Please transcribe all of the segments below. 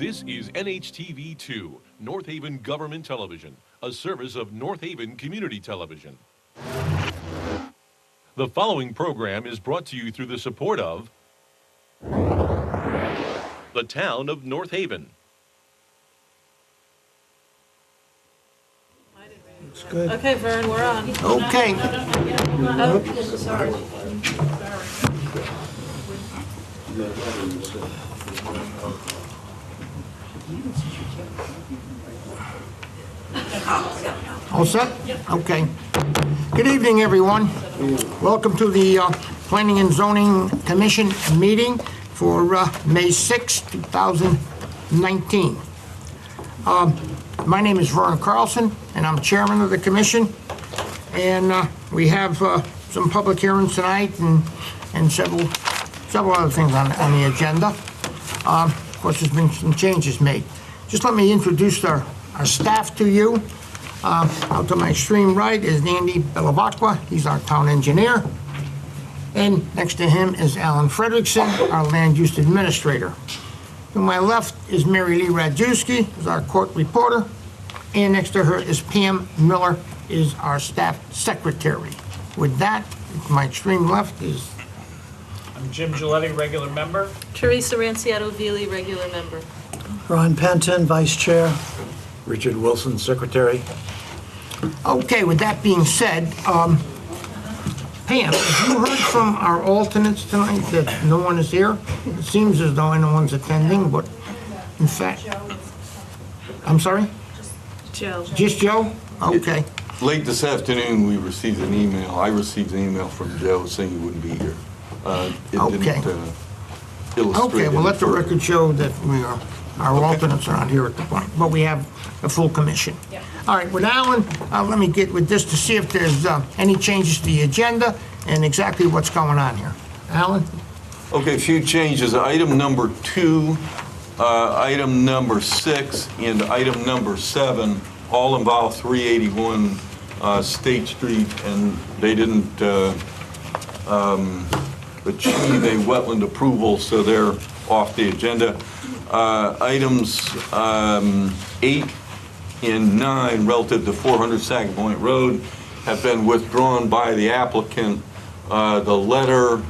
This is NHTV2, North Haven Government Television, a service of North Haven Community Television. The following program is brought to you through the support of the town of North Haven. It's good. Okay, Vern, we're on. Okay. Oh, sorry. All set? Okay. Good evening, everyone. Welcome to the Planning and Zoning Commission meeting for May 6, 2019. My name is Vern Carlson, and I'm chairman of the commission. And we have some public hearings tonight and several other things on the agenda. Of course, there's been some changes made. Just let me introduce our staff to you. Out to my extreme right is Andy Bellavacqua. He's our town engineer. And next to him is Alan Fredrickson, our land use administrator. To my left is Mary Lee Radjuski, who's our court reporter. And next to her is Pam Miller, is our staff secretary. With that, to my extreme left is... I'm Jim Giletti, regular member. Teresa Ranciato-Vili, regular member. Ron Penton, Vice Chair. Richard Wilson, Secretary. Okay, with that being said, Pam, have you heard from our alternates tonight that no one is here? It seems as though no one's attending, but in fact... I'm sorry? Joe. Just Joe? Okay. Late this afternoon, we received an email. I received an email from Joe saying he wouldn't be here. It didn't illustrate. Okay, well, let the any further. record show that our alternates are not here at the point, but we have a full commission. All right, with Alan, let me get with this to see if there's any changes to the agenda and exactly what's going on here. Alan? Okay, a few changes. Item number 2, item number 6, and item number 7 all involve 381 State Street, and they didn't achieve a wetland approval, so they're off the agenda. Items 8 and 9 relative to 400 Sagamore Point Road have been withdrawn by the applicant. The letter,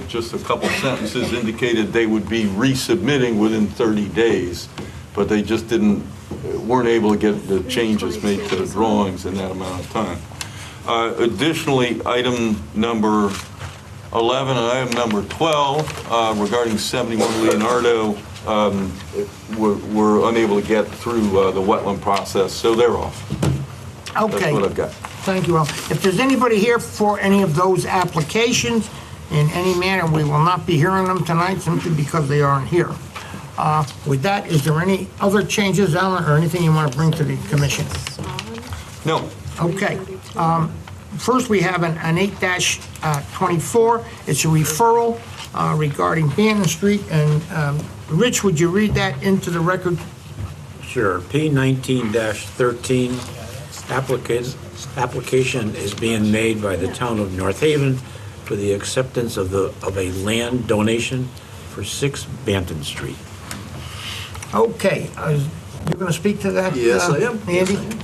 just a couple sentences, indicated they would be resubmitting within 30 days, but they just weren't able to get the changes made to the drawings in that amount of time. Additionally, item number 11 and item number 12 regarding 71 Leonardo were unable to get through the wetland process, so they're off. Okay. That's what I've got. Thank you, Al. If there's anybody here for any of those applications in any manner, we will not be hearing them tonight simply because they aren't here. With that, is there any other changes, Alan, or anything you want to bring to the commission? No. Okay. First, we have an 8-24. It's a referral regarding Banton Street. And Rich, would you read that into the record? Sure. P19-13, application is being made by the town of North Haven for the acceptance of a land donation for 6 Banton Street. Okay. You're going to speak to that? Yes, I am. Andy? Yes,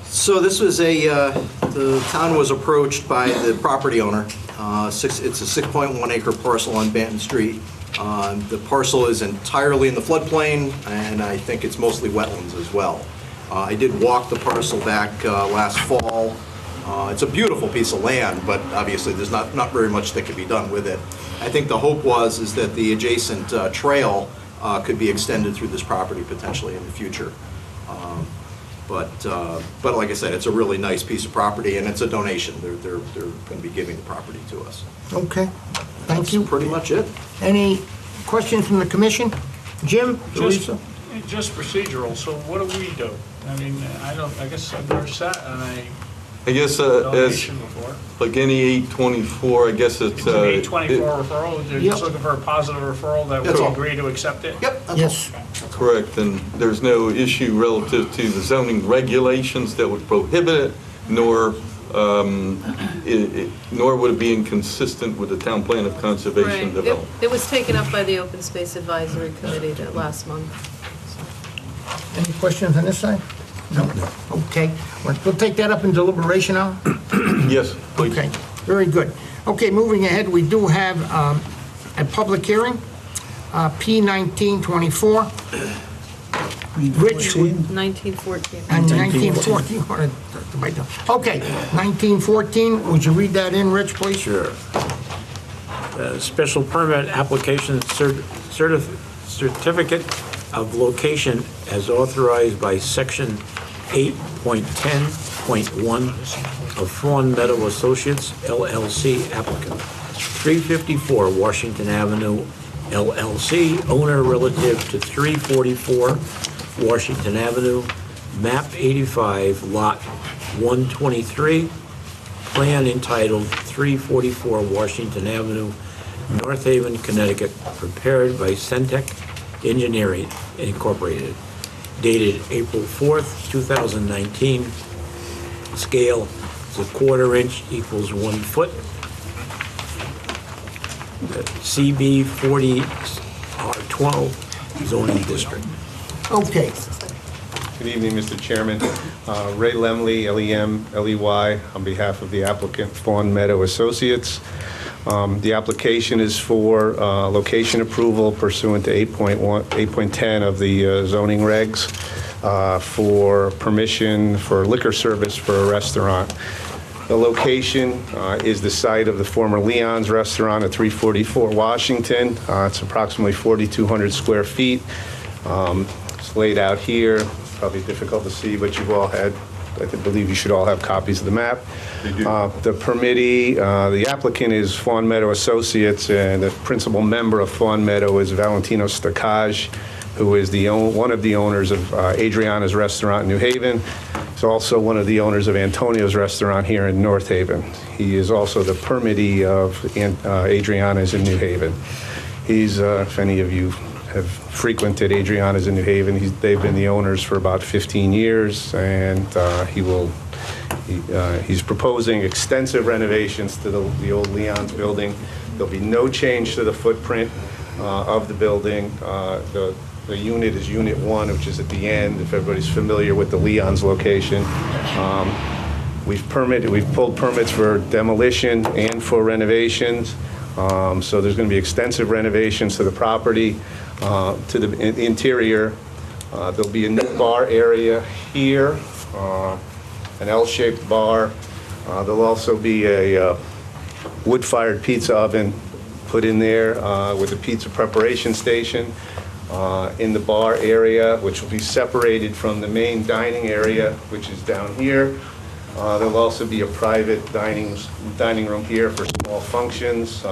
So this was the town was approached by the property owner. It's a 6.1 acre parcel on Banton Street. The parcel is entirely in the floodplain, and I think it's mostly wetlands as well. I did walk the parcel back last fall. It's a beautiful piece of land, but obviously there's not very much that could be done with it. I think the hope is that the adjacent trail could be extended through this property potentially in the future. But like I said, it's a really nice piece of property, and it's a donation. They're going to be giving the property to us. Okay. Thank you. That's pretty much it. Any questions from the commission? Jim? Teresa? Just procedural, so what do we do? I mean, I guess I've never sat on a I guess donation before. like any 824, I guess it's... It's an 824 referral, they're just Yep. looking for a positive referral that That's we all. agree to accept it? Yep. That's Yes. Correct, and there's no issue relative to the zoning regulations that would prohibit it, nor nor would it be inconsistent with the town plan of conservation Right. development. It was taken up by the Open Space Advisory Committee that last month. Any questions on this side? No. Okay, we'll take that up in deliberation now? Yes, please. Okay, very good. Okay, moving ahead, we do have a public hearing, P1924. Rich, 1914. and 1914. Okay, 1914, would you read that in, Rich, please? Sure. Special permit application certificate of location as authorized by section 8.10.1 of Fawn Meadow Associates LLC applicant. 354 Washington Avenue LLC, owner relative to 344 Washington Avenue, map 85, lot 123, plan entitled 344 Washington Avenue, North Haven, Connecticut, prepared by Centec Engineering Incorporated, dated April 4th, 2019. Scale is a 1/4 inch equals 1 foot. CB 40R12 zoning district. Okay, Good evening, Mr. Chairman. Ray Lemley, Lem, Ley, on behalf of the applicant Fawn Meadow Associates. The application is for location approval pursuant to 8.10 of the zoning regs for permission for liquor service for a restaurant. The location is the site of the former Leon's Restaurant at 344 Washington. It's approximately 4,200 square feet. It's laid out here. It's probably difficult to see, but you've all had, I believe you should all have copies of the map. The permittee, the applicant is Fawn Meadow Associates, and the principal member of Fawn Meadow is Valentino Stockpiles, who is one of the owners of Adriana's Restaurant in New Haven. He's also one of the owners of Antonio's Restaurant here in North Haven. He is also the permittee of Adriana's in New Haven. He's, if any of you have frequented Adriana's in New Haven, they've been the owners for about 15 years, and he's proposing extensive renovations to the old Leon's building. There'll be no change to the footprint of the building. The unit is Unit 1, which is at the end, if everybody's familiar with the Leon's location. We've pulled permits for demolition and for renovations. So there's going to be extensive renovations to the property, to the interior. There'll be a new bar area here, an L-shaped bar. There'll also be a wood-fired pizza oven put in there with a pizza preparation station in the bar area, which will be separated from the main dining area, which is down here. There'll also be a private dining room here for small functions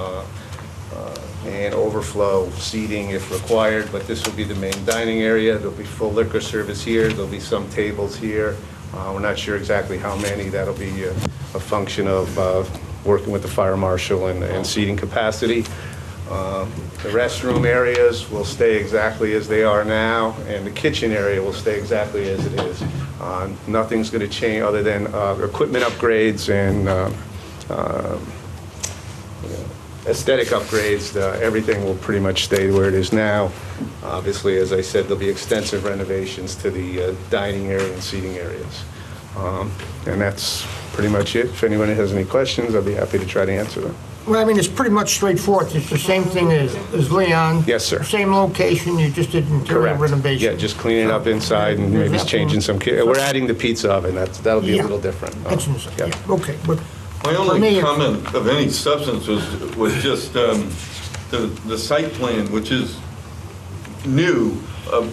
and overflow seating if required, but this will be the main dining area. There'll be full liquor service here. There'll be some tables here. We're not sure exactly how many. That'll be a function of working with the fire marshal and seating capacity. The restroom areas will stay exactly as they are now, and the kitchen area will stay exactly as it is. Nothing's going to change other than equipment upgrades and aesthetic upgrades. Everything will pretty much stay where it is now. Obviously, as I said, there'll be extensive renovations to the dining area and seating areas. And that's pretty much it. If anyone has any questions, I'll be happy to try to answer them. well, I mean, it's pretty much straightforward. It's the same thing as Leon. Yes, sir. Same location, you just did interior Correct. renovation. Yeah, just cleaning it up inside and maybe changing some, we're adding the pizza oven. That'll be a Yeah. little different. That's, Yeah. yeah, okay, but My For only me, it's- comment of any substance was just the site plan, which is new,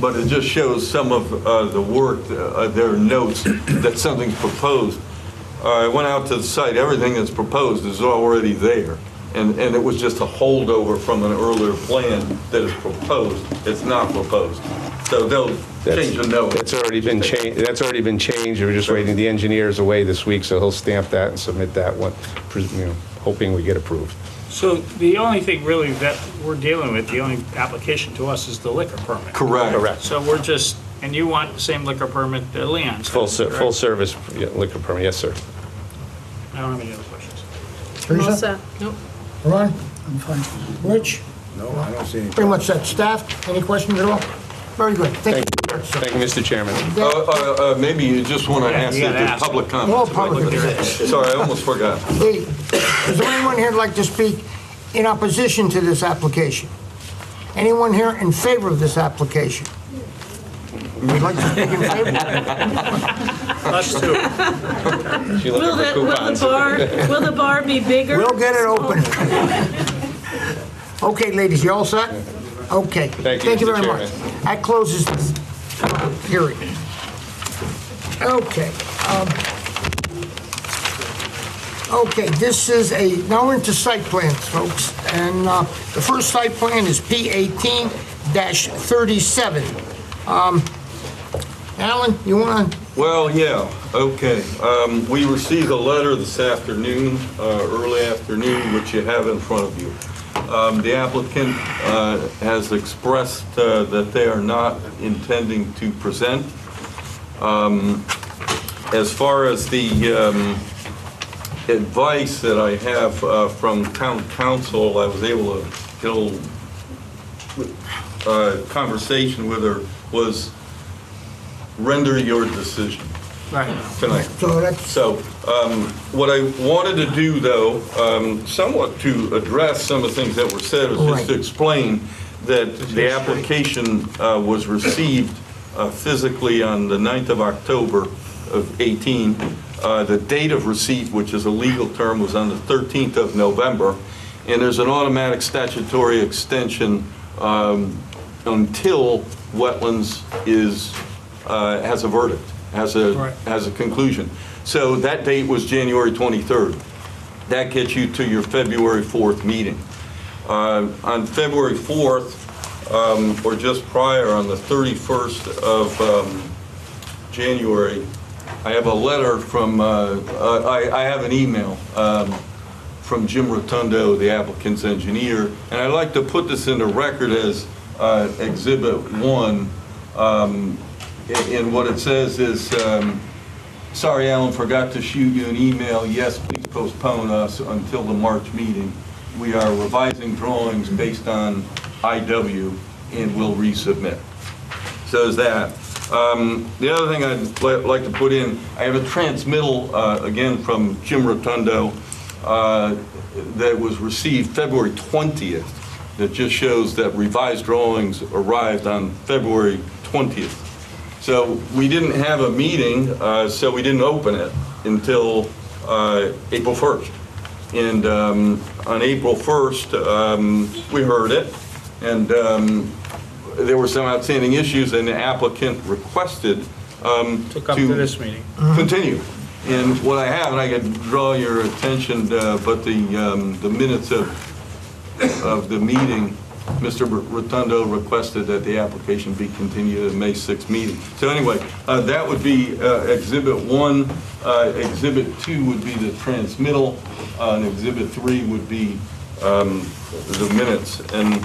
but it just shows some of the work, their notes that something's proposed. I went out to the site, everything that's proposed is already there. And it was just a holdover from an earlier plan that is proposed. It's not proposed. So they'll change the note. That's already been changed. We're just waiting. The engineer's away this week, so he'll stamp that and submit that one, hoping we get approved. So the only thing really that we're dealing with, the only application to us is the liquor permit. Correct. Correct. So we're just, and you want the same liquor permit that Leon's Full has, correct? service liquor permit, yes, sir. I don't have any other questions. I'm all Teresa? set. Nope. Ron? I'm fine. Rich? No, I don't see any. Pretty much set. Staff, any questions at all? Very good. Thank you. Thank you, Mr. Chairman. Maybe you just want to ask you gotta the ask. public All comments. public. Sorry, I almost forgot. Hey, is there anyone here who'd like to speak in opposition to this application? Anyone here in favor of this application? Would like to speak in favor? Us too. She looking for coupons. Will the bar be bigger? We'll get it open. Okay, ladies, you all set? Okay. Thank you, Mr. very much. Chairman. That closes this hearing. Okay. Okay, this is now we're into site plans, folks. And the first site plan is P18-37. Alan, you want to? Well, yeah, okay. We received a letter this afternoon, early afternoon, which you have in front of you. The applicant has expressed that they are not intending to present. As far as the advice that I have from town council, I was able to get a little conversation with her, was render your decision tonight. So that's, So what I wanted to do, though, somewhat to address some of the things that were said, was just to explain that the application was received physically on the 9th of October of 18. The date of receipt, which is a legal term, was on the 13th of November. And there's an automatic statutory extension until Wetlands has a verdict, has a conclusion. So that date was January 23rd. That gets you to your February 4th meeting. On February 4th, or just prior, on the 31st of January, I have a letter from, I have an email from Jim Rotundo, the applicant's engineer, and I'd like to put this in the record as Exhibit 1. And what it says is, sorry, Alan, forgot to shoot you an email. Yes, please postpone us until the March meeting. We are revising drawings based on IW and will resubmit. So is that. The other thing I'd like to put in, I have a transmittal, again, from Jim Rotundo that was received February 20th that just shows that revised drawings arrived on February 20th. So we didn't have a meeting, so we didn't open it until April 1st. And on April 1st, we heard it, and there were some outstanding issues, and the applicant requested To come to this meeting. continue. And what I have, and I can draw your attention, but the minutes of the meeting, Mr. Rotundo requested that the application be continued at the May 6th meeting. So anyway, that would be Exhibit 1. Exhibit 2 would be the transmittal, and Exhibit 3 would be the minutes. And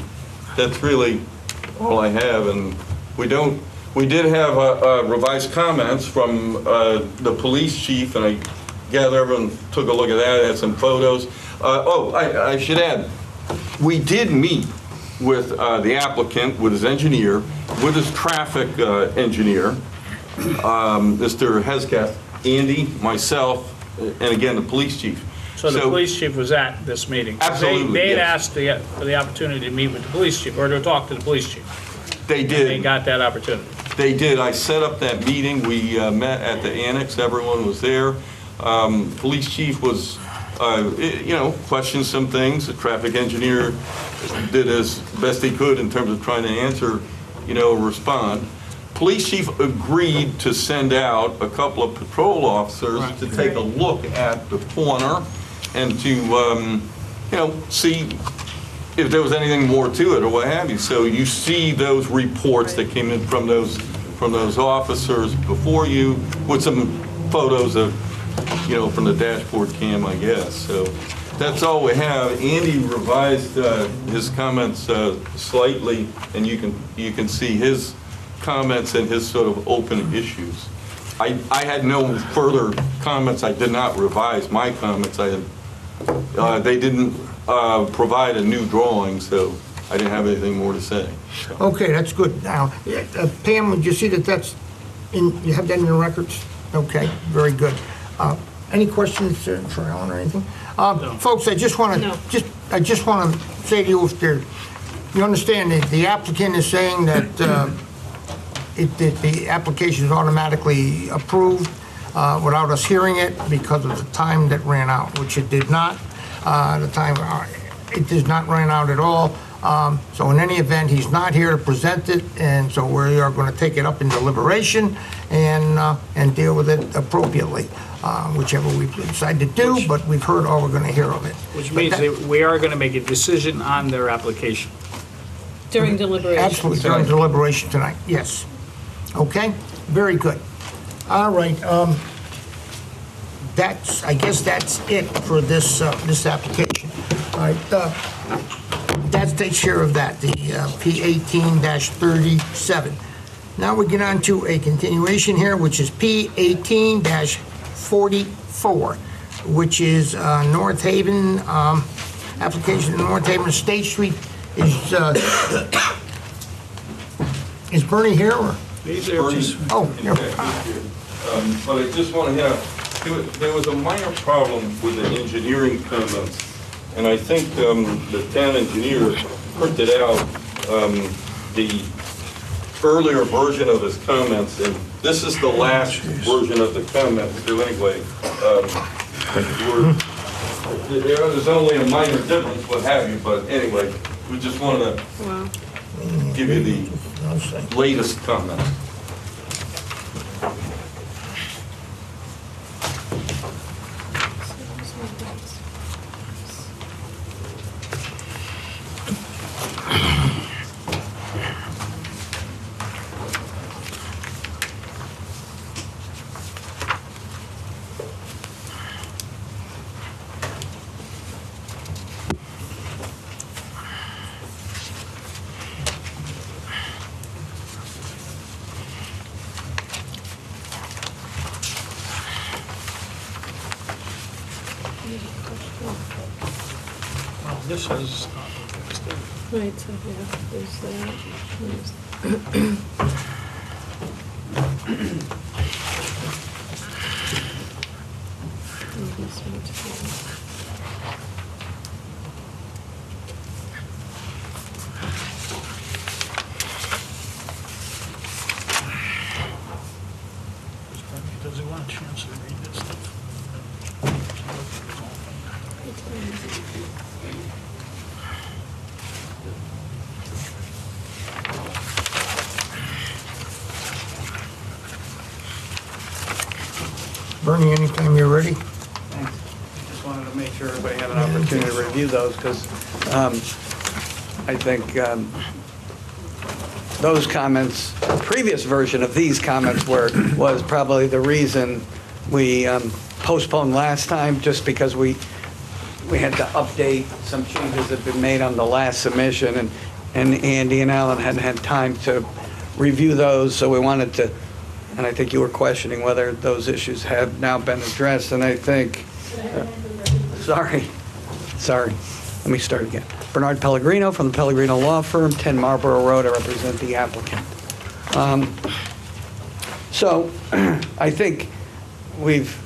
that's really all I have. And we did have revised comments from the police chief, and I gather everyone took a look at that, had some photos. I should add, we did meet with the applicant, with his engineer, with his traffic engineer, Mr. Hesketh, Andy, myself, and again, the police chief. So the police chief was at this meeting? Absolutely, They had yes. asked for the opportunity to meet with the police chief, or to talk to the police chief. They They did. got that opportunity. They did. I set up that meeting. We met at the annex. Everyone was there. Police chief was, questioned some things. The traffic engineer did as best he could in terms of trying to answer, respond. Police chief agreed to send out a couple of patrol officers to take a look at the corner and to, see if there was anything more to it or what have you. So you see those reports that came in from those officers before you, with some photos of, from the dashboard cam, I guess. So that's all we have. Andy revised his comments slightly, and you can see his comments and his sort of open issues. I had no further comments. I did not revise my comments. They didn't provide a new drawing, so I didn't have anything more to say. Okay, that's good. Now, Pam, would you see that that's you have that in your records? Okay, very good. Any questions for Alan or anything? Folks, I just want No. to, I just want to say to you, if you understand that the applicant is saying that that the application is automatically approved without us hearing it because of the time that ran out, which it did not. It did not run out at all. So in any event, he's not here to present it, and so we are going to take it up in deliberation and deal with it appropriately, whichever we decide to do, but we've heard all we're going to hear of it. Which means that we are going to make a decision on their application. During deliberation. Absolutely, during deliberation tonight, yes. Okay, very good. All right, I guess that's it for this application. All right, that takes care of that, the P18-37. Now we get on to a continuation here, which is P18-44, which is North Haven, application in North Haven, State Street. Is Bernie here, or? These are just, Oh, yeah. But I just want to there was a minor problem with the engineering comments, and I think the town engineer printed out the earlier version of his comments, and this is the last version of the comments. So anyway, there's only a minor difference, what have you, but anyway, we just wanted to Wow. give you the latest comment. well, this is, Right, so yeah, there's that. does he want a chance to read this stuff? Bernie, anytime you're ready. Thanks. Just wanted to make sure everybody had an opportunity to review those, because I think those comments, the previous version of these comments was probably the reason we postponed last time, just because we had to update some changes that had been made on the last submission, and Andy and Alan hadn't had time to review those, so we wanted to, and I think you were questioning whether those issues have now been addressed, and I think, sorry, let me start again. Bernard Pellegrino from the Pellegrino Law Firm, 10 Marlborough Road, I represent the applicant. So, I think we've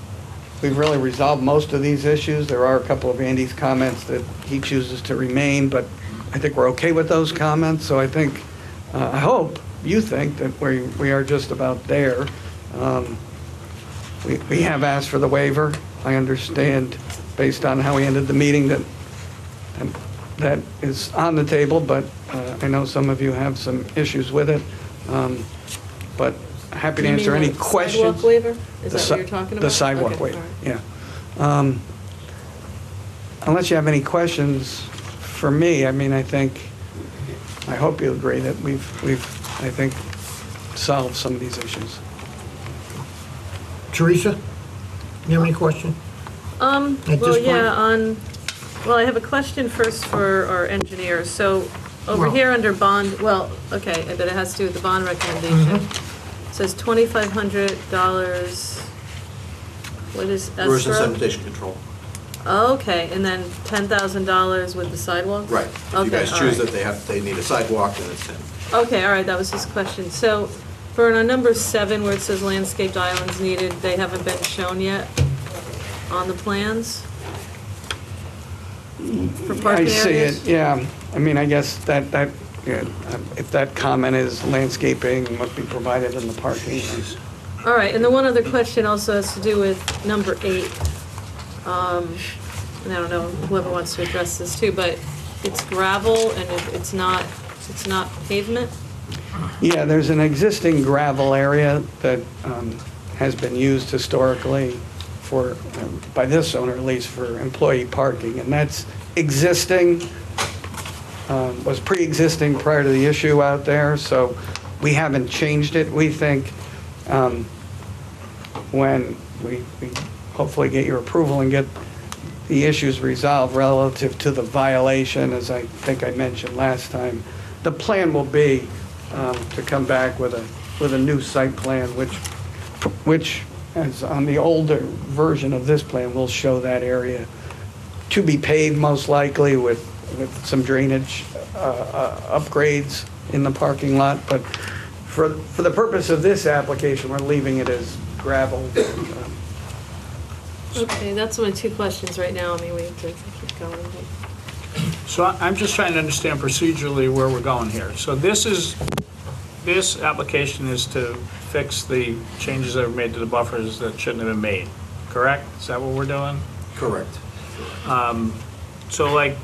really resolved most of these issues. There are a couple of Andy's comments that he chooses to remain, but I think we're okay with those comments, so I think, I hope you think that we are just about there. We have asked for the waiver. I understand, based on how we ended the meeting, that is on the table, but I know some of you have some issues with it. But happy to You answer mean any the questions. Sidewalk waiver? Is The that si- what you're talking about? The sidewalk Okay, waiver, all right. yeah. Unless you have any questions for me, I mean, I hope you agree that we've, I think, solved some of these issues. Teresa, you have any question? Well, this yeah, well, I have a question first for our engineers. So over Well- here under bond, well, okay, but it has to do with the bond recommendation. says $2,500, what is Erosion escrow? sedimentation control. Oh, okay, and then $10,000 with the sidewalks? Right. If you Okay, guys all choose right. that they need a sidewalk, then it's 10. Okay, all right, that was his question. So for our number 7, where it says landscaped islands needed, they haven't been shown yet on the plans? For I parking see areas? it, yeah. I mean, I guess that, yeah, if that comment is landscaping must be provided in the parking. All right, and the one other question also has to do with number 8. And I don't know whoever wants to address this too, but it's gravel and it's not pavement? Yeah, there's an existing gravel area that has been used historically for, by this owner at least, for employee parking, and that's existing, was pre-existing prior to the issue out there, so we haven't changed it. We think when we hopefully get your approval and get the issues resolved relative to the violation, as I think I mentioned last time, the plan will be to come back with a new site plan, which, as on the older version of this plan, will show that area to be paved most likely with some drainage upgrades in the parking lot. But for the purpose of this application, we're leaving it as gravel. Okay, that's my 2 questions right now. I mean, we have to keep going. but- So I'm just trying to understand procedurally where we're going here. So this application is to fix the changes that were made to the buffers that shouldn't have been made, correct? Is that what we're doing? Correct. So like,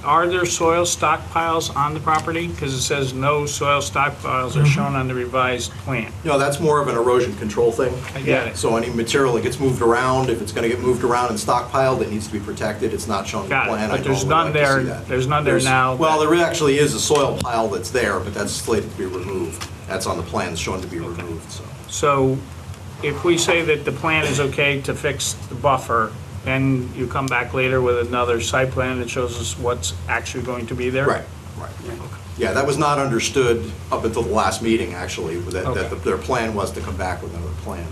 are there soil stockpiles on the property? Because it says no soil stockpiles are shown on the revised plan. No, that's more of an erosion control thing. I get it. So any material that gets moved around, if it's going to get moved around and stockpiled, it needs to be protected. It's not shown in the Got it. plan. But I there's normally none like to there- see that. there's none there now Well, that- there actually is a soil pile that's there, but that's slated to be removed. That's on the plans shown to be removed, so. So if we say that the plan is okay to fix the buffer, then you come back later with another site plan that shows us what's actually going to be there? Right. Yeah, that was not understood up until the last meeting, actually, that Okay. their plan was to come back with another plan.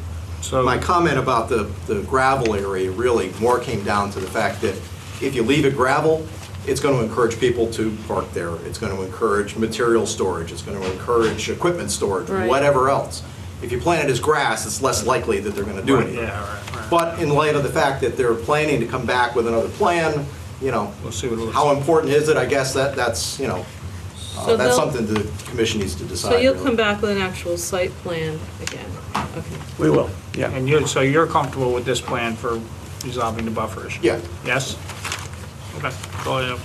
So, My comment about the gravel area really more came down to the fact that if you leave it gravel, it's going to encourage people to park there. It's going to encourage material storage. It's going to encourage equipment storage, Right. whatever else. If you plant it as grass, it's less likely that they're going to do anything. yeah, right. But in light of the fact that they're planning to come back with another plan, We'll see what it looks how like. important is it? I guess that's, So that's they'll- something the commission needs to decide. So you'll really. come back with an actual site plan again? Okay. We will, yeah. And so you're comfortable with this plan for resolving the buffer issue? Yeah. Yes? Okay, that's all I have.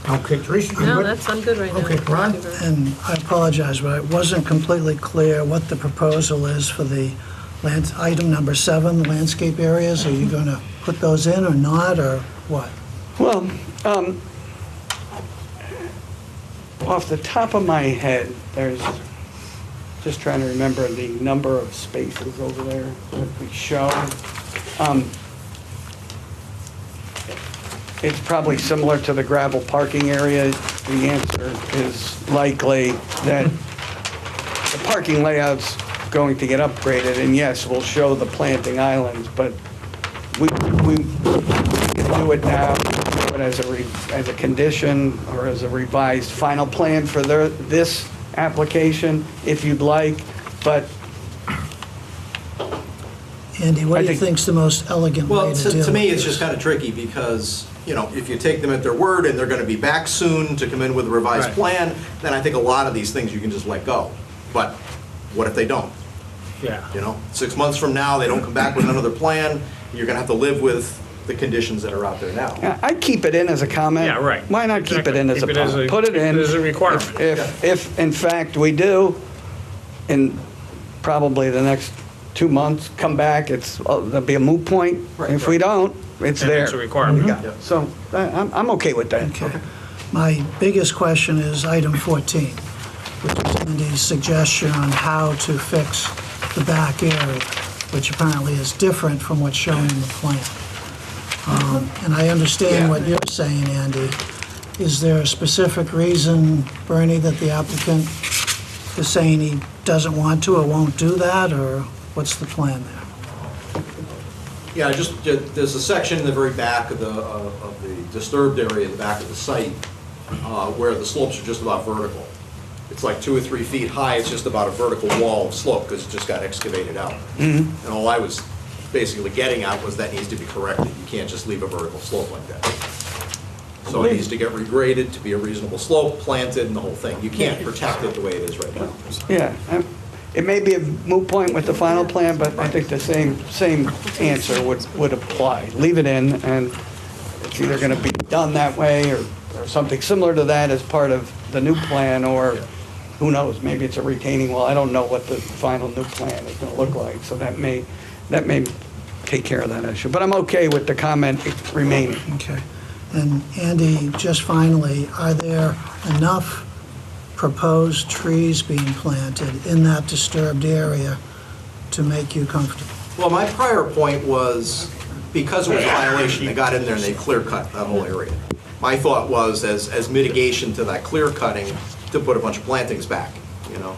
Okay, Teresa, you No, good? I'm good right now. Okay, Ron? Thank you very much. And I apologize, but it wasn't completely clear what the proposal is for the item number 7, landscape areas. Are you going to put those in or not, or what? Well, off the top of my head, there's, just trying to remember the number of spaces over there that we show. It's probably similar to the gravel parking area. The answer is likely that the parking layout's going to get upgraded, and yes, we'll show the planting islands, but we can do it now, do it as a condition or as a revised final plan for this application, if you'd like, but Andy, what I do you think- think's the most elegant way Well, to deal with to me, it's this? just kind of tricky because, if you take them at their word and they're going to be back soon to come in with a revised Right. plan, then I think a lot of these things you can just let go. But what if they don't? Yeah. 6 months from now, they don't come back with another plan, you're going to have to live with the conditions that are out there now. yeah, I'd keep it in as a comment. Yeah, right. Why not keep it in as a Keep it as a- comment? Put it keep it in. as a requirement. If in fact we do, in probably the next 2 months, come back, there'll be a moot point. Right, If we don't, it's And there. it's a requirement. Yeah. So I'm okay with that. Okay. My biggest question is item 14, which is Andy's suggestion on how to fix the back area, which apparently is different from what's shown in the plan. And I understand what you're saying, Andy. Is there a specific reason, Bernie, that the applicant is saying he doesn't want to or won't do that, or what's the plan there? Yeah, there's a section in the very back of the disturbed area, in the back of the site, where the slopes are just about vertical. It's like 2 or 3 feet high, it's just about a vertical wall of slope, because it just got excavated out. And all I was basically getting at was that needs to be corrected. You can't just leave a vertical slope like that. So it needs to get regraded to be a reasonable slope, planted, and the whole thing. You can't protect it the way it is right now. Yeah, it may be a moot point with the final plan, but I think the same answer would apply. Leave it in, and it's either going to be done that way or something similar to that as part of the new plan, or who knows, maybe it's a retaining wall. I don't know what the final new plan is going to look like, so that may take care of that issue. But I'm okay with the comment remaining. Okay. And Andy, just finally, are there enough proposed trees being planted in that disturbed area to make you comfortable? Well, my prior point was, because it was a violation, they got in there and they clear-cut that whole area. My thought was, as mitigation to that clear-cutting, to put a bunch of plantings back, you know?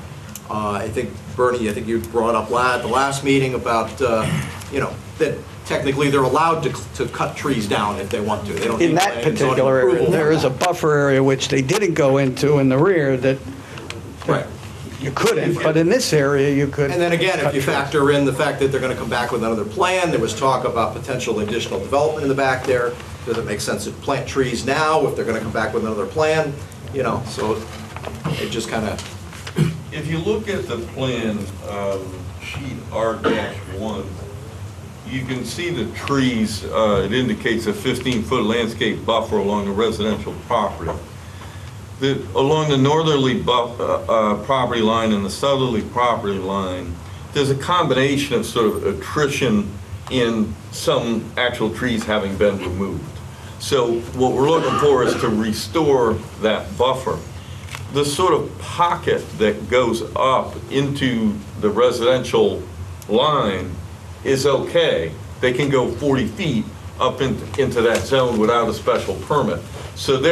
I think, Bernie, you brought up the last meeting about, that technically they're allowed to cut trees down if they want to. They don't In need that planning and zoning particular area, approval. there is a buffer area which they didn't go into in the rear that Right. you couldn't, but in this area, you could. And then again, if cut you trees. factor in the fact that they're gonna come back with another plan, there was talk about potential additional development in the back there. Does it make sense to plant trees now if they're gonna come back with another plan? So it just kinda, If you look at the plan, sheet R-1, you can see the trees, it indicates a 15-foot landscape buffer along the residential property. Along the northerly property line and the southerly property line, there's a combination of sort of attrition in some actual trees having been removed. So what we're looking for is to restore that buffer. The sort of pocket that goes up into the residential line is okay. They can go 40 feet up into that zone without a special permit. So they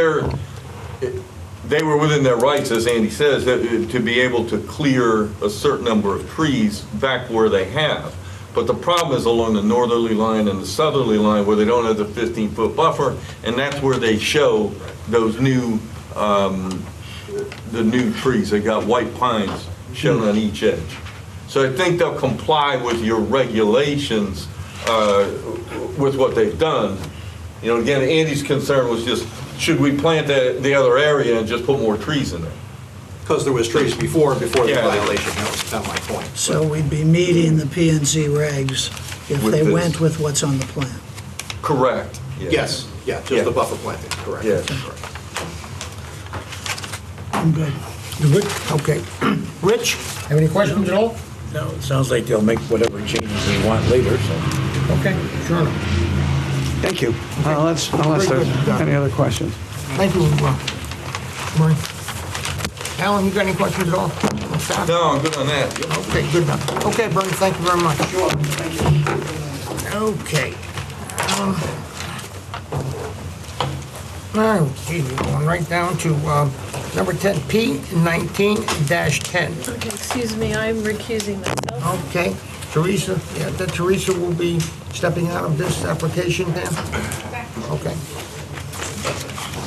were within their rights, as Andy says, to be able to clear a certain number of trees back where they have. But the problem is along the northerly line and the southerly line where they don't have the 15-foot buffer, and that's where they show those new, the new trees. They got white pines shown on each edge. So I think they'll comply with your regulations with what they've done. Again, Andy's concern was just, should we plant the other area and just put more trees in there? because there was trees before the Yeah. violation, that was kind of my point. So we'd be meeting the P and Z regs if With they this. went with what's on the plan. Correct. Yeah. Yes, yeah, just the buffer planting, correct. Yeah. Correct. I'm good. You good? Okay. Rich, have any questions at all? No, it sounds like they'll make whatever changes they want later, so. Okay, sure enough. Thank you. Unless Very there's good. any other questions. Thank you, Murray. Alan, you got any questions at all? Staff? No, I'm good on that. Okay, good enough. Okay, Bernie, thank you very much. Sure. Okay. Okay, we're going right down to number 10, P19-10. Okay, excuse me, I'm recusing myself. Okay, Teresa, yeah, that Teresa will be stepping out of this application then? Okay.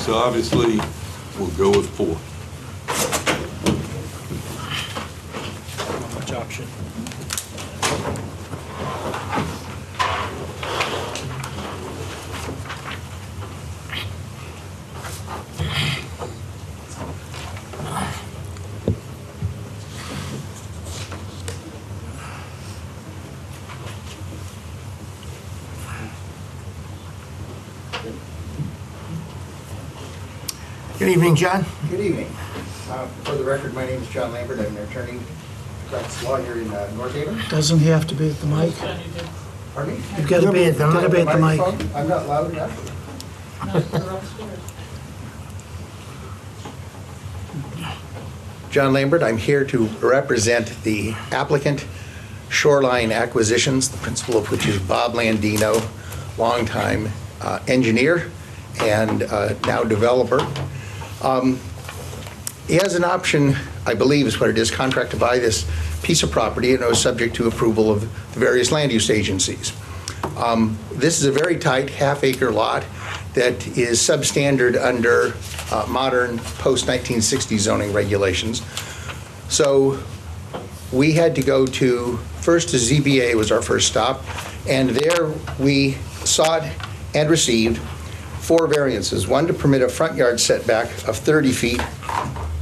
So obviously, we'll go with 4. Which option? Good evening, John. Good evening. For the record, my name is John Lambert. I'm an attorney, practice law here in North Haven. Doesn't he have to be at the mic? Pardon me? You've got to be at the mic. Microphone? I'm not loud enough. John Lambert, I'm here to represent the applicant, Shoreline Acquisitions, the principal of which is Bob Landino, longtime engineer and now developer. He has an option, I believe is what it is, contract to buy this piece of property, and it was subject to approval of the various land use agencies. This is a very tight half-acre lot that is substandard under modern post-1960 zoning regulations. So we had to go first to ZBA was our first stop, and there we sought and received 4 variances. One to permit a front yard setback of 30 feet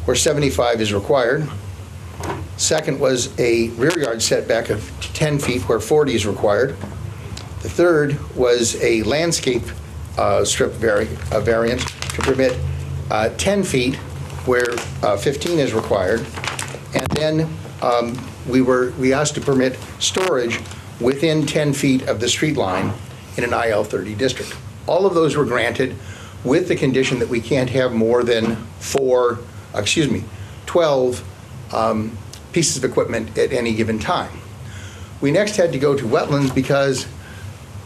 where 75 is required. Second was a rear yard setback of 10 feet where 40 is required. The third was a landscape strip variance to permit 10 feet where 15 is required. And then we asked to permit storage within 10 feet of the street line in an IL-30 district. All of those were granted with the condition that we can't have more than 12 pieces of equipment at any given time. We next had to go to wetlands because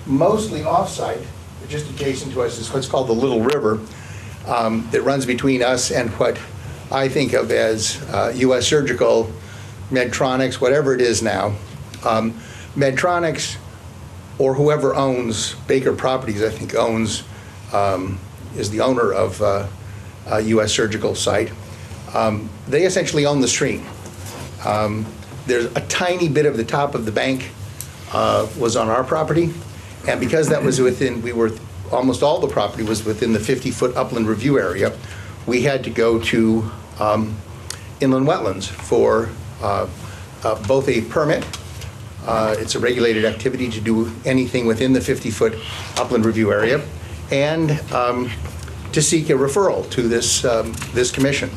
mostly off-site, just adjacent to us, is what's called the Little River that runs between us and what I think of as U.S. Surgical, Medtronics, whatever it is now. Medtronics, or whoever owns Baker Properties, I think is the owner of U.S. Surgical site. They essentially own the stream. There's a tiny bit of the top of the bank was on our property, and because that was almost all the property was within the 50-foot upland review area, we had to go to inland wetlands for both a permit. It's a regulated activity to do anything within the 50-foot upland review area, and to seek a referral to this commission.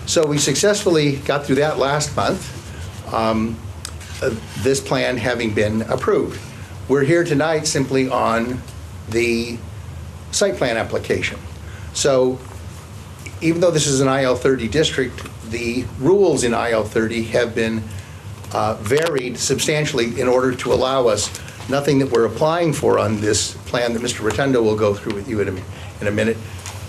So we successfully got through that last month, this plan having been approved. We're here tonight simply on the site plan application. So even though this is an IL-30 district, the rules in IL-30 have been varied substantially in order to allow us, nothing that we're applying for on this plan that Mr. Rotundo will go through with you in a minute,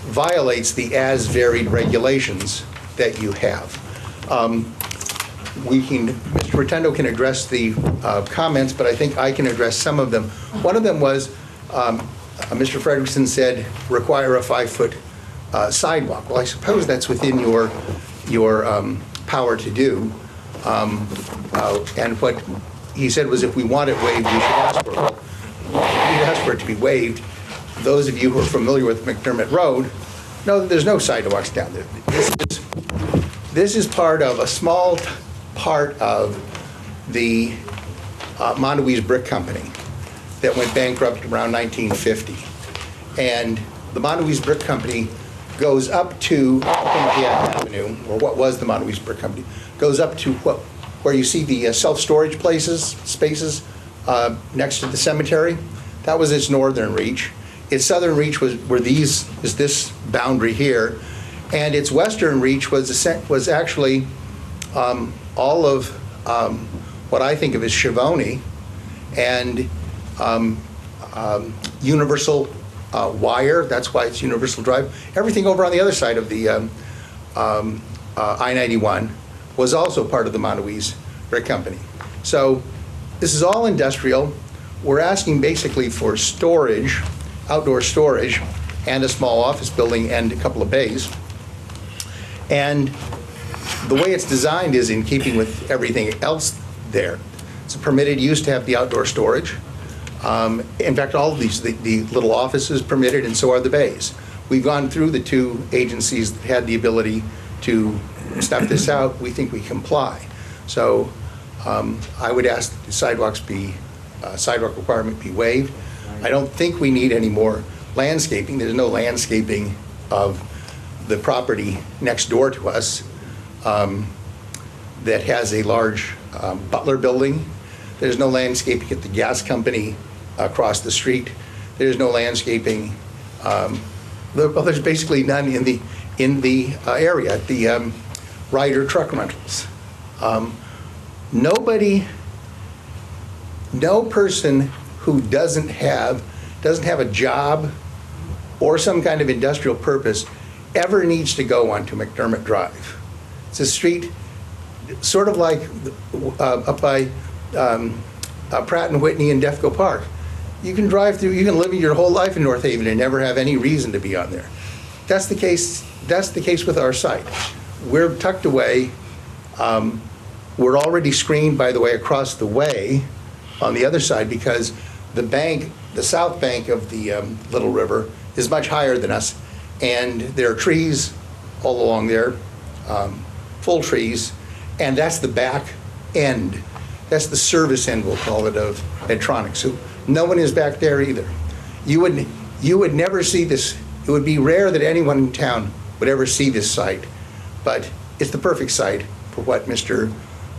violates the as varied regulations that you have. Mr. Rotundo can address the comments, but I think I can address some of them. One of them was, Mr. Frederickson said, require a 5-foot sidewalk. Well, I suppose that's within your power to do. And what he said was if we want it waived, we should ask for it. We'd ask for it to be waived. Those of you who are familiar with McDermott Road know that there's no sidewalks down there. This is part of a small part of the Mondewees Brick Company that went bankrupt around 1950. And the Mondewees Brick Company goes up to Pontiac Avenue, or what was the Mondewees Brick Company, goes up to where you see the self-storage spaces next to the cemetery. That was its northern reach. Its southern reach was this boundary here, and its western reach was actually all of what I think of as Chivoni and Universal Wire. That's why it's Universal Drive. Everything over on the other side of the I-91 was also part of the Mondewees Brick Company. So this is all industrial. We're asking basically for storage, outdoor storage, and a small office building and a couple of bays. And the way it's designed is in keeping with everything else there. It's a permitted use to have the outdoor storage. In fact, all of these, the little offices permitted, and so are the bays. We've gone through the 2 agencies that had the ability to stuff this out. We think we comply. So I would ask that the sidewalk requirement be waived. I don't think we need any more landscaping. There's no landscaping of the property next door to us that has a large Butler building. There's no landscaping at the gas company across the street. There's no landscaping. There's basically none in the area at the Ryder Truck Rentals. No person who doesn't have a job or some kind of industrial purpose ever needs to go onto McDermott Drive. It's a street sort of like up by Pratt and Whitney and Defco Park. You can drive through, you can live your whole life in North Haven and never have any reason to be on there. That's the case with our site. We're tucked away. We're already screened, by the way, across the way on the other side because the bank, the south bank of the Little River is much higher than us. And there are trees all along there, full trees, and that's the back end. That's the service end, we'll call it, of Medtronic. So no one is back there either. You would never see this. It would be rare that anyone in town would ever see this site, but it's the perfect site for what Mr.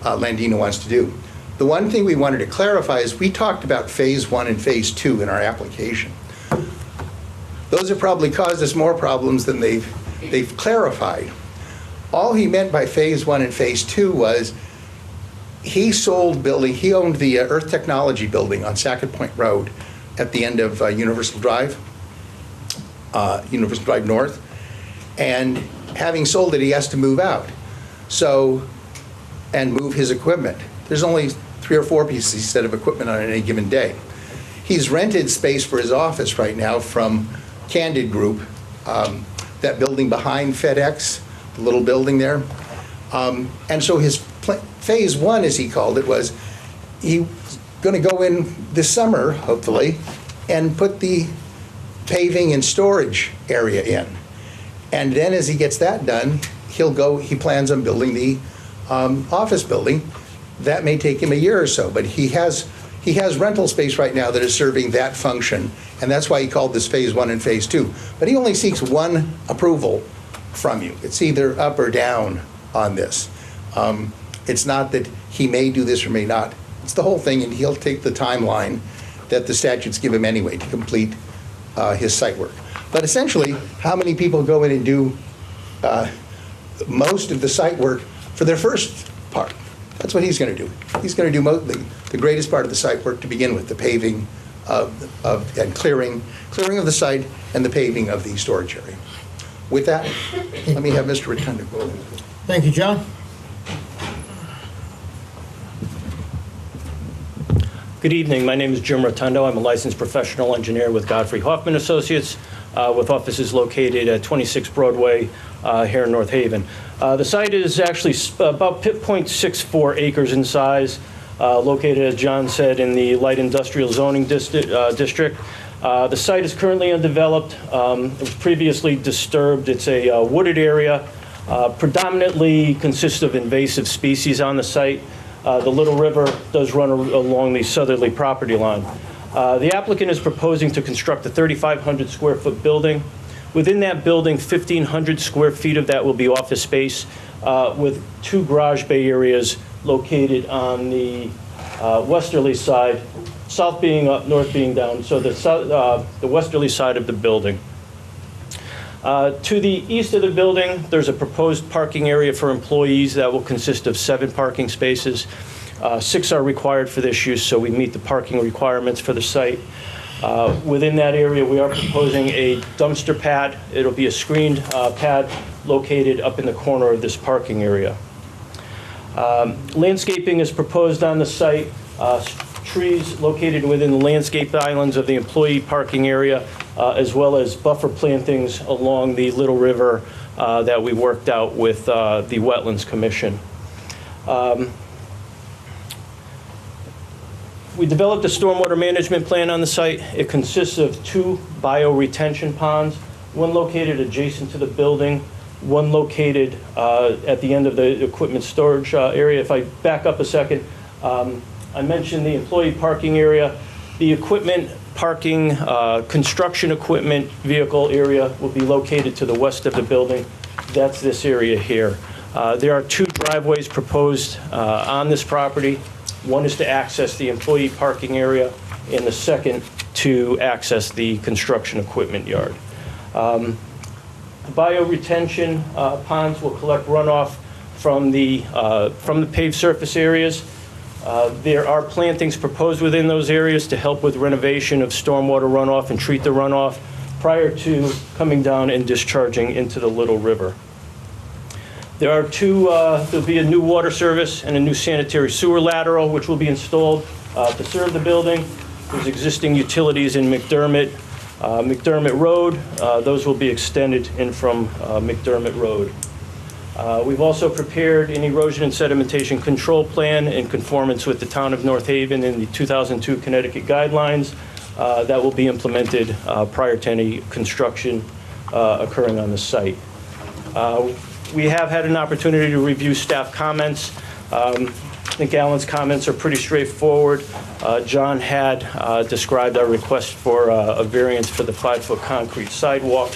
Landino wants to do. The one thing we wanted to clarify is we talked about phase 1 and phase 2 in our application. Those have probably caused us more problems than they've clarified. All he meant by phase 1 and phase 2 was he sold building, he owned the Earth Technology building on Sackett Point Road at the end of Universal Drive North, and having sold it, he has to move out. And move his equipment. There's only 3 or 4 pieces, he said, of equipment on any given day. He's rented space for his office right now from Candid Group, that building behind FedEx, the little building there. And so his phase 1, as he called it, was he was going to go in this summer, hopefully, and put the paving and storage area in. And then as he gets that done, he plans on building the office building. That may take him a year or so, but he has rental space right now that is serving that function, and that's why he called this phase 1 and phase 2. But he only seeks one approval from you. It's either up or down on this. It's not that he may do this or may not. It's the whole thing, and he'll take the timeline that the statutes give him anyway to complete his site work. But essentially, how many people go in and do most of the site work for their first part? That's what he's going to do. He's going to do the greatest part of the site work to begin with, the paving and clearing of the site and the paving of the storage area. With that, let me have Mr. Rotundo go over. Thank you, John. Good evening. My name is Jim Rotundo. I'm a licensed professional engineer with Godfrey Hoffman Associates, with offices located at 26 Broadway here in North Haven. The site is actually about 0.64 acres in size, located, as John said, in the light industrial zoning district. The site is currently undeveloped. It was previously disturbed. It's a wooded area, predominantly consists of invasive species on the site. The Little River does run along the southerly property line. The applicant is proposing to construct a 3,500 square foot building. Within that building, 1,500 square feet of that will be office space, with 2 garage bay areas located on the westerly side, south being up, north being down, so the westerly side of the building. To the east of the building, there's a proposed parking area for employees that will consist of 7 parking spaces. 6 are required for this use, so we meet the parking requirements for the site. Within that area, we are proposing a dumpster pad. It'll be a screened pad located up in the corner of this parking area. Landscaping is proposed on the site. Trees located within the landscape islands of the employee parking area, as well as buffer plantings along the Little River that we worked out with the Wetlands Commission. We developed a stormwater management plan on the site. It consists of 2 bioretention ponds, one located adjacent to the building, one located at the end of the equipment storage area. If I back up a second, I mentioned the employee parking area. The equipment parking, construction equipment vehicle area will be located to the west of the building. That's this area here. There are 2 driveways proposed on this property. One is to access the employee parking area, and the second to access the construction equipment yard. The bioretention ponds will collect runoff from the paved surface areas. There are plantings proposed within those areas to help with renovation of stormwater runoff and treat the runoff prior to coming down and discharging into the Little River. There'll be a new water service and a new sanitary sewer lateral, which will be installed to serve the building. There's existing utilities in McDermott Road. Those will be extended in from McDermott Road. We've also prepared an erosion and sedimentation control plan in conformance with the Town of North Haven and the 2002 Connecticut guidelines that will be implemented prior to any construction occurring on the site. We have had an opportunity to review staff comments. I think Alan's comments are pretty straightforward. John had described our request for a variance for the 5-foot concrete sidewalk.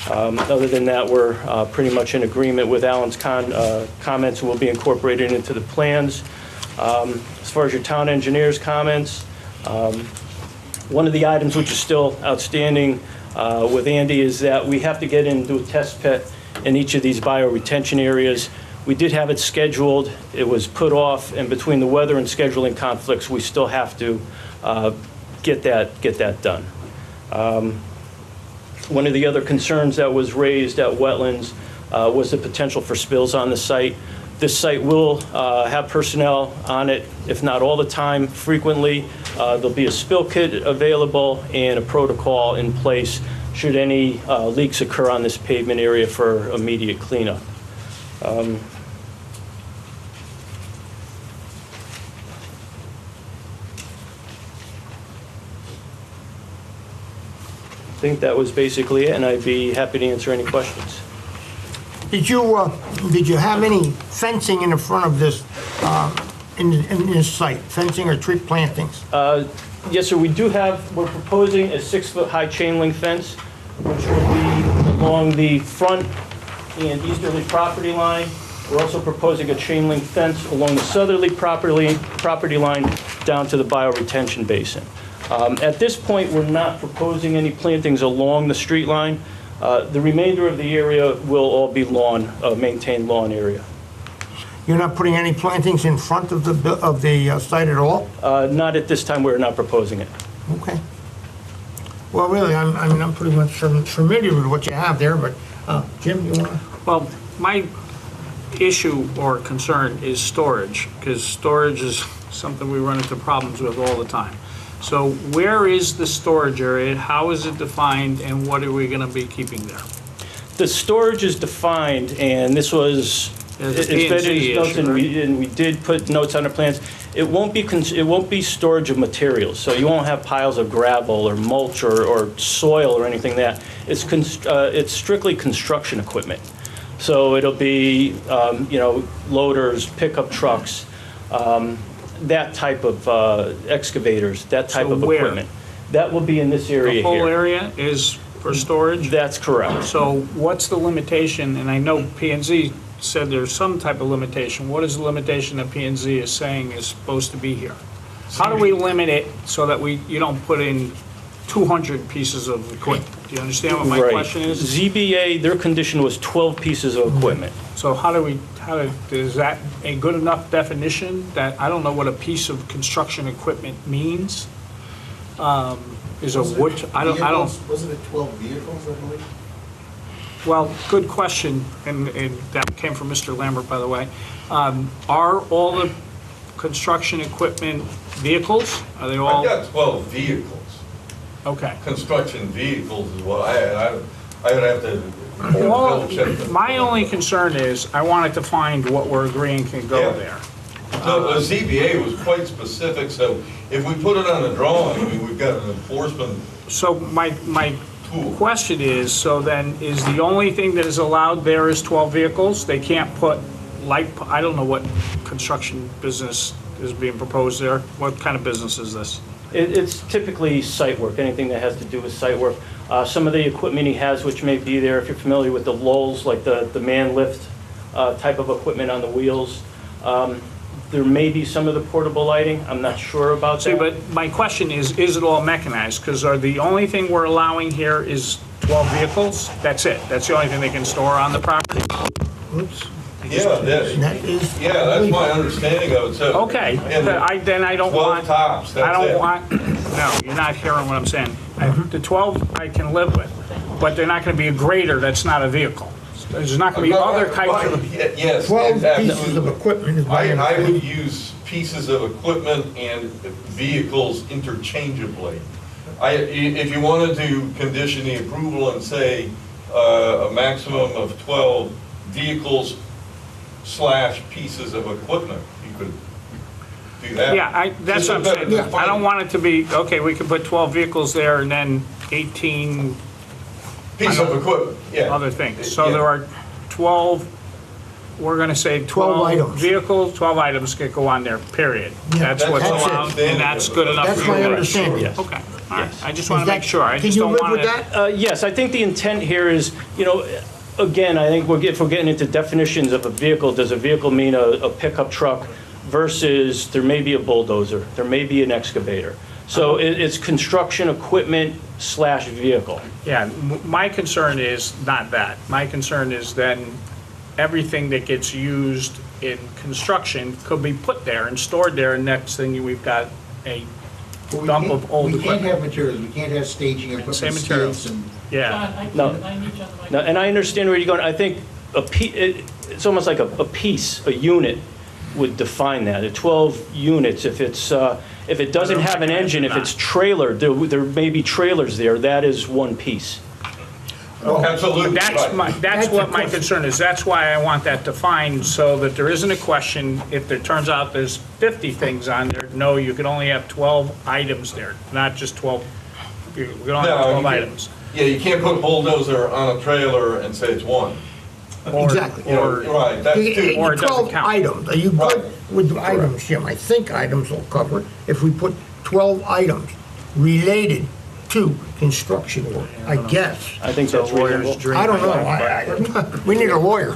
Other than that, we're pretty much in agreement with Alan's comments and will be incorporated into the plans. As far as your town engineer's comments, one of the items which is still outstanding with Andy is that we have to get in and do a test pit in each of these bioretention areas. We did have it scheduled, it was put off, and between the weather and scheduling conflicts, we still have to get that done. One of the other concerns that was raised at Wetlands was the potential for spills on the site. This site will have personnel on it, if not all the time, frequently. There'll be a spill kit available and a protocol in place should any leaks occur on this pavement area for immediate cleanup. I think that was basically it, and I'd be happy to answer any questions. Did you have any fencing in the front of this, in this site? Fencing or tree plantings? Yes, sir, we're proposing a 6-foot high chain link fence, which will be along the front and easterly property line. We're also proposing a chain link fence along the southerly property line down to the bioretention basin. At this point, we're not proposing any plantings along the street line. The remainder of the area will all be lawn, maintained lawn area. You're not putting any plantings in front of the site at all? Not at this time, we're not proposing it. Okay. Well, really, I'm pretty much familiar with what you have there, but Jim, you want to? Well, my issue or concern is storage, because storage is something we run into problems with all the time. So where is the storage area? How is it defined, and what are we going to be keeping there? The storage is defined, and this was, There's a P&Z issue, right? and we did put notes on the plans. It won't be storage of materials, so you won't have piles of gravel or mulch or soil or anything like that. It's strictly construction equipment. So it'll be, loaders, pickup trucks, that type of excavators, that type of where? equipment. That will be in this area here. The whole area is for storage? That's correct. So what's the limitation? And I know P&Z said there's some type of limitation. What is the limitation that P&Z is saying is supposed to be here? How do we limit it so that you don't put in 200 pieces of equipment? Do you understand what my Right. question is? ZBA, their condition was 12 pieces of equipment. So is that a good enough definition that, I don't know what a piece of construction equipment means? Is a wood, I don't. Wasn't it 12 vehicles, I believe? Well, good question, and that came from Mr. Lambert, by the way. Are all the construction equipment vehicles? Are they all? I've got 12 vehicles. Okay. Construction vehicles is what I would have to Well, double check that. my only concern is, I wanted to find what we're agreeing can go Yeah. there. The ZBA was quite specific, so if we put it on a drawing, I mean, we've got an enforcement So my tool. question is, so then, is the only thing that is allowed there is 12 vehicles? They can't put I don't know what construction business is being proposed there. What kind of business is this? It's typically site work, anything that has to do with site work. Some of the equipment he has, which may be there, if you're familiar with the lulls, like the man lift type of equipment on the wheels. There may be some of the portable lighting. I'm not sure about See, that. but my question is it all mechanized? Because the only thing we're allowing here is 12 vehicles? That's it? That's the only thing they can store on the property? Oops. Yeah, that's my understanding of it, so. Okay, And the then I don't 12 want... tops, that's I don't it. want, no, you're not hearing what I'm saying. The 12 I can live with, but they're not going to be a grader that's not a vehicle. There's not going to be other types of, Yes. 12 absolutely. pieces of equipment is my I understanding. would use pieces of equipment and vehicles interchangeably. If you wanted to condition the approval and say a maximum of 12 vehicles / pieces of equipment, you could do that. yeah, that's what I'm saying. I don't want it to be, okay, we can put 12 vehicles there and then 18 Piece of equipment, yeah. other things. So Yeah. there are 12, we're going to say 12 items. vehicles, 12 items could go on there, period. That's what's That's it. allowed, and that's good enough That's for my you. understanding. Yes. Okay, all right. Yes. I just want Is to that- make sure. I Can just you don't live want with to. that? Yes, I think the intent here is, again, I think if we're getting into definitions of a vehicle, does a vehicle mean a pickup truck versus there may be a bulldozer, there may be an excavator. So it's construction equipment / vehicle. Yeah, my concern is not that. My concern is then everything that gets used in construction could be put there and stored there, and next thing we've got a dump of old We can't equipment. have materials, we can't have staging equipment, Same materials. skids and... Yeah, No, no, and I understand where you're going. I think it's almost like a piece, a unit would define that. At 12 units, if it doesn't have an engine, if it's trailered, there may be trailers there, that is one piece. Absolutely. that's right. that's That's what the my question. concern is. That's why I want that defined, so that there isn't a question if it turns out there's 50 things on there. No, you can only have 12 items there, not just 12, you can only have No, 12 you can't. items. Yeah, you can't put a bulldozer on a trailer and say it's one. Exactly. You know, right, that's two. Or it doesn't 12 count. items. Are you Right. good with items, Jim? I think items will cover it. If we put 12 items related to construction work, I guess. I think that's reasonable. I don't know. We need a lawyer.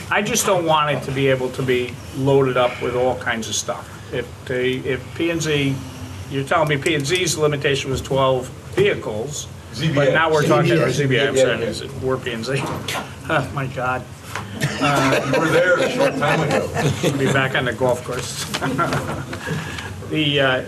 I just don't want it to be able to be loaded up with all kinds of stuff. If P&Z, you're telling me P&Z's limitation was 12 vehicles, but ZBA. now we're talking, or ZBA, I'm sorry, Yeah. we're P&Z. Oh, my God. You were there a short time ago. I'll be back on the golf course.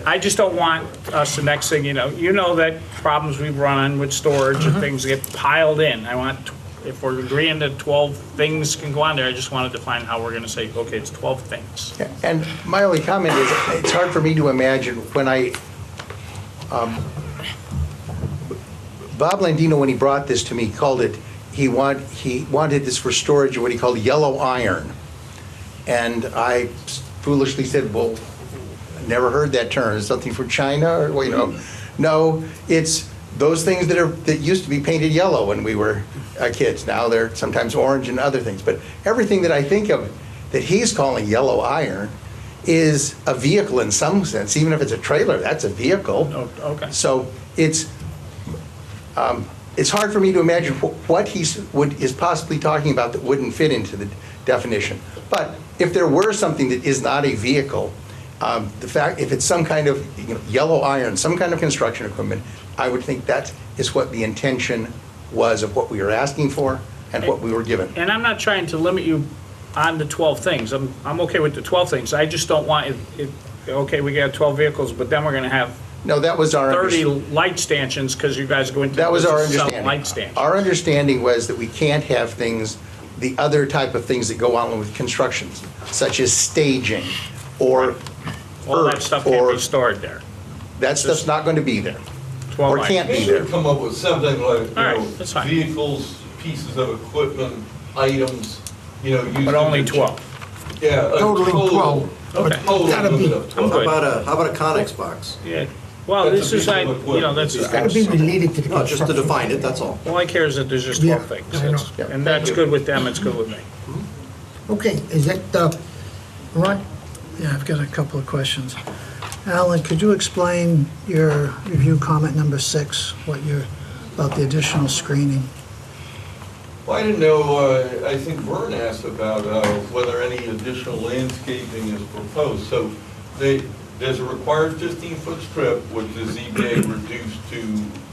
I just don't want us, the next thing, you know that problems we've run with storage and things get piled in. I want, if we're agreeing that 12 things can go on there, I just want to define how we're going to say, okay, it's 12 things. And my only comment is, it's hard for me to imagine when Bob Landino, when he brought this to me, called it, he wanted this for storage, what he called yellow iron. And I foolishly said, well, I never heard that term. Is it something from China or, well, No, it's those things that used to be painted yellow when we were kids. Now they're sometimes orange and other things. But everything that I think of that he's calling yellow iron is a vehicle in some sense. Even if it's a trailer, that's a vehicle. Oh, okay. So it's hard for me to imagine what he is possibly talking about that wouldn't fit into the definition. But if there were something that is not a vehicle, the fact, if it's some kind of yellow iron, some kind of construction equipment, I would think that is what the intention was of what we were asking for and what we were given. And I'm not trying to limit you on the 12 things. I'm okay with the 12 things. I just don't want it, okay, we got 12 vehicles, but then we're going to have No, that was our 30 light stanchions because you guys go into That was our business selling understanding. light stanchions. Our understanding was that we can't have things, the other type of things that go on with constructions, such as staging or All that earth, stuff can't or be stored there. that stuff's not going to be there. 12 Or items. can't be Maybe there. come up with something like, All right, that's fine. vehicles, pieces of equipment, items, used. But only 12. Yeah. a Totaling total- 12. Okay. But gotta be, limit of 12. good. How about a Connex box? Yeah. Well, That's this a is, piece of equipment. that's, It's gotta be related to the No, just to construction. define it, that's all. all I care is that there's just 12 Yeah, things. I know. That's- Yeah, And that's good with them, it's good with me. Okay, is that, Ron? Yeah, I've got a couple of questions. Alan, could you explain your review comment number 6, about the additional screening? Well, I didn't know, I think Vern asked about whether any additional landscaping is proposed. So there's a required 15-foot strip, which the ZBA reduced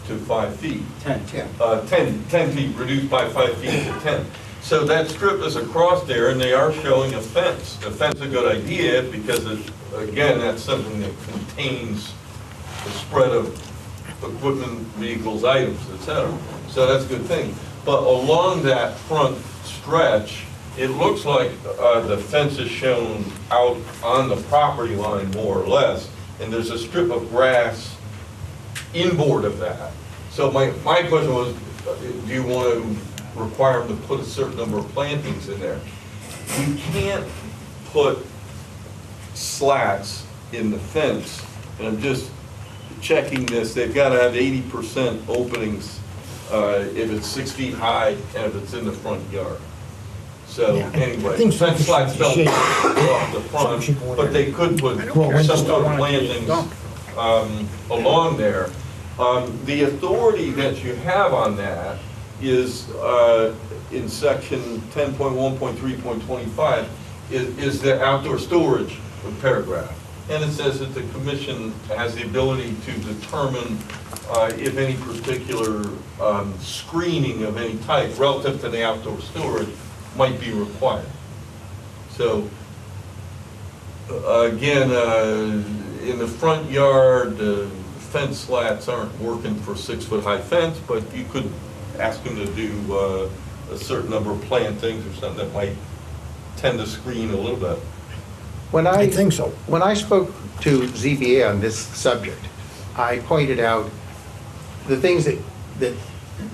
to 5 feet. 10 feet, reduced by 5 feet to 10. So that strip is across there, and they are showing a fence. A fence is a good idea, because, again, that's something that contains the spread of equipment, vehicles, items, et cetera. So that's a good thing. But along that front stretch, it looks like the fence is shown out on the property line more or less, and there's a strip of grass inboard of that. So my question was, do you want to require them to put a certain number of plantings in there? You can't put slats in the fence, and I'm just checking this, they've got to have 80% openings if it's 6 feet high and if it's in the front yard. So Yeah, I anyway, think fence slats don't something go off the front, should go in but there. they could put Well, when- some sort of plantings along there. The authority that you have on that is in section 10.1.3.25 is the outdoor storage paragraph. And it says that the commission has the ability to determine if any particular screening of any type relative to the outdoor storage might be required. So, again, in the front yard, fence slats aren't working for 6-foot-high fence, but you could ask them to do a certain number of plantings or something that might tend to screen a little bit. I think so. When I spoke to ZBA on this subject, I pointed out the things that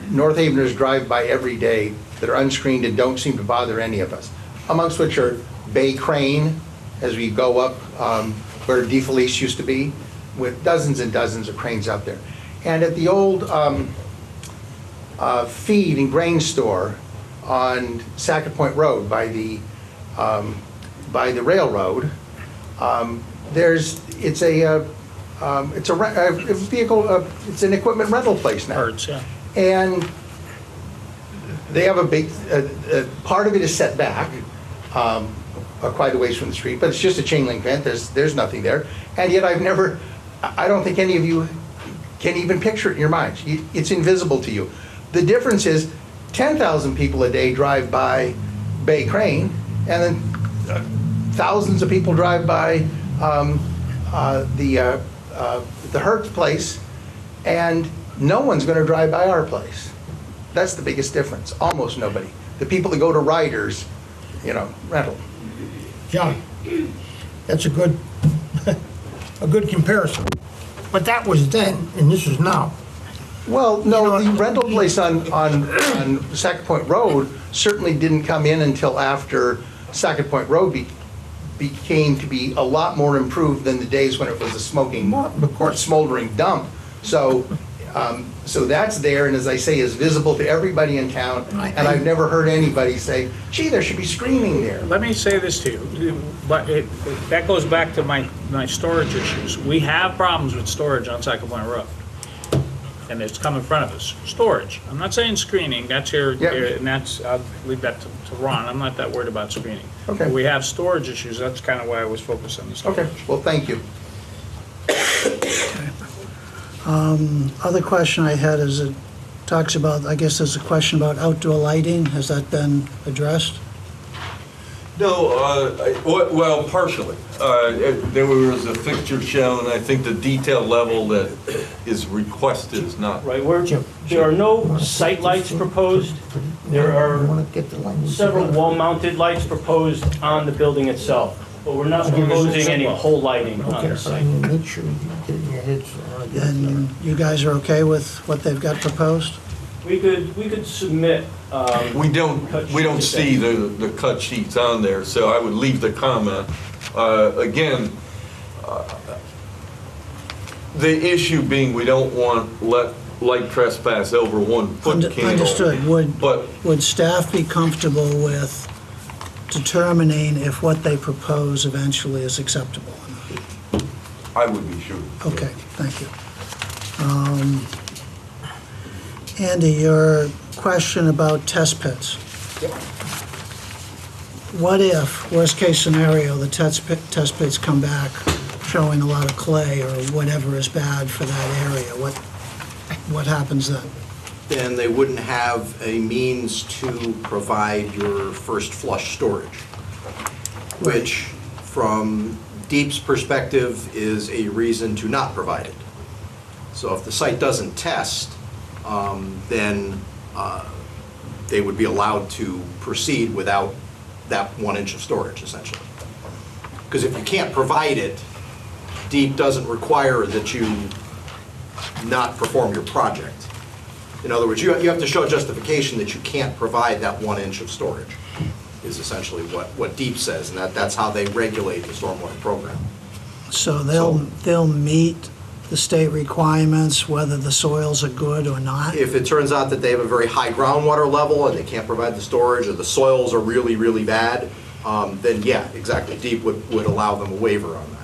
North Haveners drive by every day that are unscreened and don't seem to bother any of us, amongst which are Bay Crane, as we go up where DeFelice used to be, with dozens and dozens of cranes out there. And at the old feed and grain store on Sackett Point Road by the railroad, it's an equipment rental place now. Hertz, yeah. And they have a big, part of it is set back, quite a ways from the street, but it's just a chain link fence, there's nothing there. And yet I don't think any of you can even picture it in your minds. It's invisible to you. The difference is 10,000 people a day drive by Bay Crane, and then thousands of people drive by the Hertz place, and no one's going to drive by our place. That's the biggest difference. Almost nobody. The people that go to Riders, rental. John, that's a good comparison. But that was then, and this is now. Well, no, the rental place on Sackett Point Road certainly didn't come in until after Sackett Point Road became to be a lot more improved than the days when it was a smoking, smoldering dump. So that's there, and as I say, is visible to everybody in town, and I've never heard anybody say, gee, there should be screening there. Let me say this to you, but that goes back to my storage issues. We have problems with storage on Sackett Point Road, and it's come in front of us. Storage. I'm not saying screening. That's here, and I'll leave that to Ron. I'm not that worried about screening. Okay. But we have storage issues. That's kind of why I was focused on the storage. Okay, well, thank you. Other question I had is it talks about, I guess there's a question about outdoor lighting. Has that been addressed? No, well, partially. There was a fixture shown, I think the detail level that is requested is not. Right, there are no site lights proposed. There are several wall-mounted lights proposed on the building itself, but we're not proposing any pole lighting on the site. Make sure you get your heads. And you guys are okay with what they've got proposed? We could submit. We don't see the cut sheets on there, so I would leave the comment. Again, the issue being we don't want light trespass over 1 foot candle. Understood. But Would staff be comfortable with determining if what they propose eventually is acceptable? I would be sure. Okay, thank you. Andy, your question about test pits. What if, worst case scenario, the test pits come back showing a lot of clay or whatever is bad for that area? What happens then? Then they wouldn't have a means to provide your first flush storage, which from DEEP's perspective is a reason to not provide it. So if the site doesn't test, then they would be allowed to proceed without that 1 inch of storage, essentially. Because if you can't provide it, DEEP doesn't require that you not perform your project. In other words, you have to show justification that you can't provide that 1 inch of storage, is essentially what DEEP says, and that's how they regulate the stormwater program. So they'll meet the state requirements whether the soils are good or not? If it turns out that they have a very high groundwater level and they can't provide the storage, or the soils are really, really bad, then yeah, exactly, DEEP would allow them a waiver on that.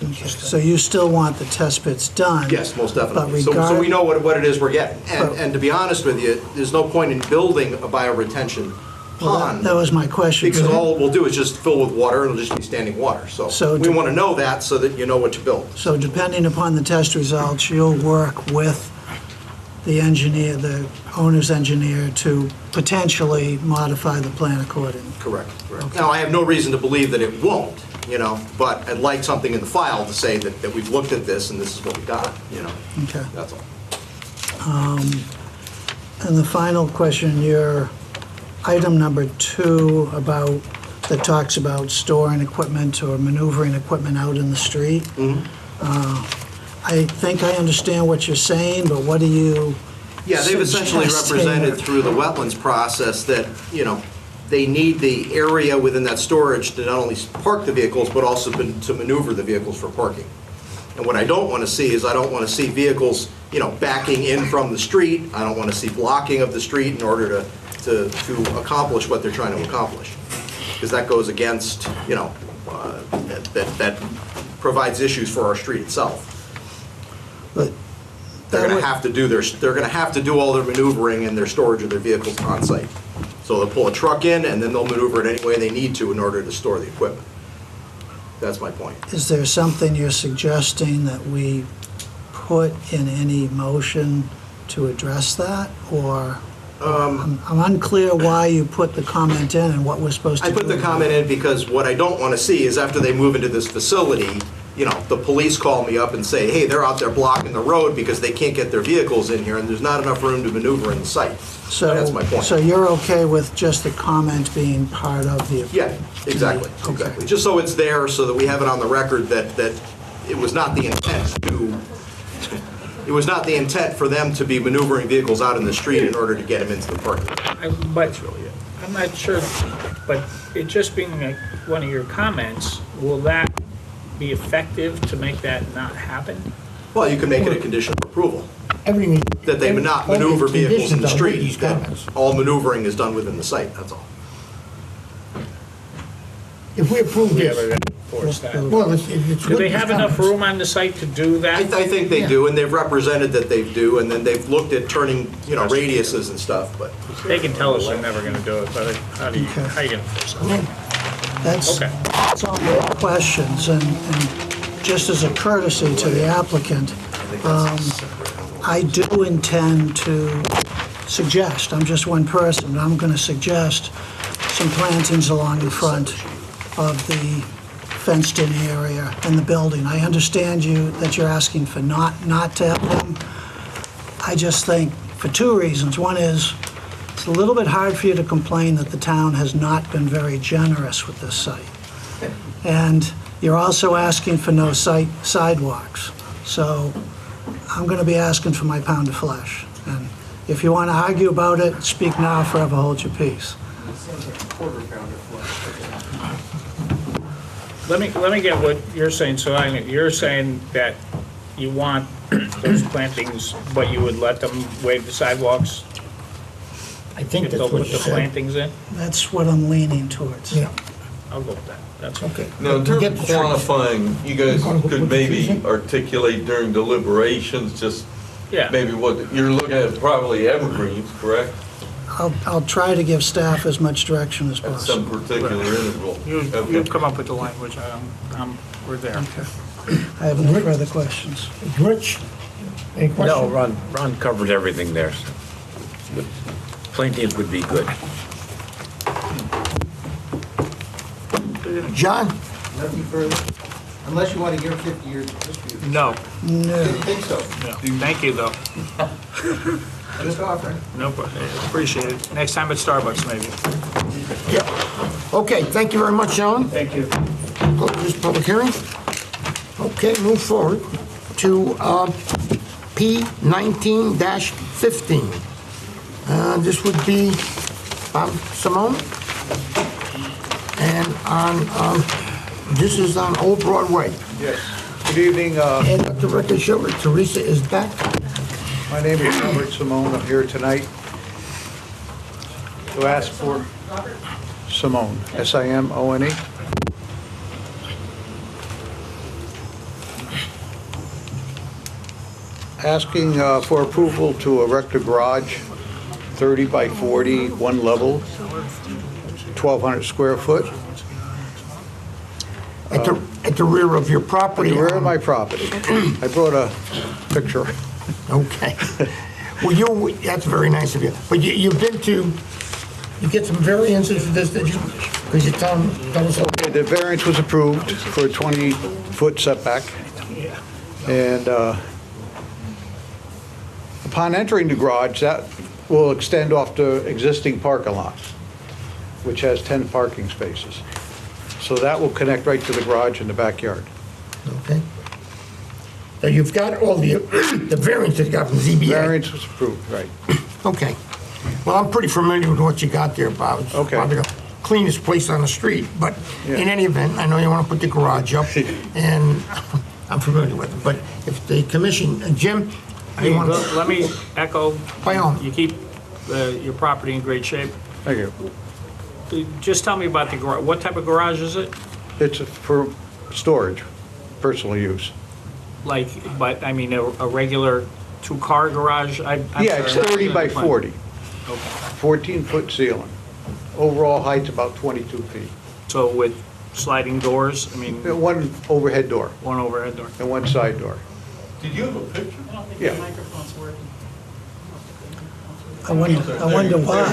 Okay. So you still want the test pits done? Yes, most definitely. But So we know what it is we're getting. And to be honest with you, there's no point in building a bioretention pond. That was my question. Because all we'll do is just fill with water, and it'll just be standing water. So we want to know that so that you know what to build. So depending upon the test results, you'll work with the engineer, the owner's engineer, to potentially modify the plan accordingly? Correct. Now, I have no reason to believe that it won't, but I'd like something in the file to say that we've looked at this and this is what we got, Okay. That's all. And the final question, your item number 2 that talks about storing equipment or maneuvering equipment out in the street. I think I understand what you're saying, but what do you Yeah, they've essentially suggest represented here? through the wetlands process that, they need the area within that storage to not only park the vehicles, but also to maneuver the vehicles for parking. And what I don't want to see is I don't want to see vehicles, backing in from the street. I don't want to see blocking of the street in order to accomplish what they're trying to accomplish. Because that goes against, that provides issues for our street itself. But They're going to have to do all their maneuvering and their storage of their vehicles on site. So they'll pull a truck in and then they'll maneuver it any way they need to in order to store the equipment. That's my point. Is there something you're suggesting that we put in any motion to address that? Or, I'm unclear why you put the comment in and what we're supposed to I do. put the comment in because what I don't want to see is after they move into this facility, the police call me up and say, hey, they're out there blocking the road because they can't get their vehicles in here and there's not enough room to maneuver in the site. That's my point. So you're okay with just the comment being part of the... Yeah, exactly. Just so it's there, so that we have it on the record that it was not the intent for them to be maneuvering vehicles out in the street in order to get them into the parking lot. But I'm not sure, but it just being one of your comments, will that be effective to make that not happen? Well, you can make it a condition of approval, Everything. that they would not maneuver vehicles in the Conditions on street. these comments. All maneuvering is done within the site, that's all. If we approve We this, ever enforce that? well, it's... Do they have enough room on the site to do I that? think they do, and they've represented that they do, and then they've looked at turning, radiuses and stuff, but They can tell us they're never gonna do it, but how you gonna enforce it? That's Okay. all my questions, and just as a courtesy to the applicant, I do intend to suggest, I'm just one person, but I'm going to suggest some plantings along the front of the fenced-in area and the building. I understand that you're asking for not to have them. I just think, for 2 reasons. One is, it's a little bit hard for you to complain that the town has not been very generous with this site. And you're also asking for no sidewalks. So I'm going to be asking for my pound of flesh. And if you want to argue about it, speak now, forever hold your peace. Let me get what you're saying, so you're saying that you want those plantings, but you would let them waive the sidewalks I think if that's they'll what put you the said. plantings in? That's what I'm leaning towards. Yeah, I'll go with that, that's okay. okay. Now, in terms Get of the trees. quantifying, you guys could maybe articulate during deliberations, just Yeah. maybe what, you're looking at probably evergreens, correct? I'll try to give staff as much direction as At some possible. particular interval. You've come up with the language, we're there. I have no further questions. Rich, any No, questions? Ron covered everything there. But plantings would be good. John? Nothing further, unless you want to give 50 years of history. No, No. Didn't think so. no, thank you, though. Just offering. No, appreciate it. Next time at Starbucks, maybe. Yeah. Okay, thank you very much, gentlemen. Thank you. Close this public hearing. Okay, move forward to P 19-15. This would be Simone. And this is on Old Broadway. Yes. Good evening. And let the record show that Teresa is back. My name is Robert Simone. I'm here tonight to ask for Simone, S-I-M-O-N-E. Asking for approval to erect a garage, 30 by 40, one level, 1,200 square foot. At the rear of your property. At the rear of my property. I brought a picture. Okay. Well, that's very nice of you. But you've been to, you get some variances for this, did you? Because you tell us. Okay, the variance was approved for a 20-foot setback. And upon entering the garage, that will extend off the existing parking lot, which has 10 parking spaces. So that will connect right to the garage in the backyard. Okay. Now, you've got all the variance that you got from ZBA. Variance was approved, right. Okay. Well, I'm pretty familiar with what you got there, Bob. It's Okay. probably the cleanest place on the street, but Yeah. in any event, I know you want to put the garage up, and I'm familiar with it. But if the commission, Jim, you want to... Let me echo, By all means. you keep your property in great shape. Thank you. Just tell me about the garage. What type of garage is it? It's for storage, personal use. Like, but, I mean, a regular two-car garage? Yeah, it's 30 by 40. 14-foot ceiling. Overall height's about 22 feet. So with sliding doors, I mean, One overhead door one overhead door? and one side door. Did you have a picture? Yeah. I wonder why.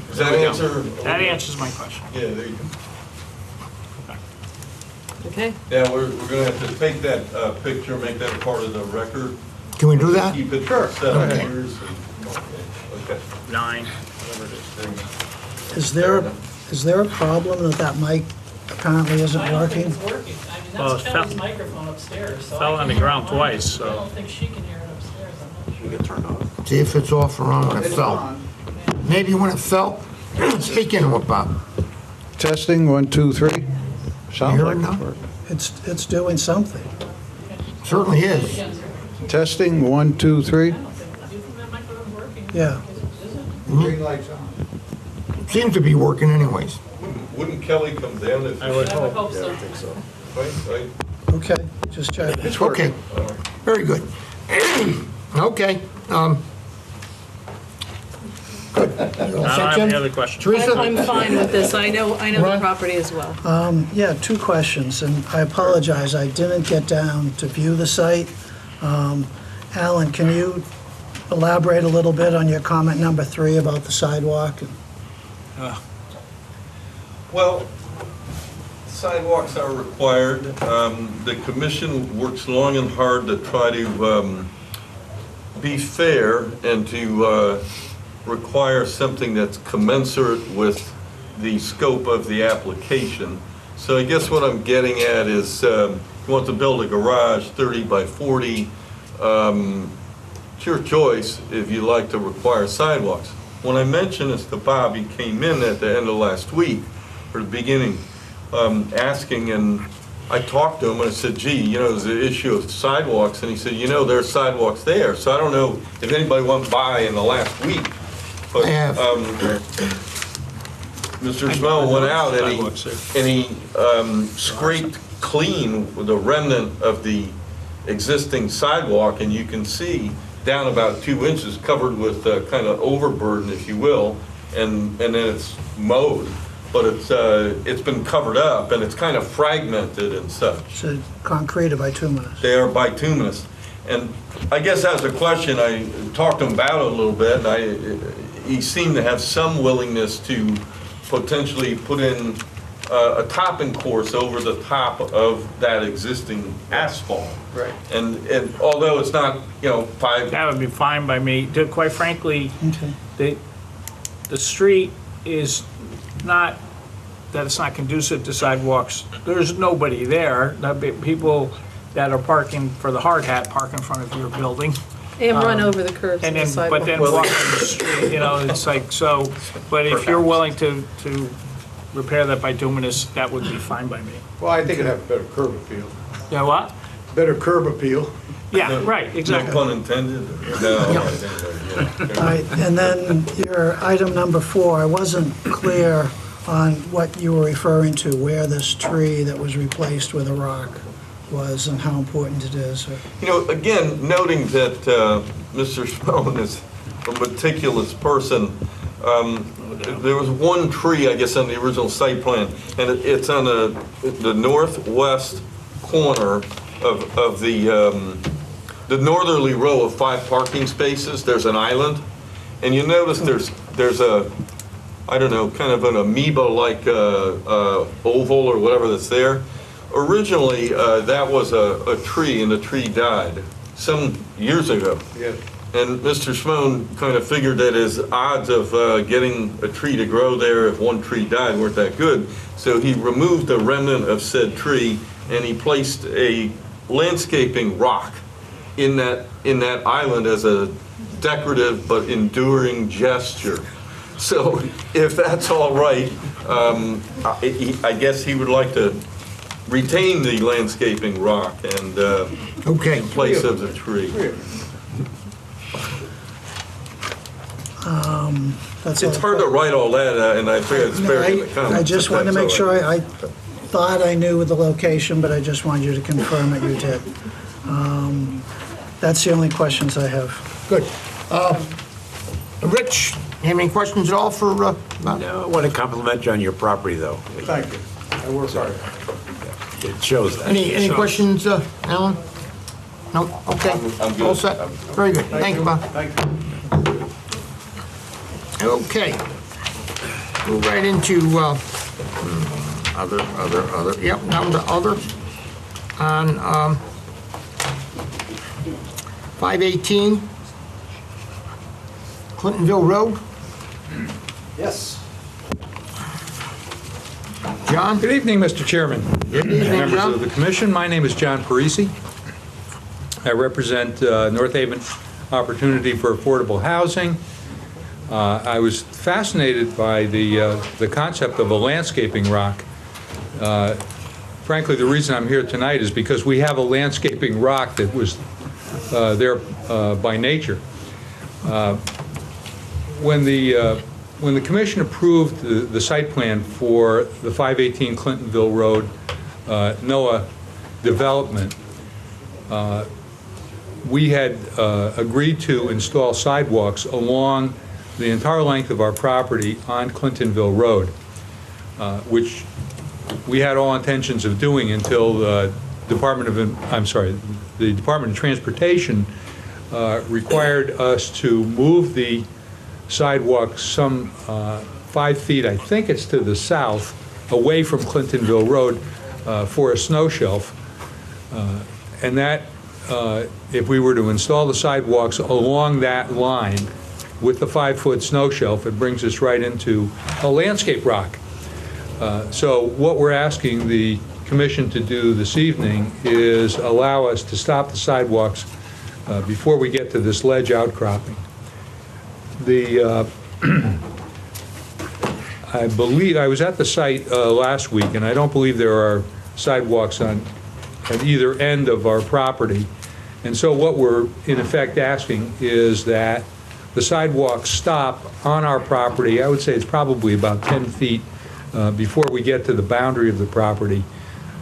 Does that answer? That answers my question. Yeah, there you go. Okay. Yeah, we're gonna have to take that picture, make that part of the record. Can we do that? Keep it for 7 years. Okay. 9, whatever it is. Is there a problem that mic apparently isn't I don't think working? it's working. I mean, Well, that's it Kelly's fell- microphone upstairs, so. fell I on the can't ground hear it on twice, mine. so- I don't think she can hear it upstairs, I'm not sure. See if it's off or on when it fell. Maybe when it fell, speak into it, Bob. Testing, 1, 2, 3. Sounds hear like it it's now? working. It's doing something. Certainly is. Testing, 1, 2, 3. Do you think that microphone's working? Yeah. Green lights on. Seems to be working anyways. Wouldn't Kelly come down if? I would I would hope. hope so. Right? Okay, just checking. It's working. Okay, very good. Okay. Good. You all I set, don't have Jim? any other questions. Teresa? I'm fine with this. I know the Ron? property as well. Yeah, two questions, and I apologize, I didn't get down to view the site. Alan, can you elaborate a little bit on your comment number 3 about the sidewalk? Well, sidewalks are required. The commission works long and hard to try to be fair and to require something that's commensurate with the scope of the application. So I guess what I'm getting at is, you want to build a garage 30 by 40, it's your choice if you like to require sidewalks. When I mentioned this to Bob, he came in at the end of last week, or the beginning, asking, and I talked to him and I said, gee, you know, there's an issue of sidewalks, and he said, you know, there's sidewalks there. So I don't know if anybody went by in the last week, but I have. Mr. Smell went out and he scraped clean the remnant of the existing sidewalk, and you can see down about 2 inches covered with kind of overburden, if you will, and then it's mowed. But it's been covered up and it's kind of fragmented and such. It's concrete or bituminous? They are bituminous. And I guess that was a question, I talked to him about it a little bit, and he seemed to have some willingness to potentially put in a topping course over the top of that existing asphalt. Right. And although it's not, That would be fine by me. Quite frankly, the street is not, that it's not conducive to sidewalks. There's nobody there. There'll be people that are parking for the hard hat park in front of your building. And run over the curbs And and the then, but then sidewalk. walk on the street, it's like, so, but if you're willing to repair that by doing this, that would be fine by me. Well, I think it'd have better curb appeal. Yeah, what? Better curb appeal. Yeah, right, No exactly. pun intended? No. All right, and then your item number 4, I wasn't clear on what you were referring to, where this tree that was replaced with a rock was and how important it is. Again, noting that Mr. Spohn is a meticulous person, there was one tree, I guess, on the original site plan, and it's on the northwest corner of the northerly row of 5 parking spaces. There's an island, and you notice there's a, I don't know, kind of an amoeba-like oval or whatever that's there. Originally, that was a tree, and the tree died some years ago. Yeah. And Mr. Spohn kind of figured that his odds of getting a tree to grow there if one tree died weren't that good. So he removed the remnant of said tree, and he placed a landscaping rock in that island as a decorative but enduring gesture. So if that's all right, I guess he would like to retain the landscaping rock and Okay. in place of the tree. That's It's all. hard to write all that, and I figured it's better in the comments. I just wanted to make sure, I thought I knew the location, but I just wanted you to confirm that you did. That's the only questions I have. Good. Rich, you have any questions at all for, No, I want to compliment you on your property, though. Thank you. I work hard. It shows that. any questions, Alan? No? Okay. I'm good. All set? Very good. Thank you, Bob. Thank you. Okay. Move right into, other, yep, now to other. On, 518 Clintonville Road. Yes. John? Good evening, Mr. Chairman. Good evening, Members John. of the commission, my name is John Parisi. I represent North Haven Opportunity for Affordable Housing. I was fascinated by the concept of a landscaping rock. Frankly, the reason I'm here tonight is because we have a landscaping rock that was there by nature. When the commission approved the site plan for the 518 Clintonville Road NOAA development, we had agreed to install sidewalks along the entire length of our property on Clintonville Road, which we had all intentions of doing until the Department of Transportation required us to move the sidewalk some 5 feet, I think it's to the south, away from Clintonville Road for a snow shelf. And that, if we were to install the sidewalks along that line with the 5-foot snow shelf, it brings us right into a landscape rock. So what we're asking the commission to do this evening is allow us to stop the sidewalks before we get to this ledge outcropping. I believe, I was at the site last week, and I don't believe there are sidewalks at either end of our property. And so what we're in effect asking is that the sidewalks stop on our property. I would say it's probably about 10 feet before we get to the boundary of the property,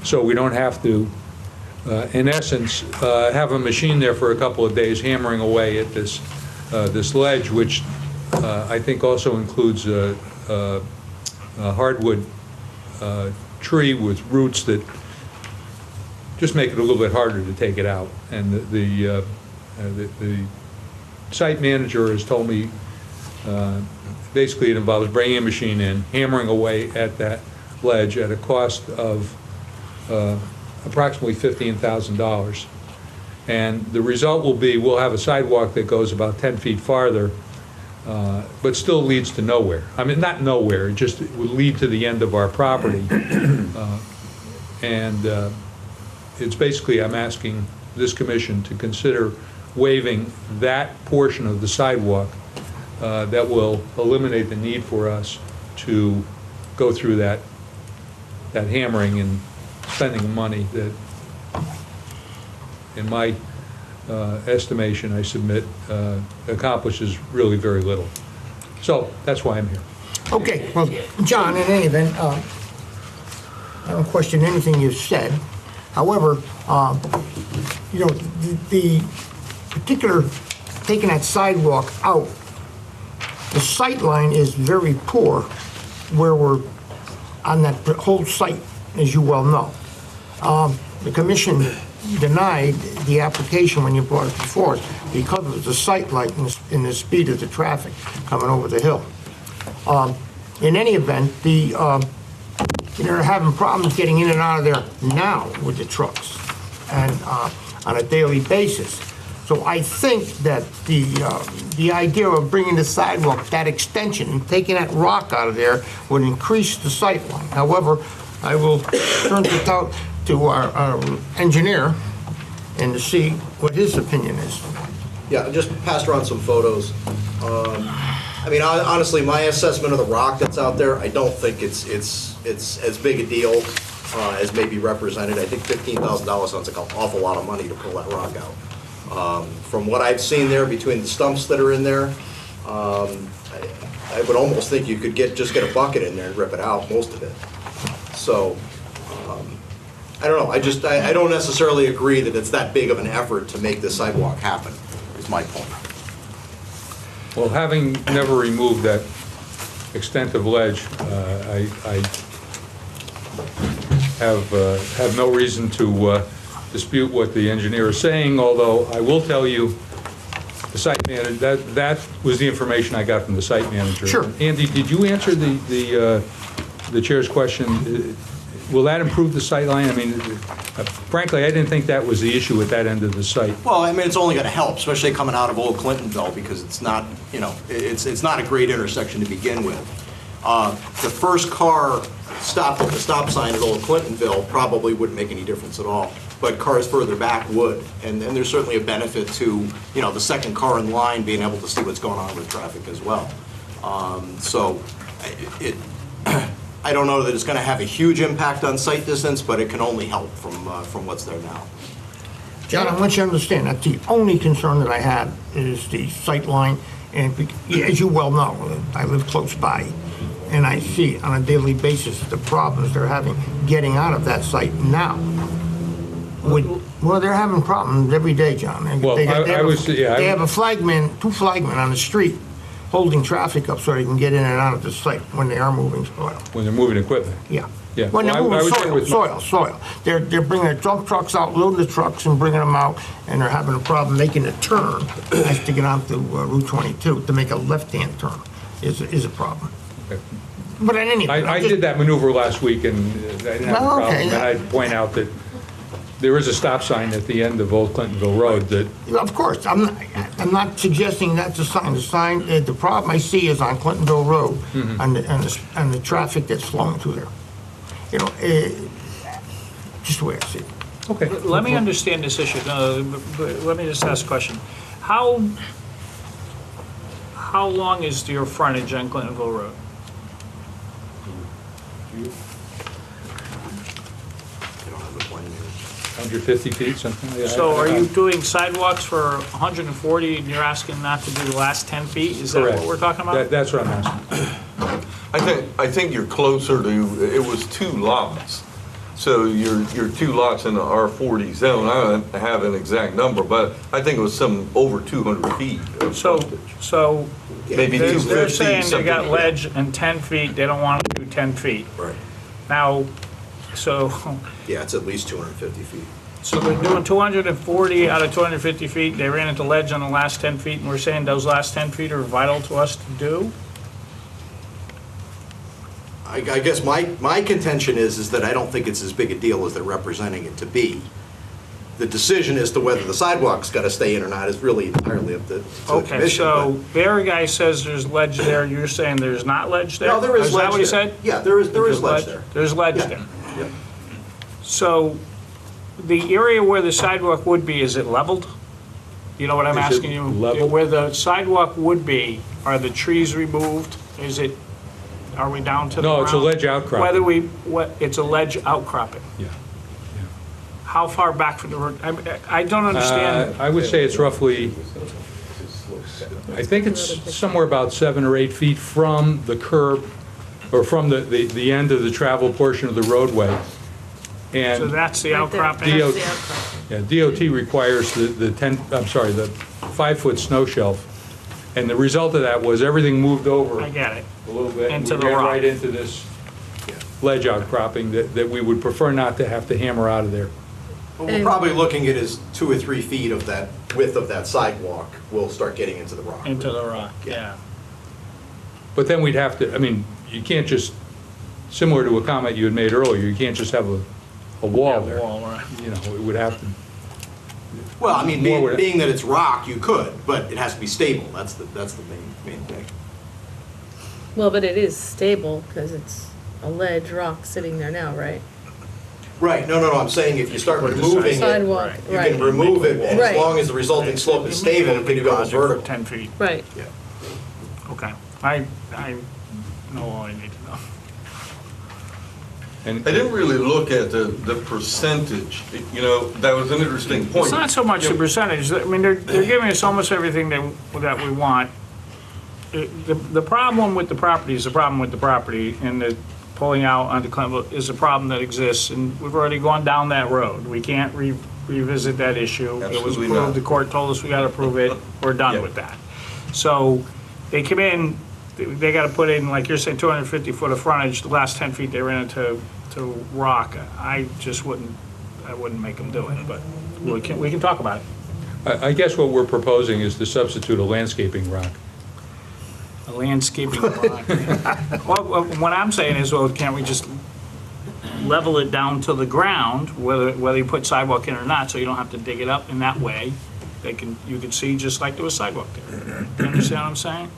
so we don't have to, in essence, have a machine there for a couple of days hammering away at this ledge, which I think also includes a hardwood tree with roots that just make it a little bit harder to take it out. And the site manager has told me basically it involves bringing a machine in, hammering away at that ledge at a cost of approximately $15,000. And the result will be, we'll have a sidewalk that goes about 10 feet farther, but still leads to nowhere. I mean, not nowhere, it just would lead to the end of our property. And it's basically, I'm asking this commission to consider waiving that portion of the sidewalk that will eliminate the need for us to go through that hammering and spending money that, in my estimation, I submit, accomplishes really very little. So that's why I'm here. Okay, well, John, in any event, I don't question anything you've said. However, you know, the particular, taking that sidewalk out, the sight line is very poor where we're on that whole site, as you well know. The commission denied the application when you brought it before us because of the sight light and the speed of the traffic coming over the hill. In any event, they're having problems getting in and out of there now with the trucks and on a daily basis. So I think that the idea of bringing the sidewalk, that extension, and taking that rock out of there would increase the sight line. However, I will turn it out to our engineer and to see what his opinion is. Yeah, I just passed around some photos. I mean, honestly, my assessment of the rock that's out there, I don't think it's as big a deal as maybe represented. I think $15,000 sounds like an awful lot of money to pull that rock out. From what I've seen there, between the stumps that are in there, I would almost think you could just get a bucket in there and rip it out, most of it. So, I don't know, I don't necessarily agree that it's that big of an effort to make this sidewalk happen, is my point. Well, having never removed that extent of ledge, I have no reason to dispute what the engineer is saying, although I will tell you, the site manager, that was the information I got from the site manager. Sure. Andy, did you answer the chair's question? Will that improve the sight line? I mean, frankly, I didn't think that was the issue at that end of the site. Well, I mean, it's only going to help, especially coming out of Old Clintonville, because it's not, you know, it's not a great intersection to begin with. The first car stopped at the stop sign at Old Clintonville probably wouldn't make any difference at all, but cars further back would. And there's certainly a benefit to, you know, the second car in line being able to see what's going on with traffic as well. So I don't know that it's going to have a huge impact on sight distance, but it can only help from what's there now. John, I want you to understand that the only concern that I have is the sight line, and as you well know, I live close by, and I see on a daily basis the problems they're having getting out of that site now. Well, they're having problems every day, John. Well, they have I two flagmen on the street holding traffic up so they can get in and out of the site when they are moving soil. When they're moving equipment. Yeah. Yeah. When they're Well, I moving was there with soil. They're bringing their dump trucks out, loading the trucks and bringing them out, and they're having a problem making a turn as to get onto Route 22 to make a left-hand turn is a problem. Okay. But in any event, I did that maneuver last week, and I didn't have a Well, problem. okay. And I'd point out that there is a stop sign at the end of Old Clintonville Road that, Of course, I'm not suggesting that's a sign. The problem I see is on Clintonville Road and the traffic that's flowing through there. You know, just the way I see it. okay. Let me understand this issue. Let me just ask a question. How long is your frontage on Clintonville Road? I don't have the plan here. 150 feet, something like that. So are you doing sidewalks for 140 and you're asking not to do the last 10 feet? Is that Correct. what we're talking about? That's what I'm asking. I think you're closer to, it was 2 lots. So your 2 lots in the R40 zone, I don't have an exact number, but I think it was some over 200 feet of frontage. So Maybe they're 250, saying they got something. ledge and 10 feet, they don't want to do 10 feet. Right. Now, so Yeah, it's at least 250 feet. they're doing 240 out of 250 feet, they ran into ledge on the last 10 feet, and we're saying those last 10 feet are vital to us to do? I guess my contention is that I don't think it's as big a deal as they're representing it to be. The decision as to whether the sidewalk's got to stay in or not is really entirely up to the commission. Okay, so but- their guy says there's ledge there, you're saying there's not ledge there? No, there is Is that ledge what he there. said? Yeah, there is ledge there. There's ledge Yeah. there. Yeah. So the area where the sidewalk would be, is it leveled? You know what I'm Is it asking you? level? Where the sidewalk would be, are the trees removed? Are we down to the ground? No, it's a ledge outcropping. It's a ledge outcropping. Yeah. How far back from the road? I don't understand. I would say it's roughly, I think it's somewhere about 7 or 8 feet from the curb, or from the end of the travel portion of the roadway. And So that's the Right there. outcropping? That's the outcropping. Yeah, DOT requires the 5-foot snow shelf. And the result of that was everything moved over I get it. a little bit. Into and the we ran rock. right into this ledge outcropping that we would prefer not to have to hammer out of there. What we're probably looking at is 2 or 3 feet of that width of that sidewalk will start getting into the rock. Into the rock, yeah. But then we'd have to, I mean, you can't just, similar to a comment you had made earlier, you can't just have a wall there. Wall, right. You know, it would have to, Well, I mean, More would- being that it's rock, you could, but it has to be stable. That's the main thing. Well, but it is stable, because it's a ledge rock sitting there now, right? Right, no, I'm saying if you start removing it, Sidewalk, you right. can remove it, and as Right. long as the resulting slope is stable, Maybe it a big can go project for vertical. 10 feet. Right. Yeah. Okay. I know all I need to know. and I didn't really look at the percentage, you know, that was an interesting point. It's not so much the percentage. I mean, they're giving us almost everything that we want. The problem with the property is the problem with the property, and the pulling out onto Clintonville is a problem that exists, and we've already gone down that road. We can't revisit that issue. It was Absolutely approved, not. the court told us we gotta approve it, we're done Yeah. with that. So, they come in, they gotta put in, like you're saying, 250 foot of frontage, the last 10 feet they ran into rock. I wouldn't make them do it, but we can talk about it. I guess what we're proposing is to substitute a landscaping rock. A landscaping rock. Well, what I'm saying is, well, can't we just level it down to the ground, whether you put sidewalk in or not, so you don't have to dig it up in that way? You can see just like there was sidewalk there. You understand what I'm saying?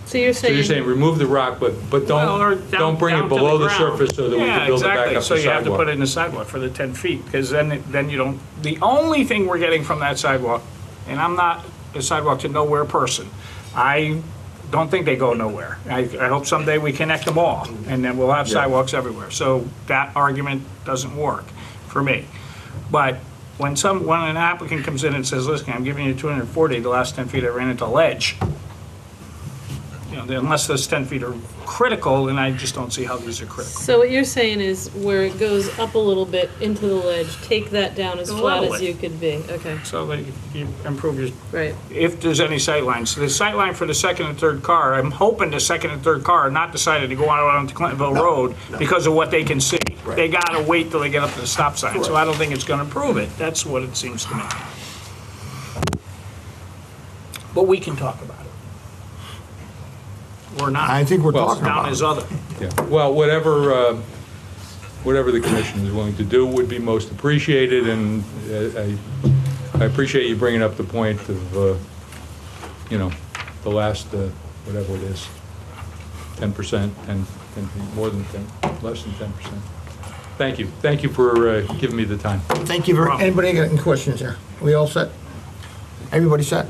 So you're So you're saying, saying remove the rock, but Well, or don't bring down it to below the ground. surface so that we can build it back Yeah, exactly. up So the you have to put it sidewalk. in the sidewalk for the 10 feet, because then you don't, the only thing we're getting from that sidewalk, and I'm not a sidewalk to nowhere person, I don't think they go nowhere. I hope someday we connect them all, and then we'll have sidewalks everywhere. So that argument doesn't work for me. But when an applicant comes in and says, listen, I'm giving you 240, the last 10 feet I ran into ledge, you know, unless those 10 feet are critical, and I just don't see how these are critical. so what you're saying is where it goes up a little bit into the ledge, take that down as flat Level as it. you could be, okay, So that you improve your, right. if there's any sight lines. So the sight line for the second and third car, I'm hoping the second and third car are not decided to go out onto Clintonville Road because of what they can see. Right. They gotta wait till they get up to the stop sign, so I don't think it's gonna improve it. That's what it seems to me. But we can talk about it. Or not. I think we're Well, talking Down about as it. other. Yeah. Well, whatever the commission is willing to do would be most appreciated, and I appreciate you bringing up the point of, you know, the last, whatever it is, 10%, and more than 10, less than 10%. Thank you. Thank you for giving me the time. Thank you very, anybody got any questions here? We all set? Everybody set?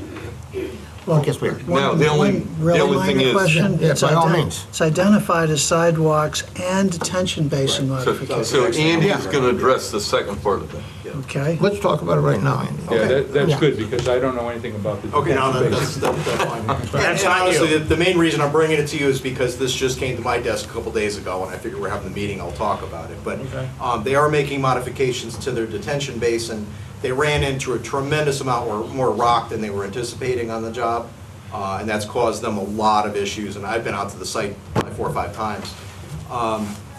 Well, I guess we are. Now, the only thing is. Question. Yeah, It's by all ident- means. It's identified as sidewalks and detention basin modifications. So Andy's going to address the second part of that. Okay? Let's talk about it right now, Andy. Yeah, that's Yeah. good, because I don't know anything about the Okay, no, detention that's basin. fine. That's And not honestly, you. the main reason I'm bringing it to you is because this just came to my desk a couple days ago, and I figured we're having the meeting, I'll talk about it. But Okay. they are making modifications to their detention basin. They ran into a tremendous amount more rock than they were anticipating on the job, and that's caused them a lot of issues, and I've been out to the site probably 4 or 5 times.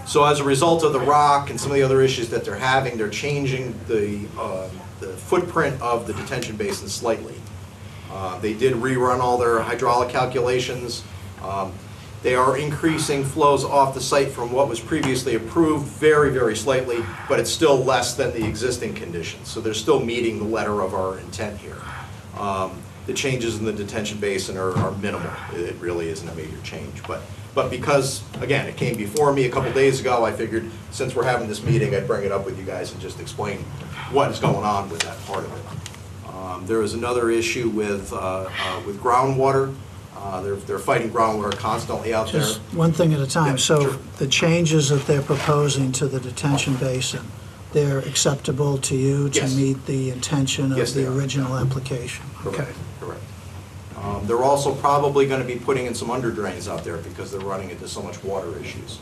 So as a result of the rock and some of the other issues that they're having, they're changing the footprint of the detention basin slightly. They did rerun all their hydraulic calculations. They are increasing flows off the site from what was previously approved very, very slightly, but it's still less than the existing conditions. So they're still meeting the letter of our intent here. The changes in the detention basin are minimal. It really isn't a major change. But because, again, it came before me a couple days ago, I figured since we're having this meeting, I'd bring it up with you guys and just explain what is going on with that part of it. There is another issue with groundwater. They're fighting groundwater constantly out there. Just one thing at a time. Yeah, So sure. the changes that they're proposing to the detention basin, they're acceptable to you to Yes. meet the intention Yes, of they the are. original application? Okay. Correct. They're also probably going to be putting in some under drains out there because they're running into so much water issues.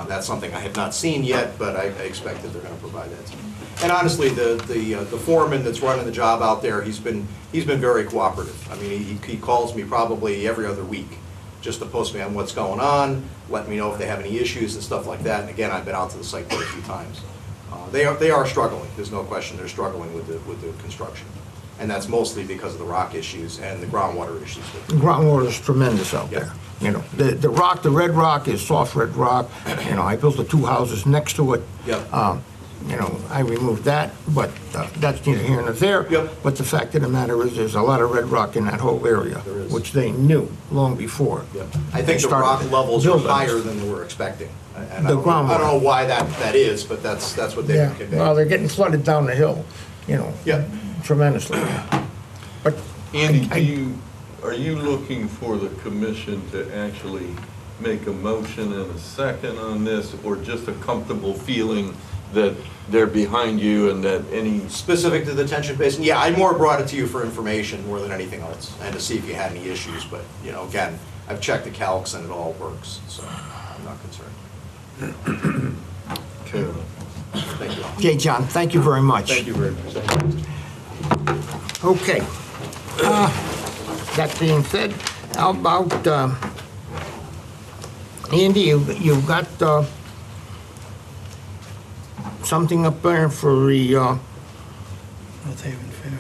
That's something I have not seen yet, but I expect that they're going to provide that to me. And honestly, the foreman that's running the job out there, he's been very cooperative. I mean, he calls me probably every other week just to post me on what's going on, let me know if they have any issues and stuff like that. And again, I've been out to the site quite a few times. They are struggling. There's no question they're struggling with the construction. And that's mostly because of the rock issues and the groundwater issues. The groundwater is tremendous out there. You know, the rock, the red rock is soft red rock. You know, I built the 2 houses next to it. Yep. You know, I removed that, but that's neither here nor there. Yep. But the fact of the matter is, there's a lot of red rock in that whole area, There is. which they knew long before. Yep. I think they the rock started levels are building. higher than they were expecting. And The I don't groundwater. know why that is, but that's what they've Yeah, been conveying. well, they're getting flooded down the hill, you know, Yep. tremendously. But Andy, are you looking for the commission to actually make a motion and a second on this, or just a comfortable feeling that they're behind you and that any... Specific to the detention basin, yeah, I more brought it to you for information more than anything else, and to see if you had any issues, but, you know, again, I've checked the calcs and it all works, so I'm not concerned. Okay. Thank you all. Okay, John, thank you very much. Thank you very much. Okay. That being said, how about, Andy, you've got something up there for the, North Haven Fair.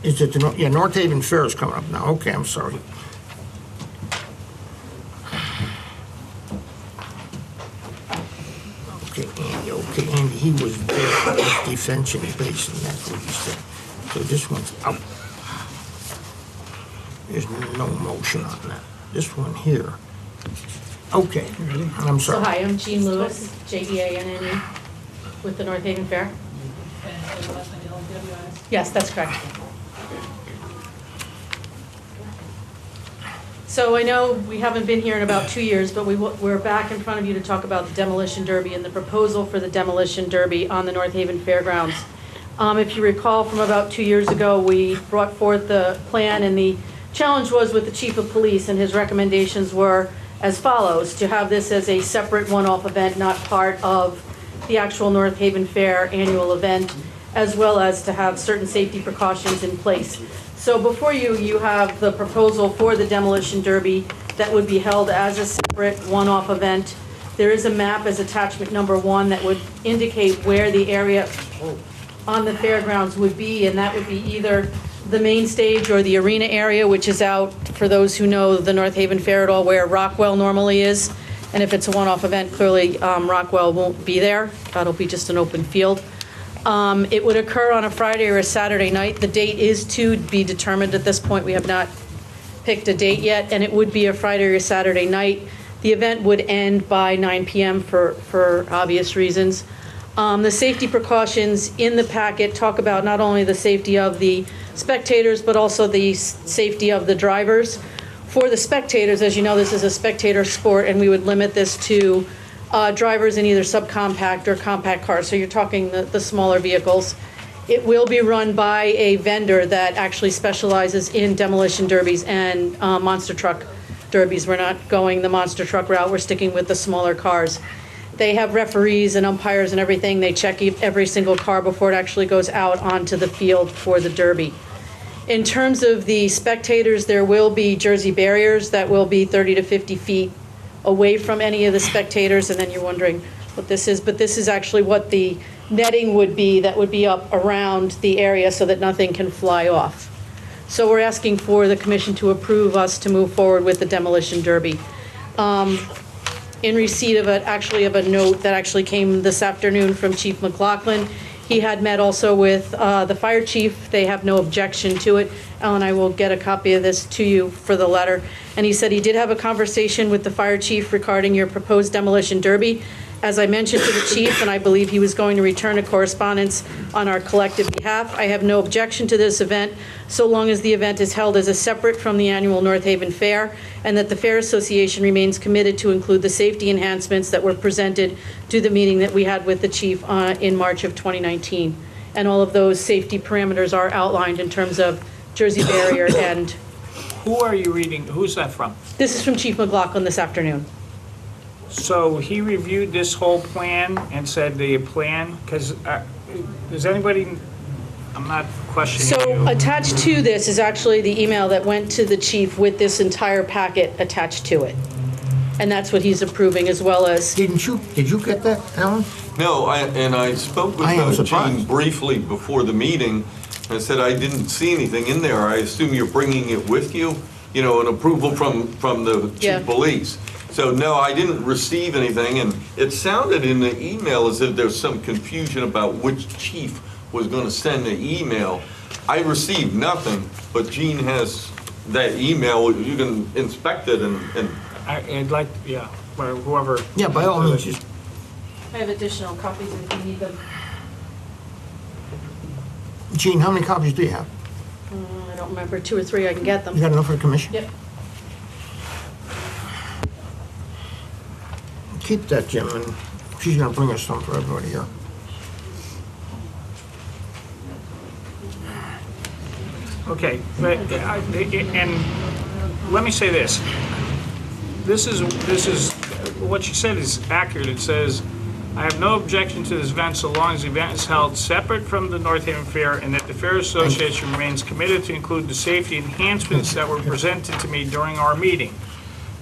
is it, yeah, North Haven Fair is coming up now. Okay, I'm sorry. Okay, Andy, he was there, with detention basin, that's what he said. So this one's out. There's no motion on that. This one here. Okay, I'm So sorry. hi, I'm Jean Lewis, Jeanne, with the North Haven Fair. And last name, LWIS. Yes, that's correct. So I know we haven't been here in about 2 years, but we're back in front of you to talk about the Demolition Derby and the proposal for the Demolition Derby on the North Haven Fairgrounds. If you recall, from about 2 years ago, we brought forth the plan, and the challenge was with the chief of police, and his recommendations were as follows: to have this as a separate one-off event, not part of the actual North Haven Fair annual event, as well as to have certain safety precautions in place. So before you, you have the proposal for the Demolition Derby that would be held as a separate one-off event. There is a map as attachment number 1 that would indicate where the area on the fairgrounds would be, and that would be either the main stage or the arena area, which is out, for those who know the North Haven Fair at all, where Rockwell normally is. And if it's a one-off event, clearly Rockwell won't be there. That'll be just an open field. It would occur on a Friday or a Saturday night. The date is to be determined at this point. We have not picked a date yet, and it would be a Friday or a Saturday night. The event would end by 9 p.m. for obvious reasons. The safety precautions in the packet talk about not only the safety of the spectators, but also the safety of the drivers. For the spectators, as you know, this is a spectator sport, and we would limit this to drivers in either subcompact or compact cars, so you're talking the smaller vehicles. It will be run by a vendor that actually specializes in demolition derbies and monster truck derbies. We're not going the monster truck route, we're sticking with the smaller cars. They have referees and umpires and everything. They check every single car before it actually goes out onto the field for the derby. In terms of the spectators, there will be jersey barriers that will be 30 to 50 feet away from any of the spectators, and then you're wondering what this is, but this is actually what the netting would be that would be up around the area so that nothing can fly off. So we're asking for the commission to approve us to move forward with the Demolition Derby. in receipt of a note that actually came this afternoon from Chief McLaughlin. He had met also with the fire chief. They have no objection to it. Ellen, I will get a copy of this to you for the letter. And he said he did have a conversation with the fire chief regarding your proposed demolition derby. As I mentioned to the chief, and I believe he was going to return a correspondence on our collective behalf, I have no objection to this event, so long as the event is held as a separate from the annual North Haven Fair, and that the Fair Association remains committed to include the safety enhancements that were presented to the meeting that we had with the chief in March of 2019. And all of those safety parameters are outlined in terms of Jersey barrier and... Who are you reading? Who's that from? This is from Chief McLaughlin this afternoon. So he reviewed this whole plan and said the plan, because does anybody, I'm not questioning So you. attached to this is actually the email that went to the chief with this entire packet attached to it. And that's what he's approving, as well as... Did you get that, Alan? No, I spoke I am with surprised. Gene briefly before the meeting. I said I didn't see anything in there. I assume you're bringing it with you, you know, an approval from the Yeah. chief police. So no, I didn't receive anything, and it sounded in the email as if there's some confusion about which chief was going to send the email. I received nothing, but Gene has that email. You can inspect it and I'd like, yeah, or whoever. Yeah, by all means, just I have additional copies if you need them. Gene, how many copies do you have? I don't remember, 2 or 3, I can get them. You got enough for the commission? Yep. Keep that, Jim, and she's gonna bring us some for everybody here. Okay, but, and let me say this. This is, what you said is accurate. It says, I have no objection to this event so long as the event is held separate from the North Haven Fair and that the Fair Association remains committed to include the safety enhancements that were presented to me during our meeting.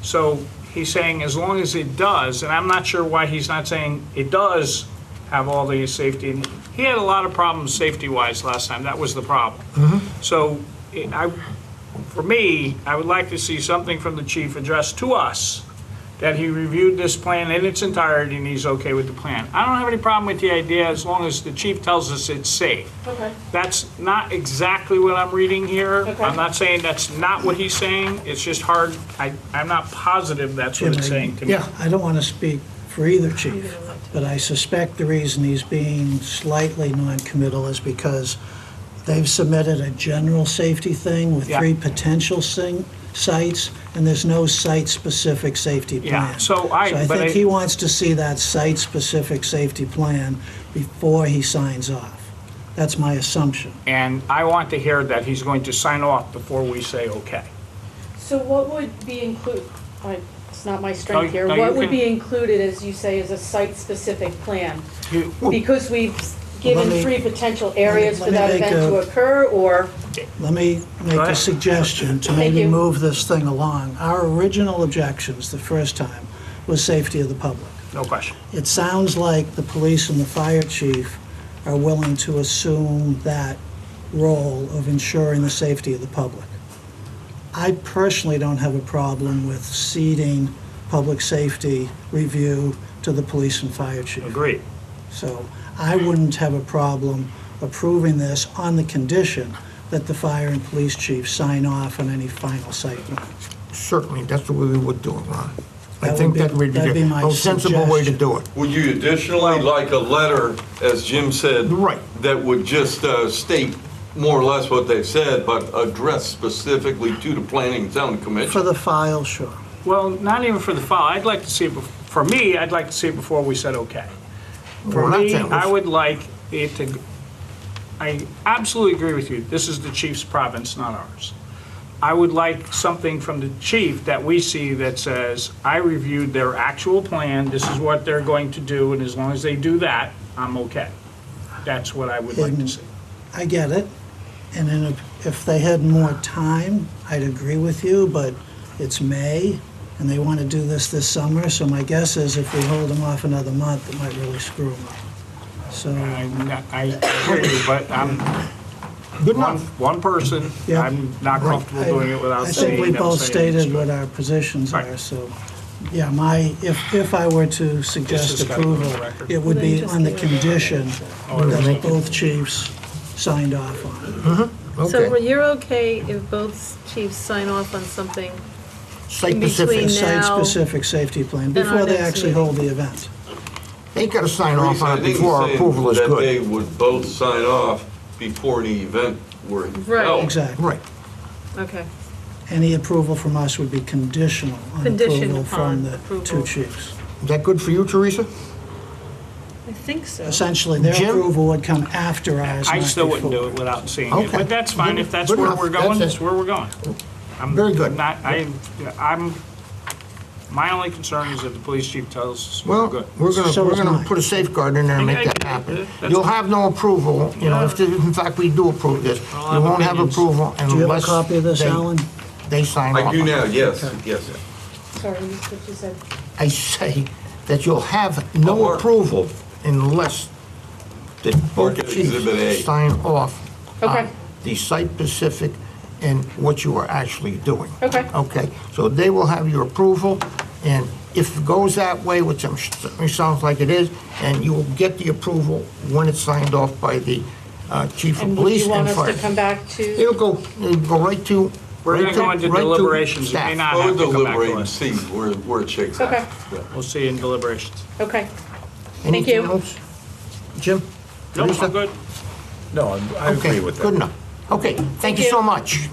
So he's saying as long as it does, and I'm not sure why he's not saying it does have all the safety. He had a lot of problems safety-wise last time. That was the problem. So for me, I would like to see something from the chief addressed to us, that he reviewed this plan in its entirety and he's okay with the plan. I don't have any problem with the idea as long as the chief tells us it's safe. Okay. That's not exactly what I'm reading here. Okay. I'm not saying that's not what he's saying. It's just hard. I'm not positive that's what Jim, it's saying to me. Yeah, I don't want to speak for either chief, but I suspect the reason he's being slightly non-committal is because they've submitted a general safety thing with Yeah. 3 potential sites, and there's no site-specific safety plan. Yeah, so I think he wants to see that site-specific safety plan before he signs off. That's my assumption. And I want to hear that he's going to sign off before we say okay. So what would be included, it's not my strength here, No, you what would can- be included, as you say, as a site-specific plan? You- Because we've given Let me- 3 potential areas let for me that make event to a- occur, or? Let me make Go a ahead. suggestion to Thank maybe you. move this thing along. Our original objections the first time was safety of the public. No question. It sounds like the police and the fire chief are willing to assume that role of ensuring the safety of the public. I personally don't have a problem with ceding public safety review to the police and fire chief. Agreed. So I wouldn't have a problem approving this on the condition that the fire and police chief sign off on any final site plan. Certainly, that's the way we would do it, Ron. I That think would be- that'd be the my most sensible way to suggestion. do it. would you additionally like a letter, as Jim said? Right. That would just state more or less what they said, but address specifically to the Planning and Zoning For Commission? the file, sure. Well, not even for the file. I'd like to see it, for me, I'd like to see it before we said okay. For Well, me, that's- I would like it to, I absolutely agree with you. This is the chief's province, not ours. I would like something from the chief that we see that says, I reviewed their actual plan, this is what they're going to do, and as long as they do that, I'm okay. That's what I would like to see. I get it. And then if they had more time, I'd agree with you, but it's May, and they want to do this summer, so my guess is if we hold them off another month, it might really screw them up. So, I hear you, but I'm Good enough. one person, Yeah. I'm not comfortable doing it without I saying. think we both saying stated it's what our positions Right. are, so Yeah, if I were to suggest This has gotta go on the approval, record. it would be on the condition Oh, that both chiefs signed off on it. So Okay. you're okay if both chiefs sign off on something in Site-specific. between now? Site-specific safety plan, And our before they next actually meeting. hold the event. They got to sign off Teresa, I on it think before our he's approval is saying that they good. would both sign off before the event were Right. held. Exactly. Right. Okay. Any approval from us would be conditional on Conditioned approval upon from the approval. two chiefs. Is that good for you, Teresa? I think so. Essentially, their Jim? approval would come after ours, I not still wouldn't do before. it without seeing it, Okay. but that's fine, if that's Good where enough. we're going, That's that's it. where we're going. I'm Very good. not, I'm, my only concern is that the police chief tells us we're Well, good. we're So is gonna mine. put a safeguard in there and make I that get it. happen. That's You'll fine. have no approval, if in fact we do approve this, I'll you have won't have opinions. approval Do you have a unless copy of this, Alan? they sign off. I do on it. now, yes, yes. Sorry, what you said. I say that you'll have no Mark. approval unless the Mark both at Exhibit A. chiefs sign off Okay. on the site-specific and what you are actually doing. Okay. Okay, so they will have your approval, and if it goes that way, which certainly sounds like it is, and you will get the approval when it's signed off by the chief of And would police you and want us fire. to come back to? It'll go right to. We're right gonna go into right to deliberations, you may staff. not Go have to come back deliberate to and us. see where it shakes out. Okay. We'll see you in deliberations. Okay. Anything you. else? Jim? Nope, Teresa? I'm good. No, I agree Okay, with that. good enough. Okay, thank you so much.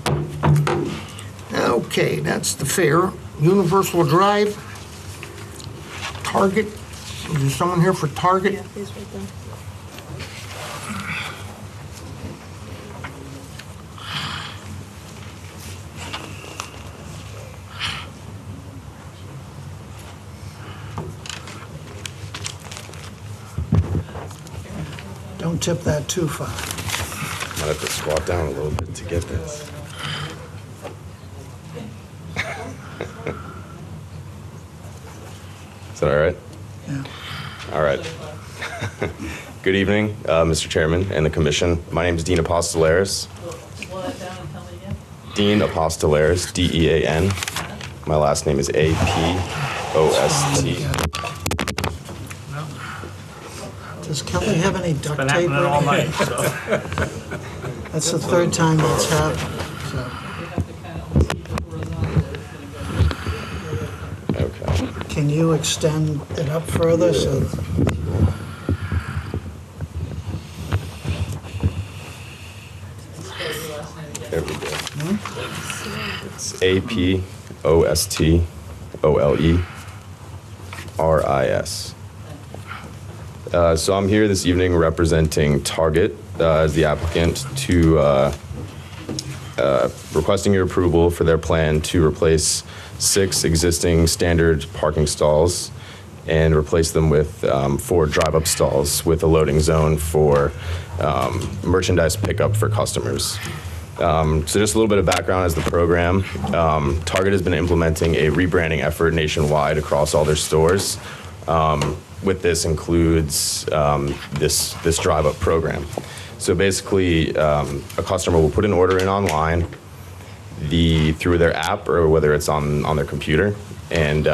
Okay, that's the fair. Universal Drive, Target, is there someone here for Target? Yeah, he's right there. Don't tip that too far. I have to squat down a little bit to get this. Is that all right? Yeah. All right. Good evening, Mr. Chairman and the Commission. My name is Dean Apostolaris. Slow that down and tell me again. Dean Apostolaris, D-E-A-N. My last name is A-P-O-S-T. Does Kelly have any duct Been tape? happening all right night, here? so. That's the third time that's happened. So, We have to kind of almost keep it horizontal if it's gonna go. Okay. can you extend it up further so? There we go. It's A-P-O-S-T-O-L-E-R-I-S. So I'm here this evening representing Target as the applicant to requesting your approval for their plan to replace 6 existing standard parking stalls and replace them with 4 drive-up stalls with a loading zone for merchandise pickup for customers. So just a little bit of background as the program. Target has been implementing a rebranding effort nationwide across all their stores. With this includes this drive-up program. So basically, a customer will put an order in online through their app or whether it's on their computer, and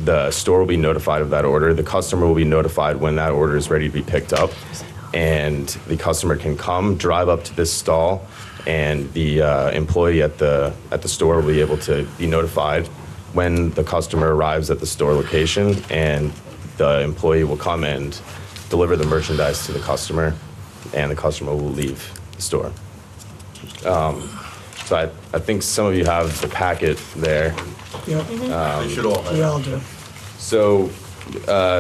the store will be notified of that order. The customer will be notified when that order is ready to be picked up, and the customer can come, drive up to this stall, and the employee at the store will be able to be notified when the customer arrives at the store location, and the employee will come and deliver the merchandise to the customer, and the customer will leave the store. So I think some of you have the packet there. Yep, They should all have. we all do. So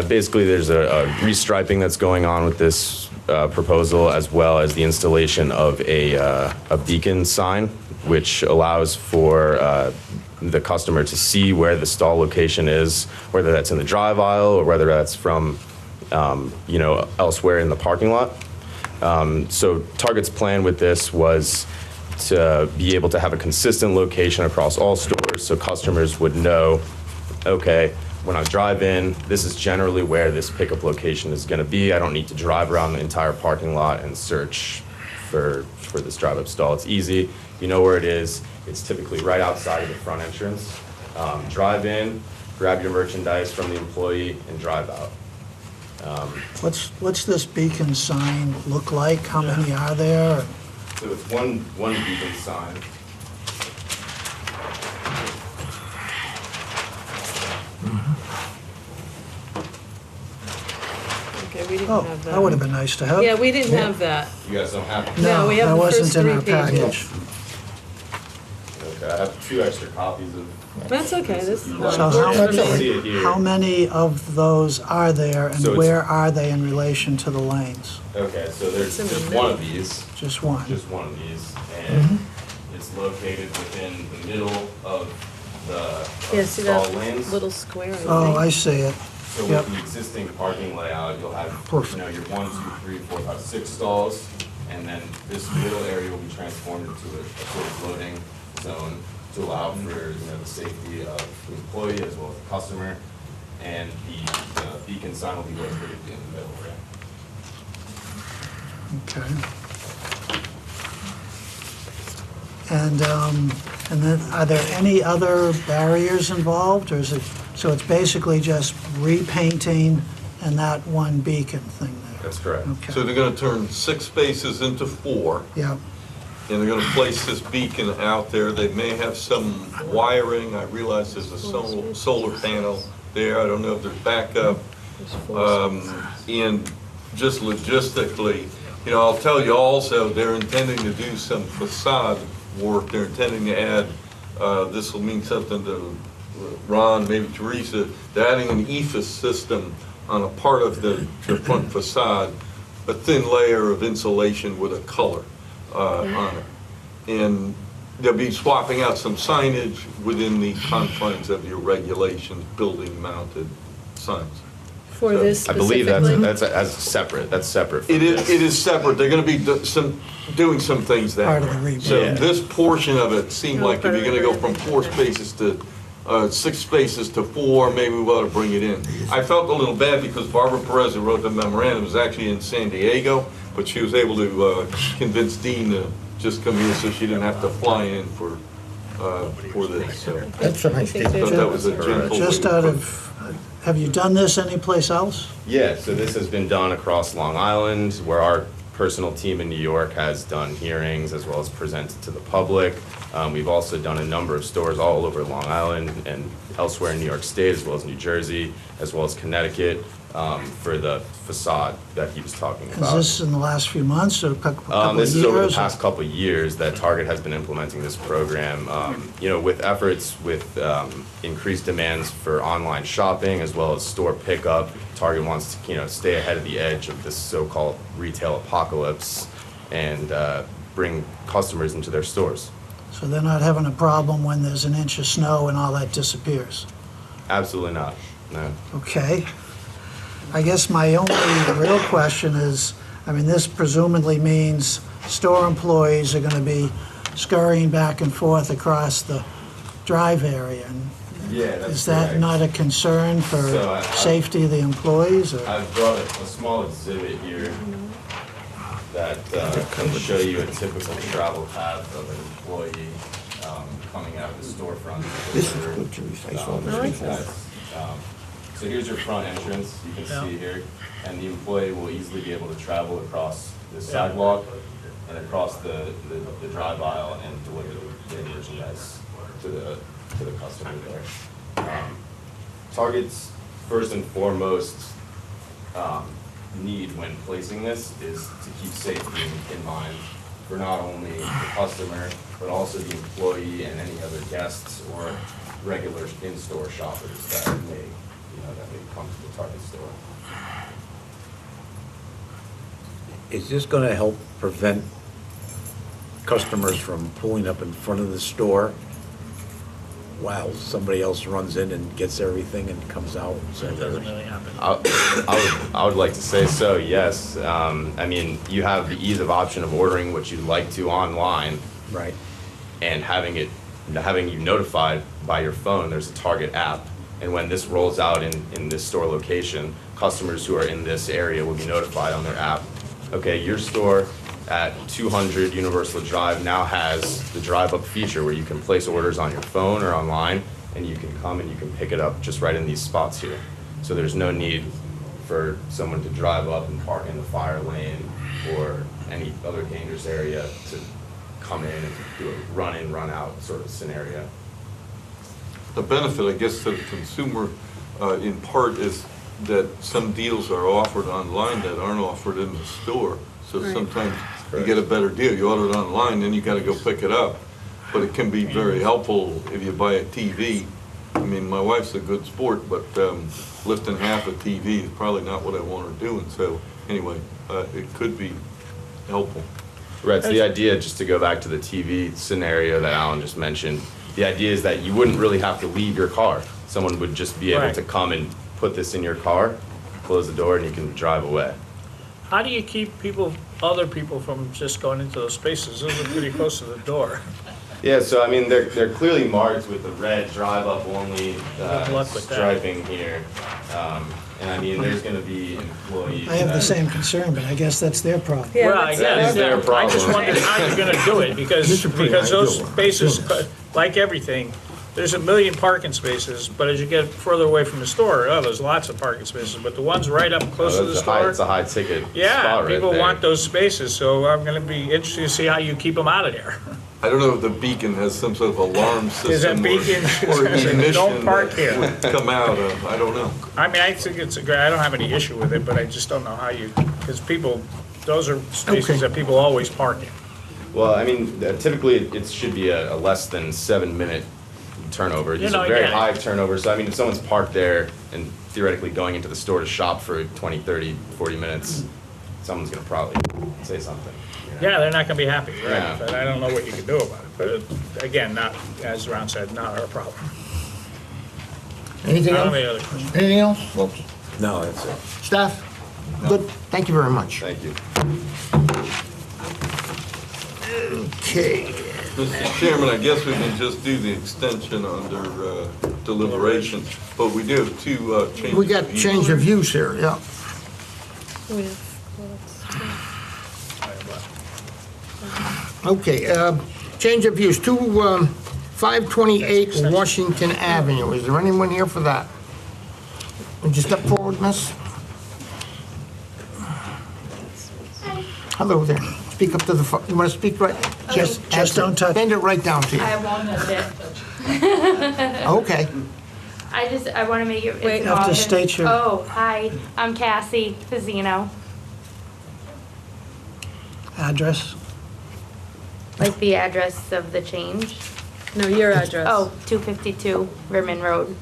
basically, there's a restriping that's going on with this proposal, as well as the installation of a beacon sign, which allows for the customer to see where the stall location is, whether that's in the drive aisle or whether that's from elsewhere in the parking lot. So Target's plan with this was to be able to have a consistent location across all stores, so customers would know, okay, when I drive in, this is generally where this pickup location is going to be. I don't need to drive around the entire parking lot and search for this drive-up stall. It's easy. You know where it is. It's typically right outside of the front entrance. Drive in, grab your merchandise from the employee, and drive out. What's this beacon sign look like? How many are there? So it's one beacon sign. Okay, we didn't Oh, have that. that would have been nice to have. Yeah, we didn't have that. You guys don't have it? No, we have that the wasn't first in 3 our pages. package. Okay, I have 2 extra copies of. That's okay, this So works how for me. See it here. How many of those are there, So and it's- where are they in relation to the lanes? Okay, so there's It's in the just middle. one of these. Just one? Just one of these, and it's located within the middle of the Yeah, see stall that lanes. little square, I think? Oh, I see it. So Yep. with the existing parking layout, you'll have, Perfect. your 1, 2, 3, 4, 5, 6 stalls, and then this middle area will be transformed into a sort of loading zone to allow for, the safety of the employee as well as the customer, and the beacon sign will be located in the middle there. Okay. And then, are there any other barriers involved, or is it, so it's basically just repainting and that one beacon thing there? That's correct. So they're gonna turn 6 spaces into 4, Yeah, and they're gonna place this beacon out there. They may have some wiring. I realize there's a solar panel there. I don't know if there's backup. And just logistically, I'll tell you also, they're intending to do some facade work. They're intending to add, this will mean something to Ron, maybe Teresa, they're adding an ethos system on a part of the front facade, a thin layer of insulation with a color on it. And they'll be swapping out some signage within the confines of your regulations, building-mounted signs. For this I believe specifically? that's separate, that's separate from It this. is separate. They're gonna be doing some things there. part of the rebuild. So Yeah. this portion of it seemed Oh, like if you're gonna go from 4 spaces to 6 spaces to 4, maybe we ought to bring it in. I felt a little bad because Barbara Perez, who wrote the memorandum, was actually in San Diego, but she was able to convince Dean to just come here so she didn't have to fly in for this, so. That's a nice think thing. they Thought that was a Correct. gentle. just out of, have you done this anyplace else? Yeah, so this has been done across Long Island, where our personal team in New York has done hearings as well as presented to the public. We've also done a number of stores all over Long Island and elsewhere in New York State, as well as New Jersey, as well as Connecticut, for the facade that he was talking Is about. this in the last few months or a couple of years? This is over the past couple of years that Target has been implementing this program. With efforts with increased demands for online shopping as well as store pickup, Target wants to stay ahead of the edge of this so-called retail apocalypse and bring customers into their stores. So they're not having a problem when there's an inch of snow and all that disappears? Absolutely not. No. Okay. I guess my only real question is, this presumably means store employees are going to be scurrying back and forth across the drive area. And Yeah, that's is that correct. not a concern for So I- safety of the employees? Or? I've brought a small exhibit here that can show you a typical travel path of an employee coming out of the storefront. This is good, Teresa. I saw this before. So here's your front entrance, you can see here, and the employee will easily be able to travel across the sidewalk and across the drive aisle and deliver the merchandise to the customer there. Target's first and foremost need when placing this is to keep safety in mind for not only the customer, but also the employee and any other guests or regular in-store shoppers that may come to the Target store. Is this going to help prevent customers from pulling up in front of the store while somebody else runs in and gets everything and comes out? So I would like to say so, yes. You have the ease of option of ordering what you'd like to online. Right. And having you notified by your phone. There's a Target app. And when this rolls out in this store location, customers who are in this area will be notified on their app. Okay, your store at 200 Universal Drive now has the drive-up feature where you can place orders on your phone or online and you can come and you can pick it up just right in these spots here. So there's no need for someone to drive up and park in the fire lane or any other dangerous area to come in and do a run in, run out sort of scenario. The benefit, I guess, to the consumer, in part, is that some deals are offered online that aren't offered in the store. So Right. sometimes you get a better deal. You order it online, then you gotta go pick it up. But it can be very helpful if you buy a TV. I mean, my wife's a good sport, but lifting half a TV is probably not what I want her doing. So anyway, it could be helpful. Right, so the idea, just to go back to the TV scenario that Alan just mentioned, the idea is that you wouldn't really have to leave your car. Someone would just be able Right. to come and put this in your car, close the door, and you can drive away. How do you keep other people from just going into those spaces? Those are pretty close to the door. Yeah, so I mean, they're clearly marked with the red drive-up only Good luck with that. striping here. And I mean, there's gonna be employees. I have the that- same concern, but I guess that's their problem. Yeah, Well, that's- That is their I problem. just wondered how you're gonna do it, because those spaces, like everything, there's a million parking spaces, but as you get further away from the store, there's lots of parking spaces, but the ones right up close to the It's a store. high ticket Yeah, spot right people there. want those spaces, so I'm gonna be interested to see how you keep them out of there. I don't know if the beacon has some sort of alarm system. Is that beacon, or ignition don't park that here. would come out of, I don't know. I mean, I think it's a great, I don't have any issue with it, but I just don't know how you, because people, those are spaces Okay. that people always park in. Well, I mean, typically it should be a less than 7-minute turnover. These are very yeah. high turnover. So I mean, if someone's parked there and theoretically going into the store to shop for 20, 30, 40 minutes, someone's gonna probably say something. Yeah, they're not gonna be happy, right? Yeah. But I don't know what you can do about it. But again, not, as Ron said, not our problem. Anything I don't else? have any other questions. Anything else, folks? No, that's it. Staff? Good, thank you very much. Thank you. Okay, Mr. Chairman, I guess we can just do the extension under deliberation, but we do have two changes. we got of use. change of use here, yeah. We have- Okay, change of use, 528 Washington Avenue. Is there anyone here for that? Would you step forward, miss? Hello there. Speak up to the, you want to speak right? Just don't touch. Bend it right down to you. I won't touch it. Okay. I want to make it. Wait. it's You have to office. state your- Oh, hi, I'm Cassie Fazzino. Address? Like the address of the change. No, your address. Oh, 252 Rimmon Road.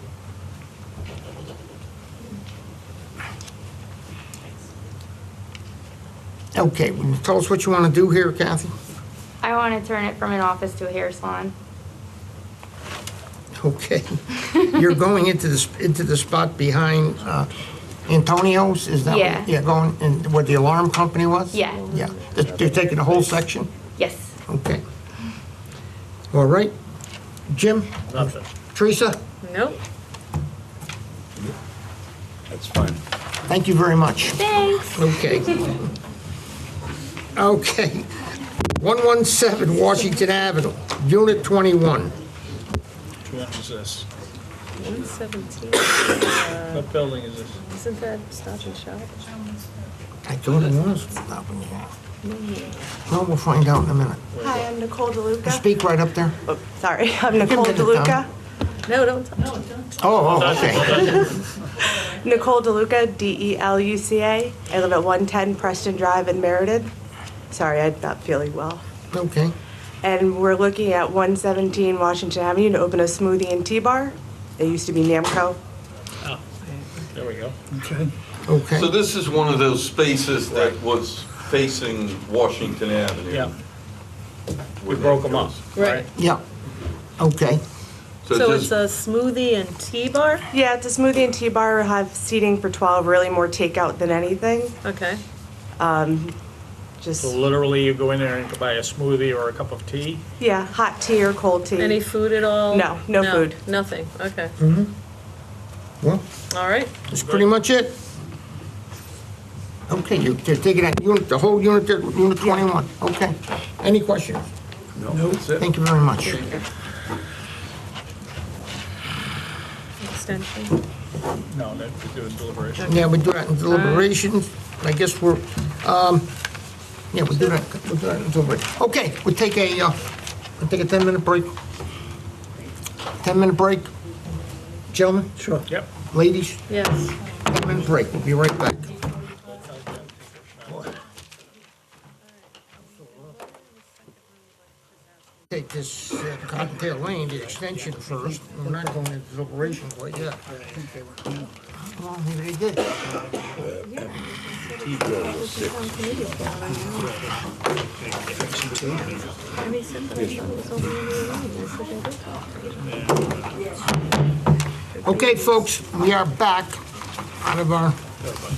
Okay, will you tell us what you want to do here, Kathy? I want to turn it from an office to a hair salon. Okay. You're going into the spot behind Antonio's, is that? Yeah. Yeah, going, in where the alarm company was? Yeah. Yeah. They're taking the whole section? Yes. Okay. All right. Jim? Nothing. Teresa? Nope. That's fine. Thank you very much. Thanks. Okay. Okay. 117 Washington Avenue, Unit 21. Which one is this? 117. What building is this? Isn't that Stop and Shop? I thought it was Stop and Shop. Well, we'll find out in a minute. Hi, I'm Nicole DeLuca. Speak right up there. Oh, sorry, I'm Nicole get it DeLuca. down. No, don't touch. Oh, okay. Nicole DeLuca, DELUCA. I live at 110 Preston Drive in Meriden. Sorry, I'm not feeling well. Okay. And we're looking at 117 Washington Avenue to open a smoothie and tea bar. It used to be Namco. Oh, there we go. Okay. Okay. So this is one of those spaces that was facing Washington Avenue. Yeah. where We broke that them up, goes. right? Yeah. Okay. So just- it's a smoothie and tea bar? Yeah, it's a smoothie and tea bar. We'll have seating for 12, really more takeout than anything. Okay. Just, So literally you go in there and buy a smoothie or a cup of tea? yeah, hot tea or cold tea. Any food at all? No, no food. Nothing, okay. Well, All right. that's pretty much it. Okay, you're taking that unit, the whole unit, Unit 21. Okay. Any questions? No, that's it. Thank you very much. extension? No, that we're doing deliberation. Yeah, we do that in deliberations. I guess we're, yeah, we do that in deliberation. Okay, we'll take a 10-minute break. 10-minute break. Gentlemen? Sure. Yep. Ladies? Yes. 10-minute break. We'll be right back. Take this Cottontail Lane, the extension first. We're not going into deliberation quite yet. Well, maybe they did. Okay, folks, we are back out of our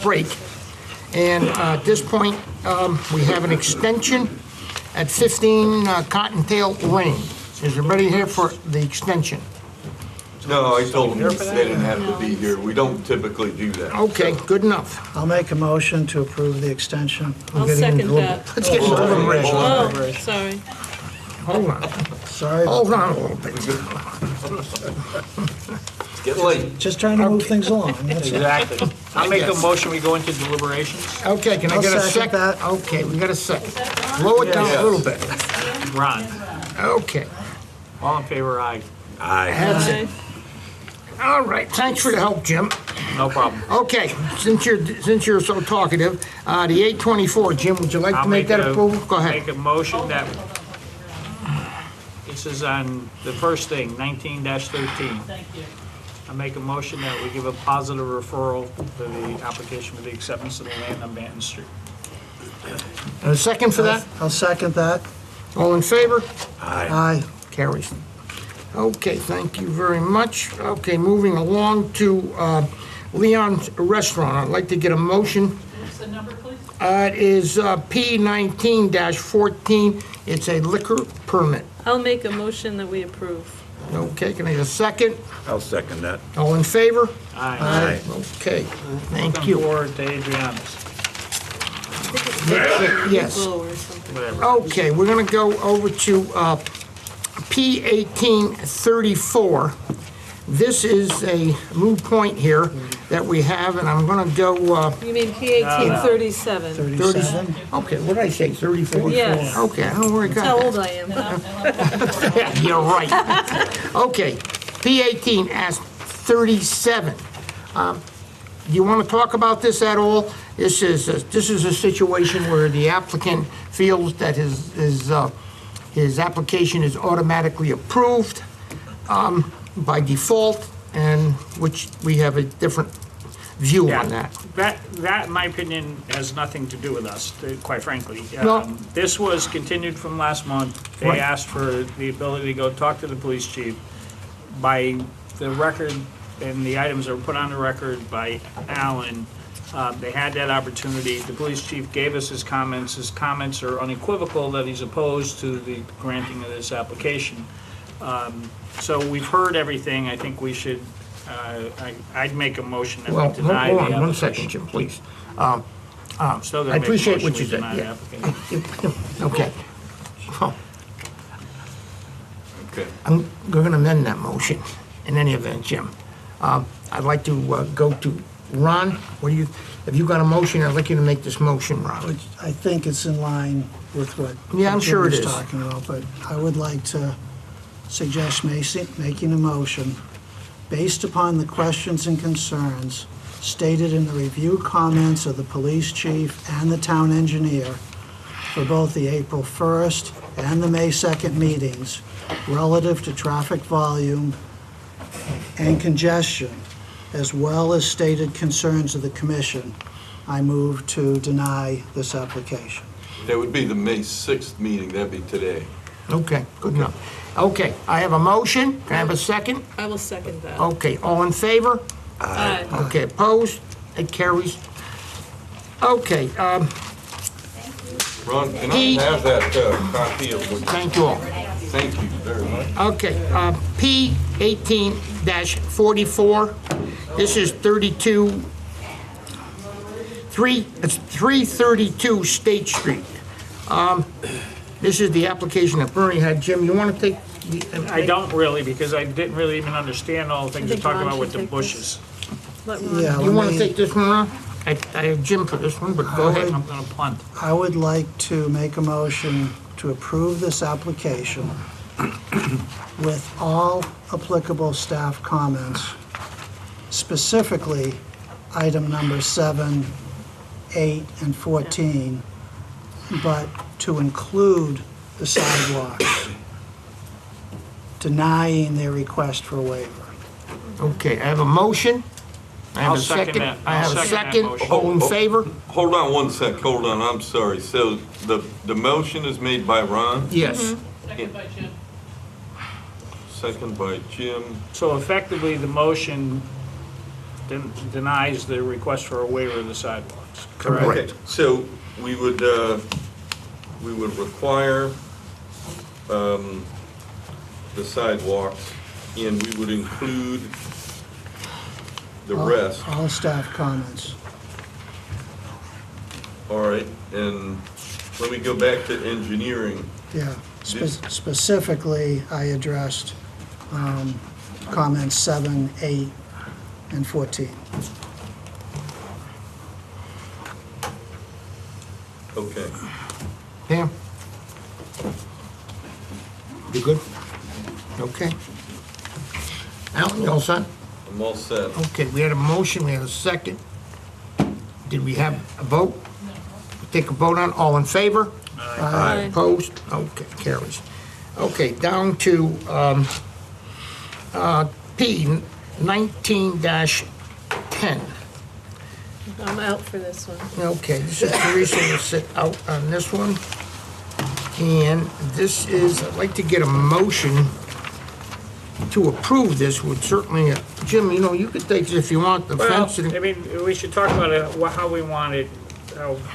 break. And at this point, we have an extension at 15 Cottontail Lane. Is everybody here for the extension? No, I told them they didn't have to be here. We don't typically do that. Okay, good enough. I'll make a motion to approve the extension. I'll second that. Let's get into deliberation. Oh, sorry. Hold on. Sorry. Hold on a little bit. Get late. Just trying to move things along, that's all. Exactly. I'll make a guess. motion, we go into deliberations. Okay, can I I'll get a second second? that. Okay, we got a second. Slow it down a little bit. Ron, Okay. all in favor, aye. That's it. All right, thanks for the help, Jim. No problem. Okay, since you're so talkative, the 824, Jim, would you like to make that approval? Go ahead. Make a motion that, this is on the first thing, 19-13. Thank you. I make a motion that we give a positive referral for the application for the acceptance of the land on Banton Street. And a second for that? I'll second that. All in favor? Aye. Carries. Okay, thank you very much. Okay, moving along to Leon's Restaurant. I'd like to get a motion. What's the number, please? It is P19-14. It's a liquor permit. I'll make a motion that we approve. Okay, can I get a second? I'll second that. All in favor? Aye. Okay, thank Looking you. forward to Adriana's. Yes. Or something. Whatever. Okay, we're going to go over to P1834. This is a moot point here that we have, and I'm going to go You mean P1837? 37. okay, what did I say, 34? Yes. Okay, I don't know where I That's got how that. old I am. Yeah, you're right. Okay, P18 asks 37. You want to talk about this at all? This is a situation where the applicant feels that his application is automatically approved by default, and which we have a different view on that. That, in my opinion, has nothing to do with us, quite frankly. No. This was continued from last month. They Right. asked for the ability to go talk to the police chief. By the record, and the items that were put on the record by Alan, they had that opportunity. The police chief gave us his comments. His comments are unequivocal that he's opposed to the granting of this application. So we've heard everything. I think we should, I'd make a motion that Well, we deny the hold application. on one second, Jim, please. Still I gonna make a appreciate motion what you we said, deny the yeah. application. Okay. Okay. We're going to amend that motion in any event, Jim. I'd like to go to Ron. Have you got a motion? I'd like you to make this motion, Ron. Which I think it's in line with what Yeah, I'm sure it Jim is. was talking about, but I would like to suggest making a motion based upon the questions and concerns stated in the review comments of the police chief and the town engineer for both the April 1st and the May 2nd meetings relative to traffic volume and congestion, as well as stated concerns of the commission. I move to deny this application. That would be the May 6th meeting, that'd be today. Okay, good enough. Okay, I have a motion. Can I have a second? I will second that. Okay, all in favor? Aye. Okay, opposed? It carries. Okay, Ron, can I He- have that copy of what? thank you all. Thank you very much. Okay, P18-44, this is 332 State Street. This is the application that Bernie had. Jim, you want to take I don't really, because I didn't really even understand all the things you're talking about with the bushes. Yeah, You want let to me- take this one, Ron? I have Jim for this one, but go ahead. I'm gonna punt. I would like to make a motion to approve this application with all applicable staff comments, specifically item number 7, 8, and 14, but to include the sidewalks, denying their request for a waiver. Okay, I have a motion. I have I'll a second second. that. I have I'll a second that second. motion. All in favor? Hold on one sec, hold on, I'm sorry. So the motion is made by Ron? Yes. Second by Jim. Second by Jim. So effectively, the motion denies the request for a waiver of the sidewalks. Okay, so we would require the sidewalks, and we would include the rest. All staff comments. All right, and let me go back to engineering. Yeah, specifically, I addressed comments 7, 8, and 14. Okay. Pam? You good? Okay. Alan, you all set? I'm all set. Okay, we had a motion, we had a second. Did we have a vote? Take a vote on, all in favor? Aye. Opposed? Okay, carries. Okay, down to P, 19-10. I'm out for this one. Okay, this is Teresa will sit out on this one. And this is, I'd like to get a motion to approve this would certainly, Jim, you know, you could take this if you want, the Well, fence. I mean, we should talk about it, how we want it,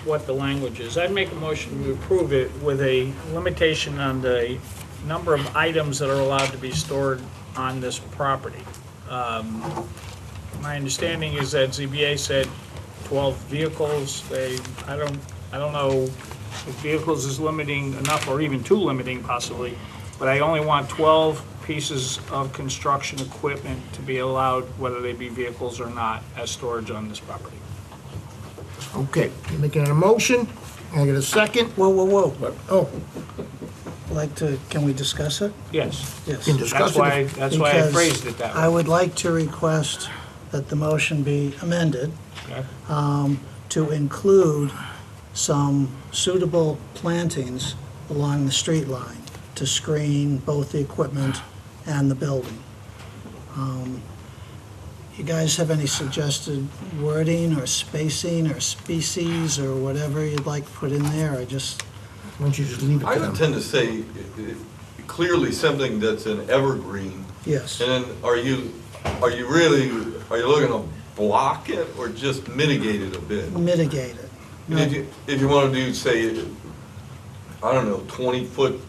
what the language is. I'd make a motion to approve it with a limitation on the number of items that are allowed to be stored on this property. My understanding is that ZBA said 12 vehicles. I don't know if vehicles is limiting enough, or even too limiting possibly, but I only want 12 pieces of construction equipment to be allowed, whether they be vehicles or not, as storage on this property. Okay, you're making a motion. I get a second. Whoa. Oh, Can we discuss it? Yes. Yes. Can discuss it. That's why I Because phrased it that way. I would like to request that the motion be amended Okay. to include some suitable plantings along the street line to screen both the equipment and the building. You guys have any suggested wording or spacing or species or whatever you'd like put in there? why don't you just leave it I to would them? tend to say clearly something that's an evergreen. Yes. And then are you looking to block it or just mitigate it a bit? Mitigate it. If you want to do, say, I don't know, 20-foot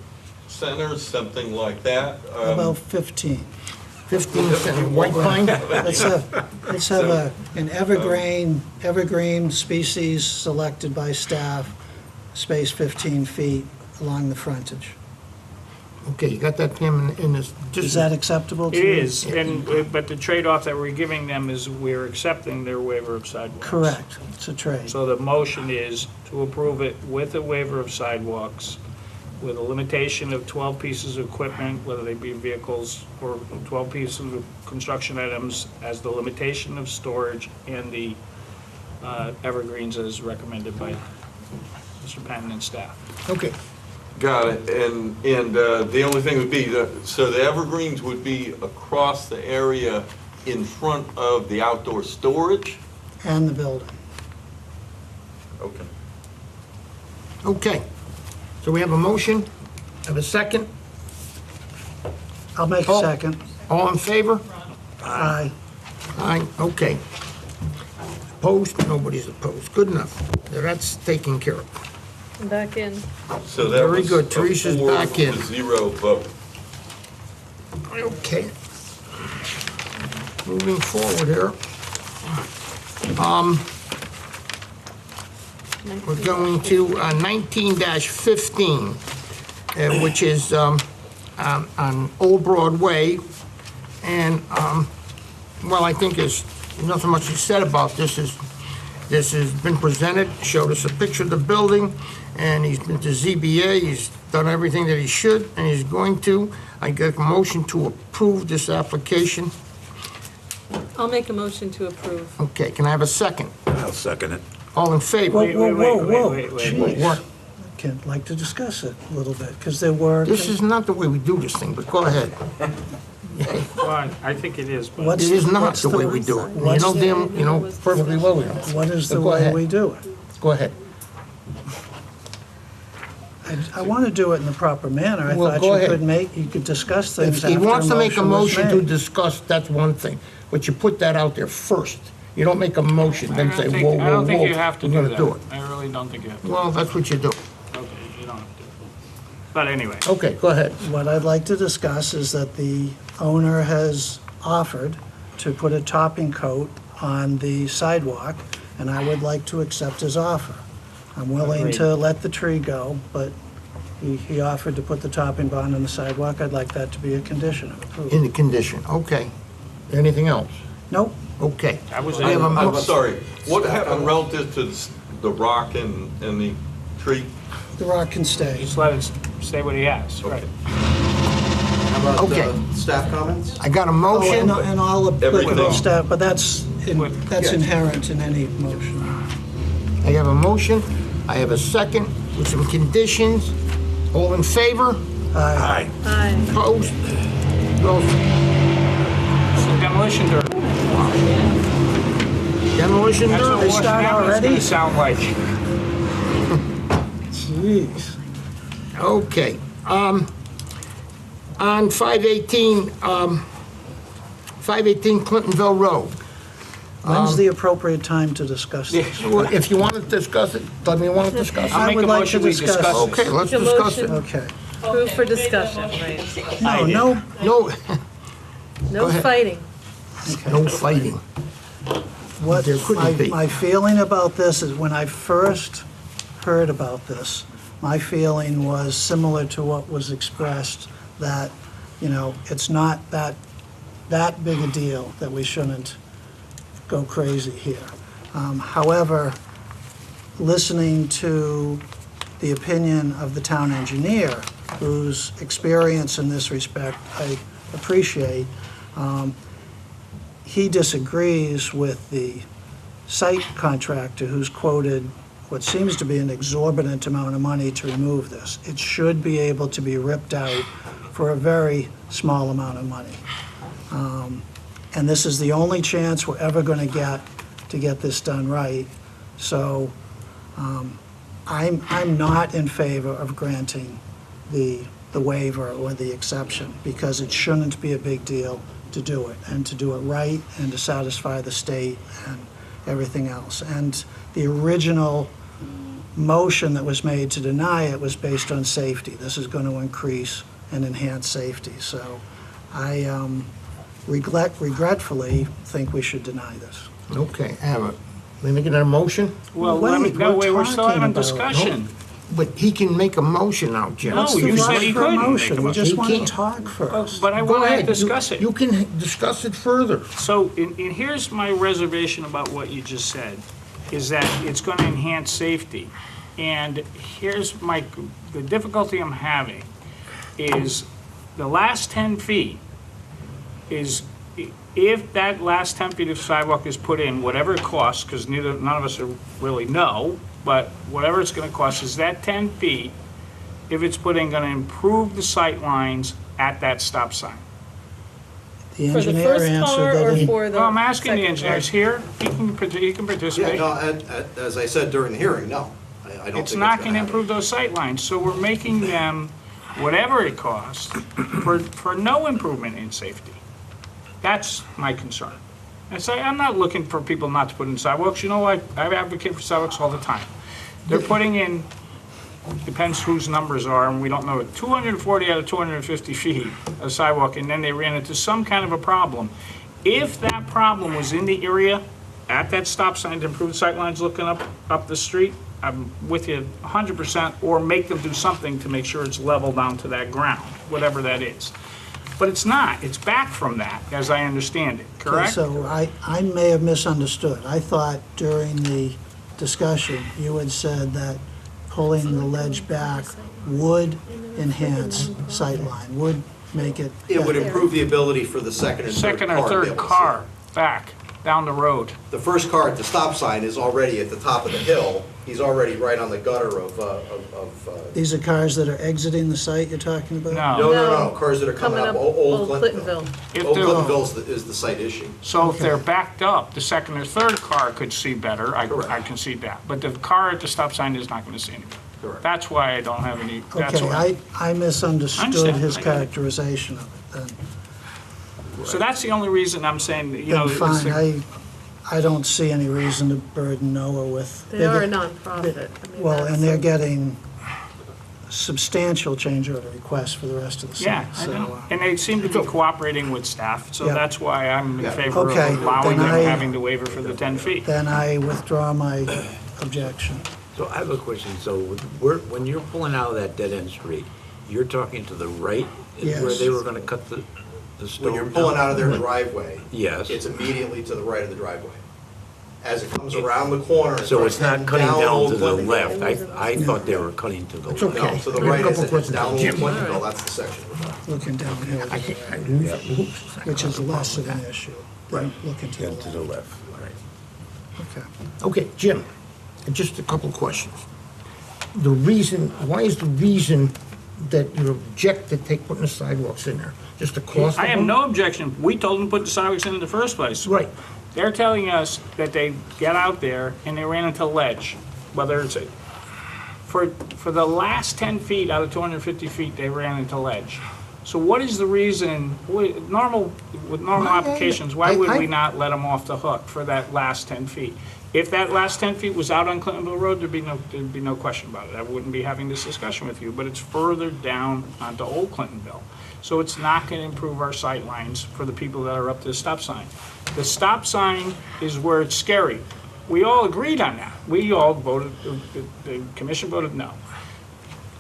centers, something like that. About 15. 15 cent white pine? Let's have an evergreen species selected by staff, spaced 15 feet along the frontage. Okay, you got that, Pam, in this? Is that acceptable to It you? is, but the trade-off that we're giving them is we're accepting their waiver of sidewalks. Correct, it's a trade. So the motion is to approve it with a waiver of sidewalks, with a limitation of 12 pieces of equipment, whether they be vehicles or 12 pieces of construction items, as the limitation of storage and the evergreens as recommended by Mr. Patton and staff. Okay, Got it, and the only thing would be, so the evergreens would be across the area in front of the outdoor storage? And the building. Okay. okay. So we have a motion, have a second? I'll make a second. All in favor? Aye. Aye, okay. Opposed? Nobody's opposed. Good enough. That's taken care of. I'm back in. So that Very was good. a Teresa's back in. 4-0 vote. Okay. Moving forward here. We're going to 19-15, which is on Old Broadway. And, well, I think there's nothing much to be said about this. This has been presented, showed us a picture of the building, and he's been to ZBA, he's done everything that he should, and he's going to. I get a motion to approve this application. I'll make a motion to approve. Okay, can I have a second? I'll second it. All in favor? Wait. What? I'd like to discuss it a little bit, because there were... This is not the way we do this thing, but go ahead. Well, I think it is, but... What's- It is not what's the way the- we do it. You what's know, the- damn, you know perfectly well we don't. What is the But go way ahead. we do it? Go ahead. I want to do it in the proper manner. I Well, thought go you ahead. could discuss things If he after wants to make a motion to was made. discuss, that's one thing, but you put that out there first. You don't make a motion, then say, whoa, whoa, whoa. I don't think you have to we're do gonna that. do it. I really don't think you have to. Well, that's what you do. Okay, you don't have to. But anyway. Okay, go ahead. What I'd like to discuss is that the owner has offered to put a topping coat on the sidewalk, and I would like to accept his offer. I'm willing to let the tree go, but he offered to put the topping bond on the sidewalk. I'd like that to be a condition of approval. In the condition, okay. Anything else? Nope. Okay. That was I have a I'm mo- sorry, what happened relative to the rock and the tree? The rock can stay. Just let it stay what he has, right? How about Okay. staff comments? I got a Oh, motion. and all Everything. applicable staff, but that's Yeah. inherent in any motion. I have a motion. I have a second with some conditions. All in favor? Aye. Aye. Opposed? Well, It's the demolition derby. demolition That's what derby. West start Hampton's already? gonna sound like. Jeez. Okay. On 518 Clintonville Road. When's the appropriate time to discuss this? Well, if you want to discuss it, doesn't you want to discuss it? I'll make would a like motion to we discuss discuss it. this. Okay, let's Make a discuss it. motion. Okay. Approve for discussion, right? No, No, No ahead. fighting. no fighting. what, There couldn't be. my feeling about this is when I first heard about this, my feeling was similar to what was expressed, that, it's not that big a deal, that we shouldn't go crazy here. However, listening to the opinion of the town engineer, whose experience in this respect I appreciate, he disagrees with the site contractor who's quoted what seems to be an exorbitant amount of money to remove this. It should be able to be ripped out for a very small amount of money. And this is the only chance we're ever going to get this done right. So I'm not in favor of granting the waiver or the exception, because it shouldn't be a big deal to do it, and to do it right, and to satisfy the state and everything else. And the original motion that was made to deny it was based on safety. This is going to increase and enhance safety. So I regretfully think we should deny this. Okay, have a, let me get a motion? Well, Wait, we're still talking having about- discussion. But he can make a motion now, Jim. No, What's the you said rush he for a couldn't make a motion? We motion. just He want to can't. talk first. But I Go want to ahead. discuss it. You can discuss it further. So, and here's my reservation about what you just said, is that it's going to enhance safety. And here's the difficulty I'm having, is the last 10 feet is, if that last 10 feet of sidewalk is put in, whatever it costs, because none of us really know, but whatever it's going to cost, is that 10 feet, if it's put in, going to improve the sight lines at that stop sign? The For the engineer first answered car that or he... for the No, I'm asking the second engineer, car? he's here, he can Yeah, participate. no, as I said during the hearing, no. I don't think It's not going to happen. improve those sight lines, so we're making them, whatever it costs, for no improvement in safety. That's my concern. I'm not looking for people not to put in sidewalks. You know, I advocate for sidewalks all the time. They're putting in, depends whose numbers are, and we don't know, 240 out of 250 feet of sidewalk, and then they ran into some kind of a problem. If that problem was in the area at that stop sign to improve sight lines looking up the street, I'm with you 100%, or make them do something to make sure it's level down to that ground, whatever that is. But it's not, it's back from that, as I understand it, Okay, correct? so I may have misunderstood. I thought during the discussion, you had said that pulling the ledge back would enhance sightline, would make it It would better. improve the ability for the second and third Second car or to be third able to see. car back, down the road. The first car at the stop sign is already at the top of the hill. He's already right on the gutter of These are cars that are exiting the site you're talking about? No, cars that are coming up Old Clintonville. If Old they're- Clintonville is the site issue. So if they're backed up, the second or third car could see better, I can see that. But the car at the stop sign is not going to see anything. Correct. That's why I don't have any, that's Okay, why. I misunderstood understand. his I got it. characterization of it then. So that's the only reason I'm saying, that, you know. Then it's fine, I don't see any reason to burden NOAA with. They are a nonprofit. I mean, Well, that's- and they're getting substantial change order requests for the rest of the site. Yeah, I so, know. And they seem to be cooperating with staff, so Yeah. that's why I'm in Yeah. favor Okay, of allowing then them I- having the waiver for the 10 feet. Then I withdraw my objection. So I have a question. So when you're pulling out of that dead-end street, you're talking to the right is where Yes. they were going to cut the stone When you're pulling down? out of their driveway, Yes. it's immediately to the right of the driveway. As it comes around the corner. and So starts it's not heading cutting down Old to the Clintonville. left. I thought they were cutting to the left. No, to the right as it heads down Old Clintonville, that's the section we're talking about. Looking downhill, which is less of an issue than looking to the left. To the left, right. Okay. Okay, Jim, just a couple of questions. Why is the reason that you object to putting the sidewalks in there? Just the cost of I have them? no objection. We told them to put the sidewalks in the first place. Right. They're telling us that they get out there and they ran into ledge, whether it's for the last 10 feet out of 250 feet, they ran into ledge. So what is the reason, with normal applications, why would we not let them off the hook for that last 10 feet? If that last 10 feet was out on Clintonville Road, there'd be no question about it. I wouldn't be having this discussion with you, but it's further down onto Old Clintonville. So it's not going to improve our sight lines for the people that are up to the stop sign. The stop sign is where it's scary. We all agreed on that. We all voted, the commission voted no.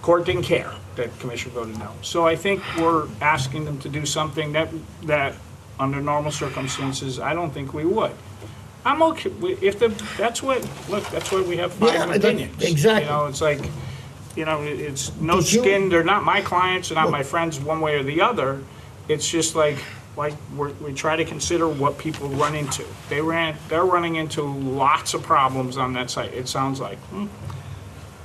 Court didn't care that commission voted no. So I think we're asking them to do something that under normal circumstances, I don't think we would. I'm okay, that's what we have Yeah, five opinions. exactly. You know, it's like, you know, it's no Did you- skin, they're not my clients, they're not my friends one way or the other. It's just like we try to consider what people run into. They're running into lots of problems on that site, it sounds like.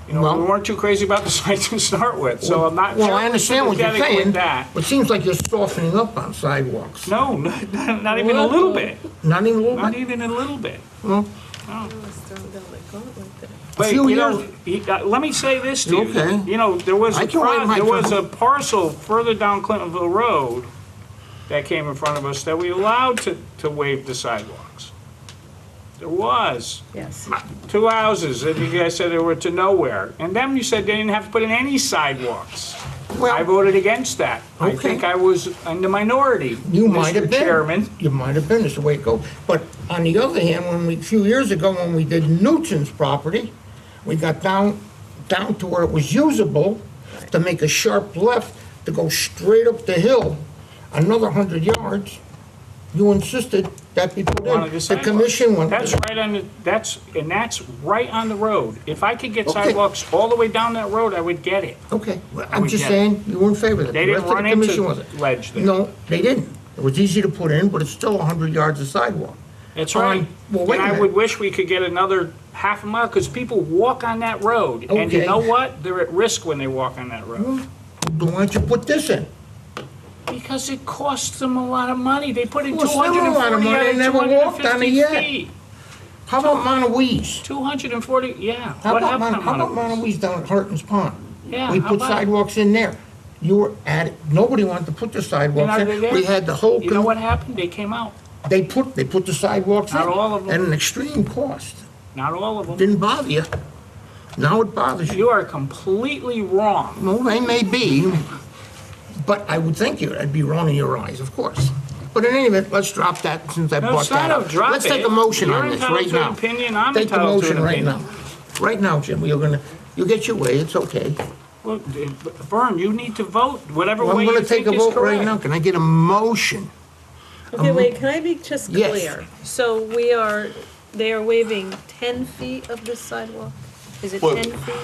You know, Well- we weren't too crazy about the site to start with, so I'm not Well, I understand what you're sympathetic with saying, that. but it seems like you're softening up on sidewalks. No, not even a little bit, Not even a little not bit? even a little bit. Well, No. A But, few you know, years- let me say this to you. Okay. You know, there was I can wait my turn. a parcel further down Clintonville Road that came in front of us that we allowed to waive the sidewalks. There was. Yes. 2 houses, and you guys said they were to nowhere. And then you said they didn't have to put in any sidewalks. I voted against that. I Okay. think I was in the minority, You might have Mr. been. Chairman. You might have been, it's the way it goes. But on the other hand, a few years ago, when we did Newton's property, we got down to where it was usable to make a sharp left to go straight up the hill, another 100 yards. You insisted that be put One in. of the The sidewalks. commission went. That's right on the, that's right on the road. If I could get Okay. sidewalks all the way down that road, I would get it. Okay, well, I I'm would just get it. saying, you were in favor of it. They The didn't rest of the run commission into wasn't. ledge there. No, they didn't. It was easy to put in, but it's still 100 yards of sidewalk. That's right. Well, wait And a I minute. would wish we could get another half a mile, because people walk on that road. And you Okay. know what? They're at risk when they walk on that road. Then why don't you put this in? Because it costs them a lot of money. They put in Well, it's not a lot of 240 money. out They of never walked on it 250 yet. feet. How about Montawees? 240, yeah. How What about happened to Montague? Montawees down at Harton's Pond? Yeah, We how put about- sidewalks in there. You were at it, nobody wanted to put the And sidewalks are in. they there? We had the whole, You know what happened? They came out. they put the sidewalks in. Not all of them. At an extreme cost. Not all of them. Didn't bother you. Now it bothers you. You are completely wrong. Well, they may be, but I would think I'd be wrong in your eyes, of course. But in any event, let's drop that since I No, brought it's not that a up. drop Let's take it. a motion You're on this entitled right to an now. opinion, I'm Take the entitled to motion an right opinion. now. right now, Jim, you'll get your way, it's okay. Well, Vern, you need to vote, whatever Well, way I'm you gonna take think a is vote right now. correct. Can I get a motion? Okay, wait, can I be just Yes. clear? So they are waiving 10 feet of this sidewalk? Is it Well, 10 feet?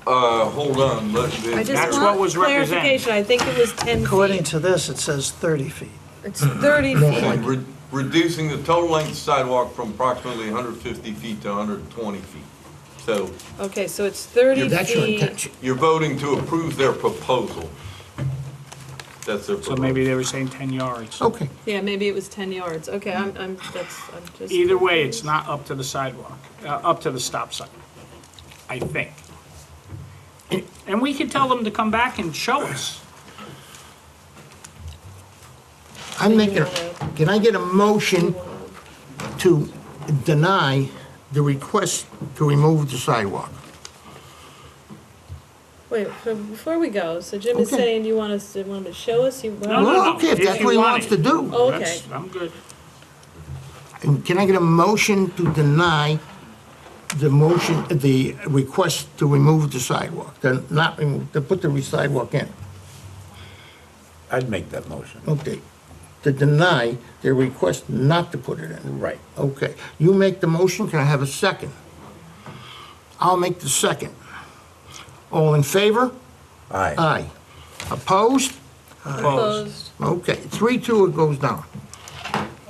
Hold on, I That's just what want was represented. clarification, I think it was 10 According feet. to this, it says 30 feet. It's 30 feet. Reducing the total length of sidewalk from approximately 150 feet to 120 feet. So Okay, so it's 30 That's your feet. intention. you're voting to approve their proposal. That's their So proposal. maybe they were saying 10 yards. Okay. Yeah, maybe it was 10 yards. Okay, I'm just. Either way, it's not up to the sidewalk, up to the stop sign, I think. And we could tell them to come back and show us. Can I get a motion to deny the request to remove the sidewalk? Wait, so before we go, so Jim is Okay. saying you want him to show us? Well, okay, if that's what he wants to do. Oh, okay. That's- I'm good. And can I get a motion to deny the request to remove the sidewalk, to not remove, to put the sidewalk in? I'd make that motion. Okay. To deny their request not to put it in. Right. Okay. You make the motion, can I have a second? I'll make the second. All in favor? Aye. Aye. Opposed? Opposed. Okay, 3-2, it goes down.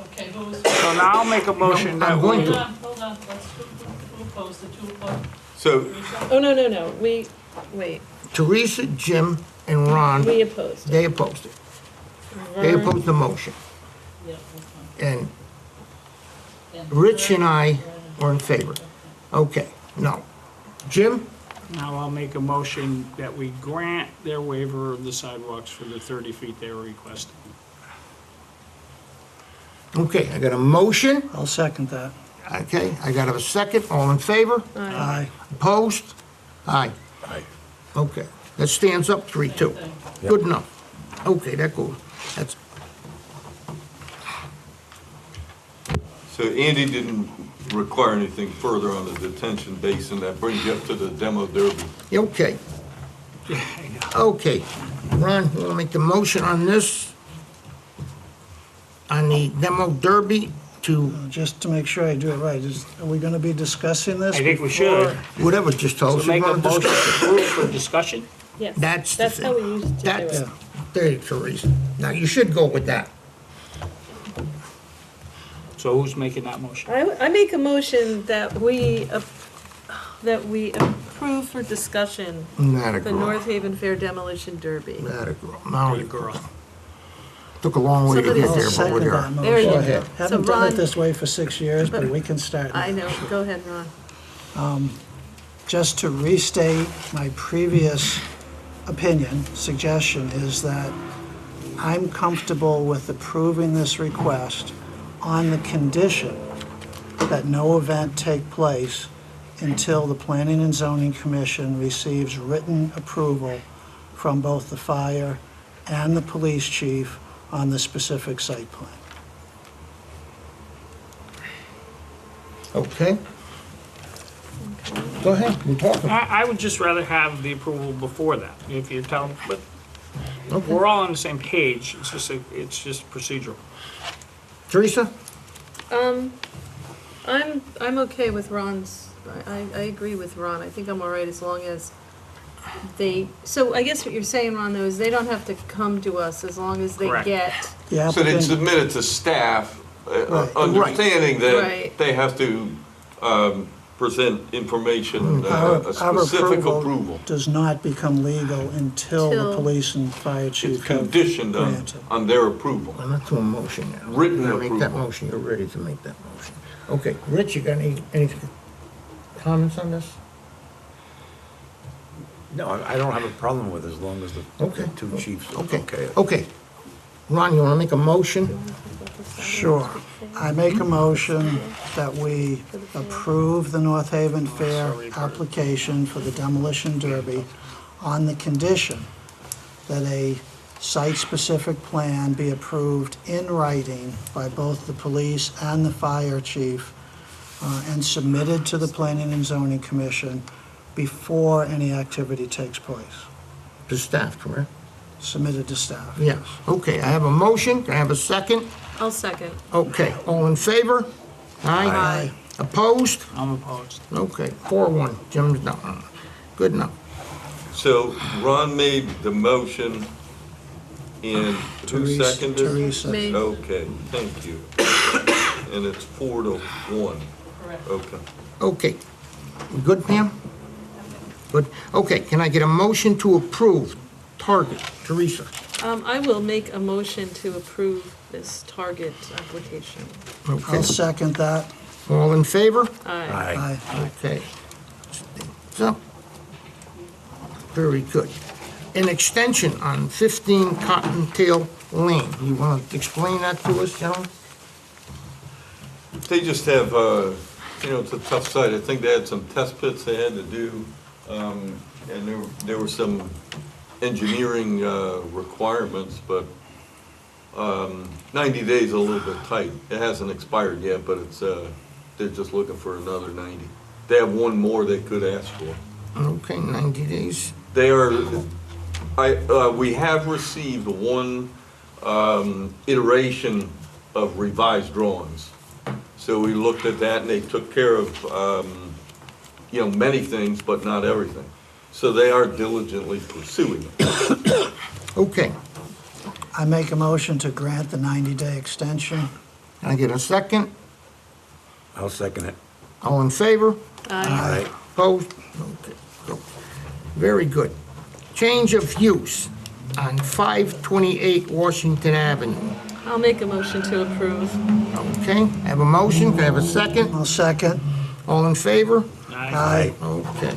Okay, who's, So now I'll make a motion that I'm going we, to. hold on, who opposed, the two opposed? So Oh, no, wait, Teresa, Jim, and Ron, we opposed it. they opposed it. They Vern- opposed the motion. Yeah, that's fine. And Rich and I were in favor. Okay, no. Jim? now I'll make a motion that we grant their waiver of the sidewalks for the 30 feet they were requesting. Okay, I got a motion. I'll second that. Okay, I got a second. All in favor? Aye. Opposed? Aye. Aye. Okay, that stands up 3-2. Good enough. Okay, that goes. That's, So Andy didn't require anything further on the detention basin. That brings you up to the demo derby. okay. Okay, Ron, you want to make the motion on this? On the demo derby to, Just to make sure I do it right, are we going to be discussing this? I think we before- should. whatever, just tell So us. we make a wanna motion to discuss it. approve for discussion? Yes, That's the that's how we thing. used to do That's, it. there you go, Teresa. Now, you should go with that. So who's making that motion? I make a motion that we approve for discussion Not a the girl. North Haven Fair Demolition Derby. Not a girl. Now Good you girl. took a long way to Somebody- get I'll there, but we're second there. that There you motion. go. ahead. Haven't So done Ron- it this way for 6 years, but we can start. I know, go ahead, Ron. Just to restate my previous opinion, suggestion is that I'm comfortable with approving this request on the condition that no event take place until the Planning and Zoning Commission receives written approval from both the fire and the police chief on the specific site plan. Okay. Go ahead, we're talking. I would just rather have the approval before that, if you tell them, but Okay. we're all on the same page, it's just procedural. Teresa? I'm okay with Ron's, I agree with Ron. I think I'm all right as long as so I guess what you're saying, Ron, though, is they don't have to come to us as long as they Correct. get. The So they applicant- submit it to staff, Right. understanding that Right. they have to present information, Our a specific approval. does not become legal until the Till- police and fire It's chief have conditioned granted. on their approval. I'm not to a motion yet. Written You're gonna Make that approval. motion, you're ready to make that motion. Okay, Rich, you got any comments on this? No, I don't have a problem with it as long as the Okay. two chiefs are Okay, okay. okay. Ron, you wanna make a motion? Sure. I make a motion that we approve the North Haven Fair application for the demolition derby on the condition that a site-specific plan be approved in writing by both the police and the fire chief and submitted to the Planning and Zoning Commission before any activity takes place. To staff, correct? Submitted to staff. Yes. Okay, I have a motion. Can I have a second? I'll second. Okay, all in favor? Aye. Aye. Opposed? I'm opposed. Okay, 4-1. Jim's down. Good enough. So Ron made the motion, and who Teresa- seconded? Teresa. Me. Okay, thank you. And it's 4-1. Correct. Okay. Okay. Good, Pam? Good. Okay, can I get a motion to approve Target? Teresa? I will make a motion to approve this Target application. Okay. I'll second that. All in favor? Aye. Aye. Okay. So, very good. An extension on 15 Cottontail Lane. You want to explain that to us, gentlemen? They just have, it's a tough site. I think they had some test pits they had to do, and there were some engineering requirements, but 90 days is a little bit tight. It hasn't expired yet, but it's, they're just looking for another 90. They have one more they could ask for. Okay, 90 days. They are, we have received one iteration of revised drawings. So we looked at that and they took care of, many things, but not everything. So they are diligently pursuing it. Okay. I make a motion to grant the 90-day extension. Can I get a second? I'll second it. All in favor? Aye. Opposed? Okay. So, very good. Change of use on 528 Washington Avenue. I'll make a motion to approve. Okay, I have a motion. Can I have a second? I'll second. All in favor? Aye. Okay.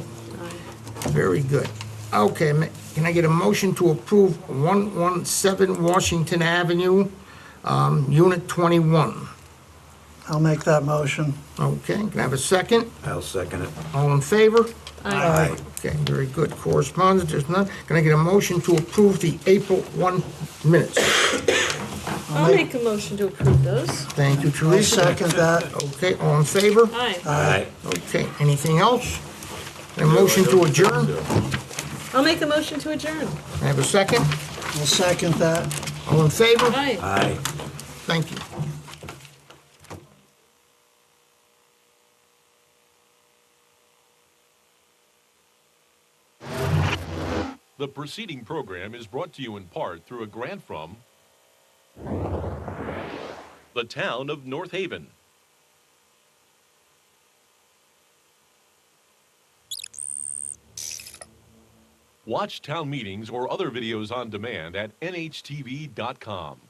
Very good. Okay, can I get a motion to approve 117 Washington Avenue, Unit 21? I'll make that motion. Okay, can I have a second? I'll second it. All in favor? Aye. Okay, very good. Correspondence, there's none. Can I get a motion to approve the April 1 minutes? I'll make a motion to approve those. Thank you, I'll Teresa. second that. Okay, all in favor? Aye. Aye. Okay, anything else? A motion to adjourn? I'll make a motion to adjourn. I have a second? I'll second that. All in favor? Aye. Aye. Thank you. The preceding program is brought to you in part through a grant from the town of North Haven. Watch town meetings or other videos on demand at nhtv.com.